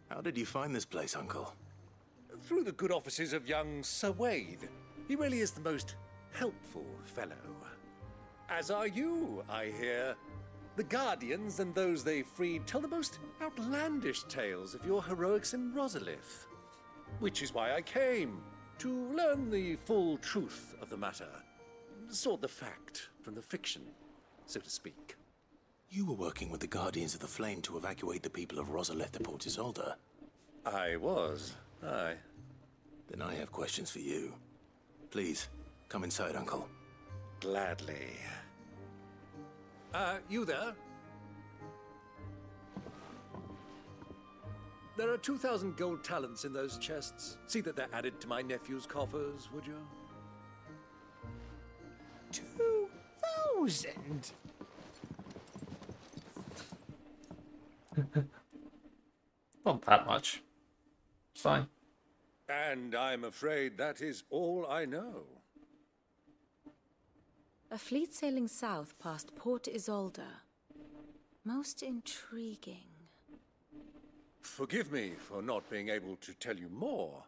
How did you find this place, Uncle? Through the good offices of young Sir Wade. He really is the most helpful fellow. As are you, I hear. The Guardians and those they freed tell the most outlandish tales of your heroics in Rosalith. Which is why I came, to learn the full truth of the matter. Sort the fact from the fiction, so to speak. You were working with the Guardians of the Flame to evacuate the people of Rosalith to Port Isolde. I was, aye. Then I have questions for you. Please, come inside, Uncle. Gladly. You there? There are 2,000 gold talents in those chests. See that they're added to my nephew's coffers, would you? 2,000? Not that much. It's fine. And I'm afraid that is all I know. A fleet sailing south past Port Isolde. Most intriguing. Forgive me for not being able to tell you more.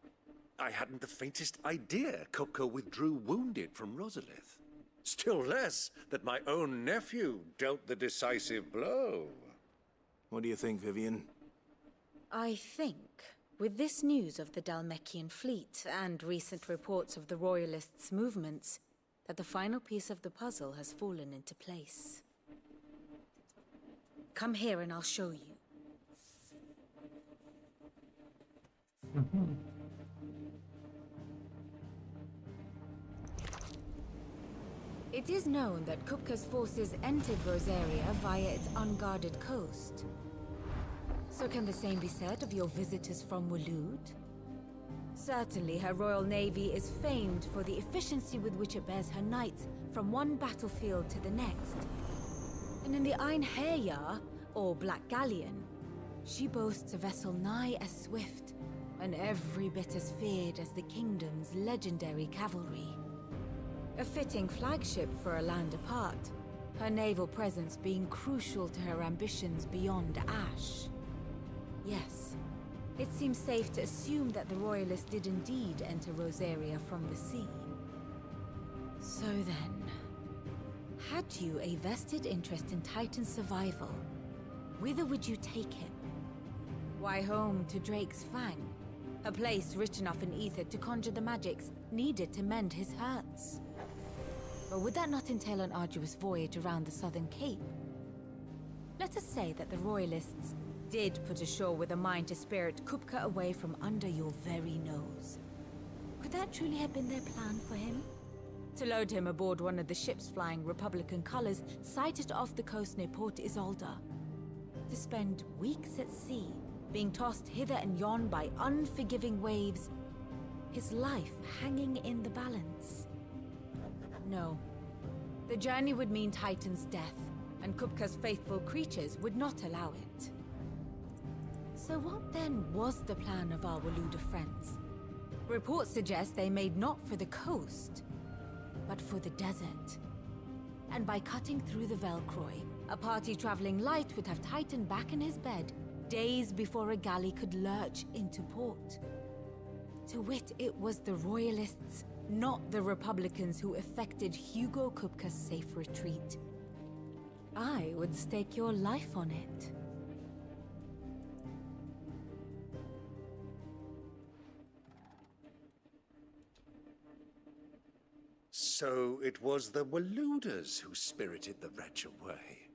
I hadn't the faintest idea Kupka withdrew wounded from Rosalith. Still less that my own nephew dealt the decisive blow. What do you think, Vivian? I think, with this news of the Dhalmekian fleet and recent reports of the Royalists' movements, that the final piece of the puzzle has fallen into place. Come here and I'll show you. It is known that Kupka's forces entered Rosaria via its unguarded coast. So can the same be said of your visitors from Waloed? Certainly, her Royal Navy is famed for the efficiency with which it bears her knights from one battlefield to the next. And in the Einherjar, or Black Galleon, she boasts a vessel nigh as swift and every bit as feared as the kingdom's legendary cavalry. A fitting flagship for a land apart, her naval presence being crucial to her ambitions beyond Ash. Yes, it seems safe to assume that the Royalists did indeed enter Rosaria from the sea. So then, had you a vested interest in Titan's survival, whither would you take him? Why, home to Drake's Fang, a place rich enough in ether to conjure the magics needed to mend his hurts. But would that not entail an arduous voyage around the southern cape? Let us say that the Royalists did put ashore with a mind to spirit Kupka away from under your very nose. Could that truly have been their plan for him? To load him aboard one of the ships flying Republican colors sighted off the coast near Port Isolde. To spend weeks at sea, being tossed hither and yon by unforgiving waves, his life hanging in the balance. No. The journey would mean Titan's death, and Kupka's faithful creatures would not allow it. So what then was the plan of our Waloed friends? Reports suggest they made not for the coast, but for the desert. And by cutting through the Velcroy, a party traveling light would have Titan back in his bed days before a galley could lurch into port. To wit, it was the Royalists, not the Republicans, who effected Hugo Kupka's safe retreat. I would stake your life on it. So it was the Waluders who spirited the wretch away.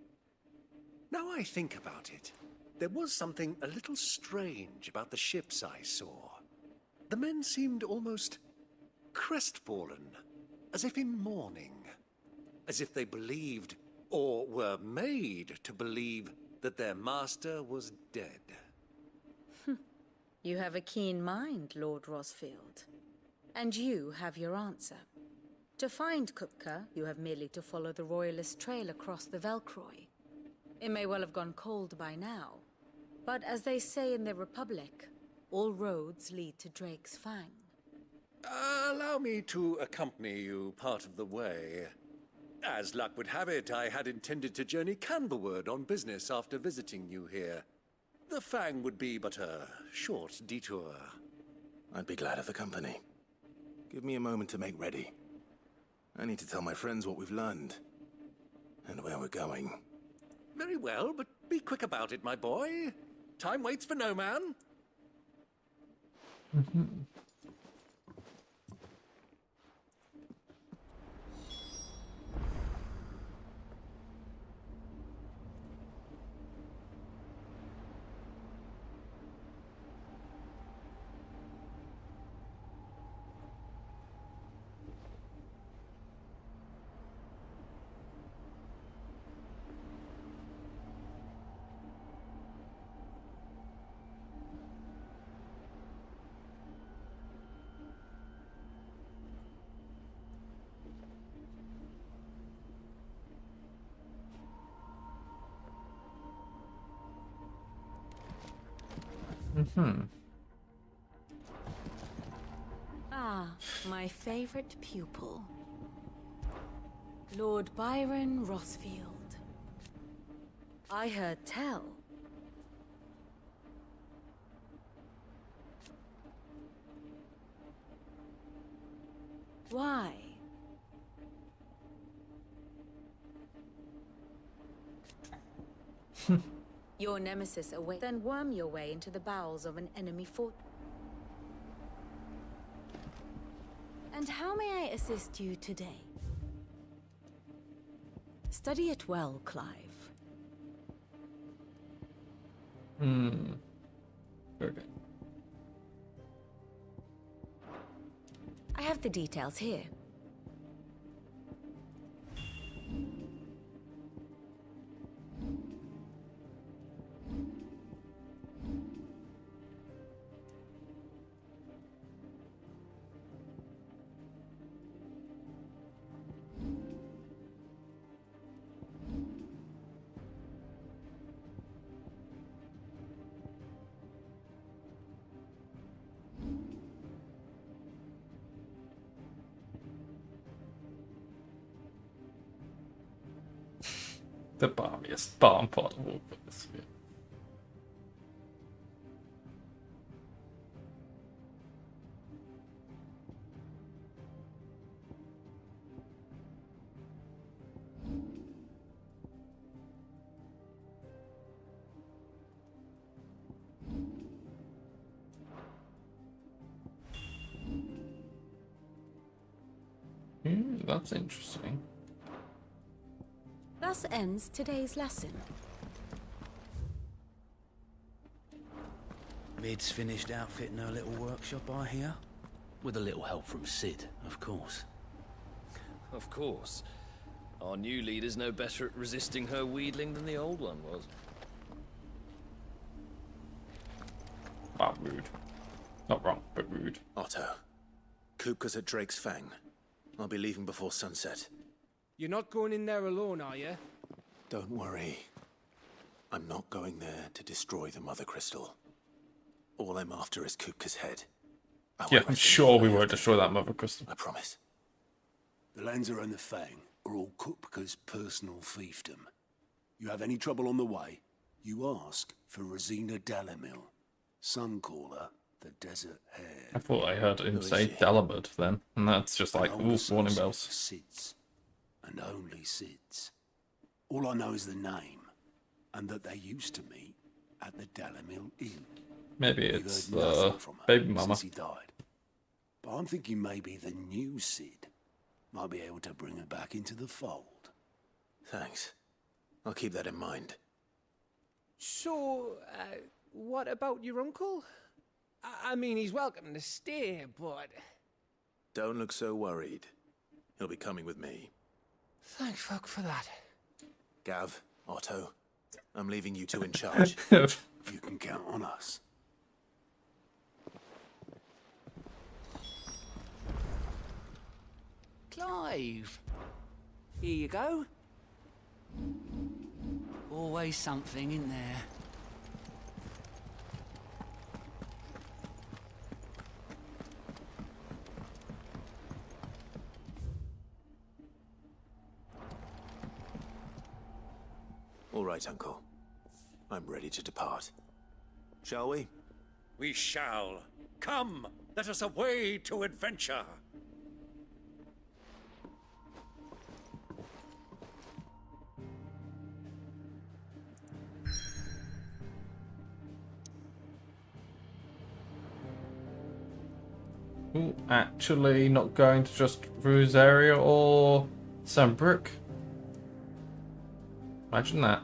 Now I think about it, there was something a little strange about the ships I saw. The men seemed almost crestfallen, as if in mourning, as if they believed, or were made to believe, that their master was dead. You have a keen mind, Lord Rosfield. And you have your answer. To find Kupka, you have merely to follow the Royalist trail across the Velcroy. It may well have gone cold by now, but as they say in the Republic, all roads lead to Drake's Fang. Allow me to accompany you part of the way. As luck would have it, I had intended to journey Canberward on business after visiting you here. The Fang would be but a short detour. I'd be glad of the company. Give me a moment to make ready. I need to tell my friends what we've learned. And where we're going. Very well, but be quick about it, my boy. Time waits for no man. Ah, my favorite pupil. Lord Byron Rosfield. I heard tell. Why? Your nemesis awaits. Then worm your way into the bowels of an enemy fort. And how may I assist you today? Study it well, Clive. Okay. I have the details here. The balmiest barn pot of all this. That's interesting. Thus ends today's lesson. Mid's finished outfitting her little workshop, I hear. With a little help from Sid, of course. Of course. Our new leader's no better at resisting her wheedling than the old one was. Ah, rude. Not wrong, but rude. Otto. Kupka's at Drake's Fang. I'll be leaving before sunset. You're not going in there alone, are you? Don't worry. I'm not going there to destroy the Mother Crystal. All I'm after is Kupka's head. Yeah, I'm sure we won't destroy that Mother Crystal. I promise. The Lanza and the Fang are all Kupka's personal fiefdom. You have any trouble on the way, you ask for Rosina Dalamil. Some call her the Desert Hare. I thought I heard him say Dalamud then, and that's just like, ooh, warning bells. Sid's, and only Sid's. All I know is the name, and that they used to meet at the Dalamil Inn. Maybe We've it's heard nothing the from her baby mama. since he died. But I'm thinking maybe the new Sid Might be able to bring her back into the fold. Thanks. I'll keep that in mind. So, what about your uncle? I mean, he's welcome to stay, but... Don't look so worried. He'll be coming with me. Thank fuck for that. Gav, Otto, I'm leaving you two in charge. You can count on us. Clive. Here you go. Always something in there. All right, Uncle. I'm ready to depart. Shall we? We shall. Come, let us away to adventure. Ooh, actually not going to just Rosaria or Sandbrook. Imagine that.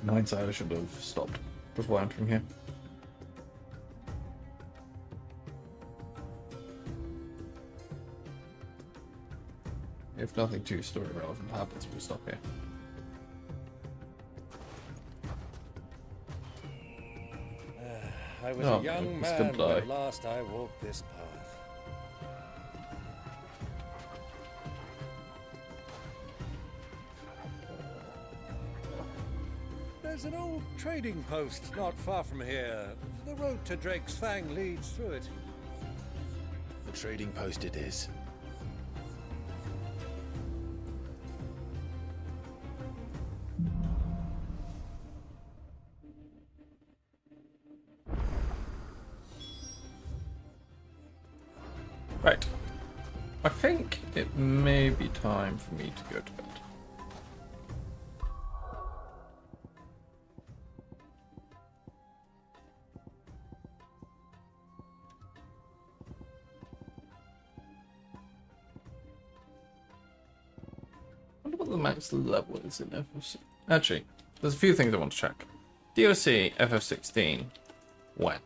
In hindsight, I should have stopped before entering here. If nothing too story relevant happens, we'll stop here. I was Oh, a young this man could die. when last I walked this path. There's an old trading post not far from here. The road to Drake's Fang leads through it. The trading post it is. Right. I think it may be time for me to go to bed. I wonder what the max level is in FF16. Actually, there's a few things I want to check. DOC FF16. When?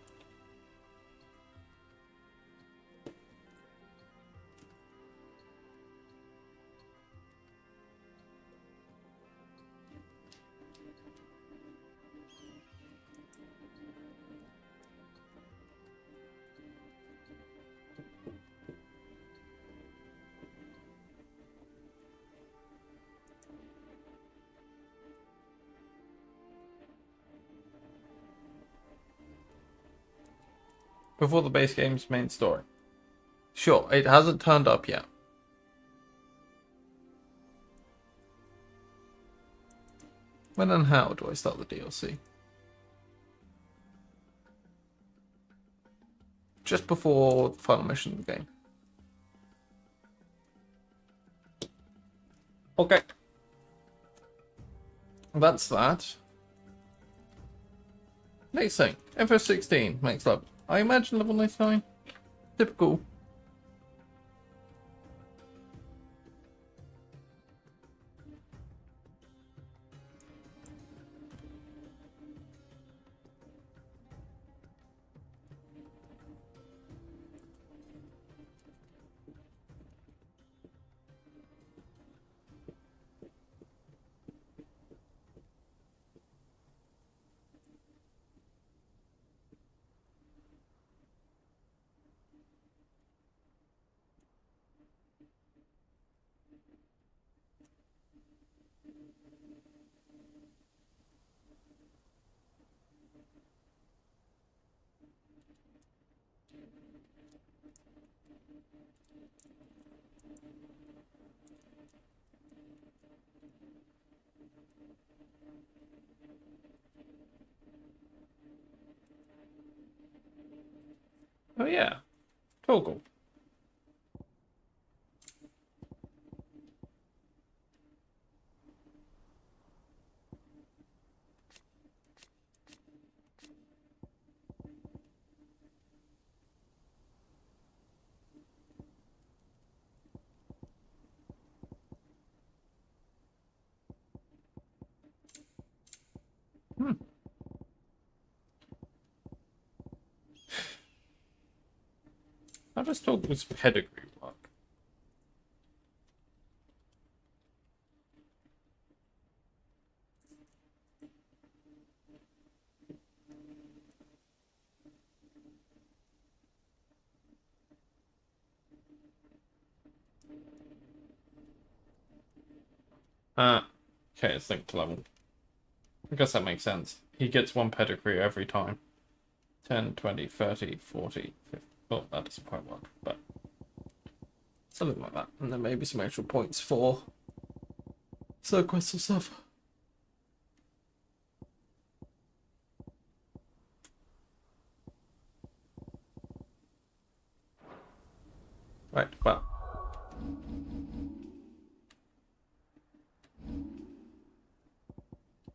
Before the base game's main story. Sure, it hasn't turned up yet. When and how do I start the DLC? Just before the final mission of the game. Okay. That's that. Next thing, FF16 max level. I imagine level 99. Typical. Oh yeah, Toggle. How does Torgal's pedigree work? Okay, it's linked to level. I guess that makes sense. He gets one pedigree every time. 10, 20, 30, 40, 50. Well, that doesn't quite work, but something like that. And then maybe some extra points for side quests or stuff. Right, well.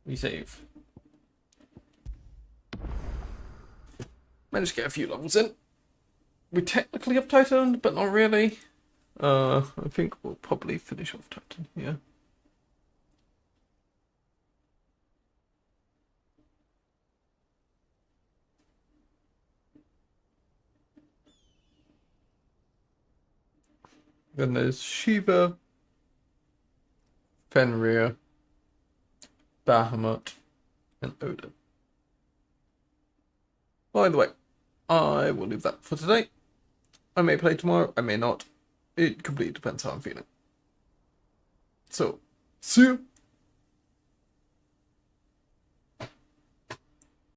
We save. Managed to get a few levels in. We technically have Titan, but not really. I think we'll probably finish off Titan here. Then there's Shiva, Fenrir, Bahamut, and Odin. By the way, I will leave that for today. I may play tomorrow, I may not. It completely depends how I'm feeling. So, see you.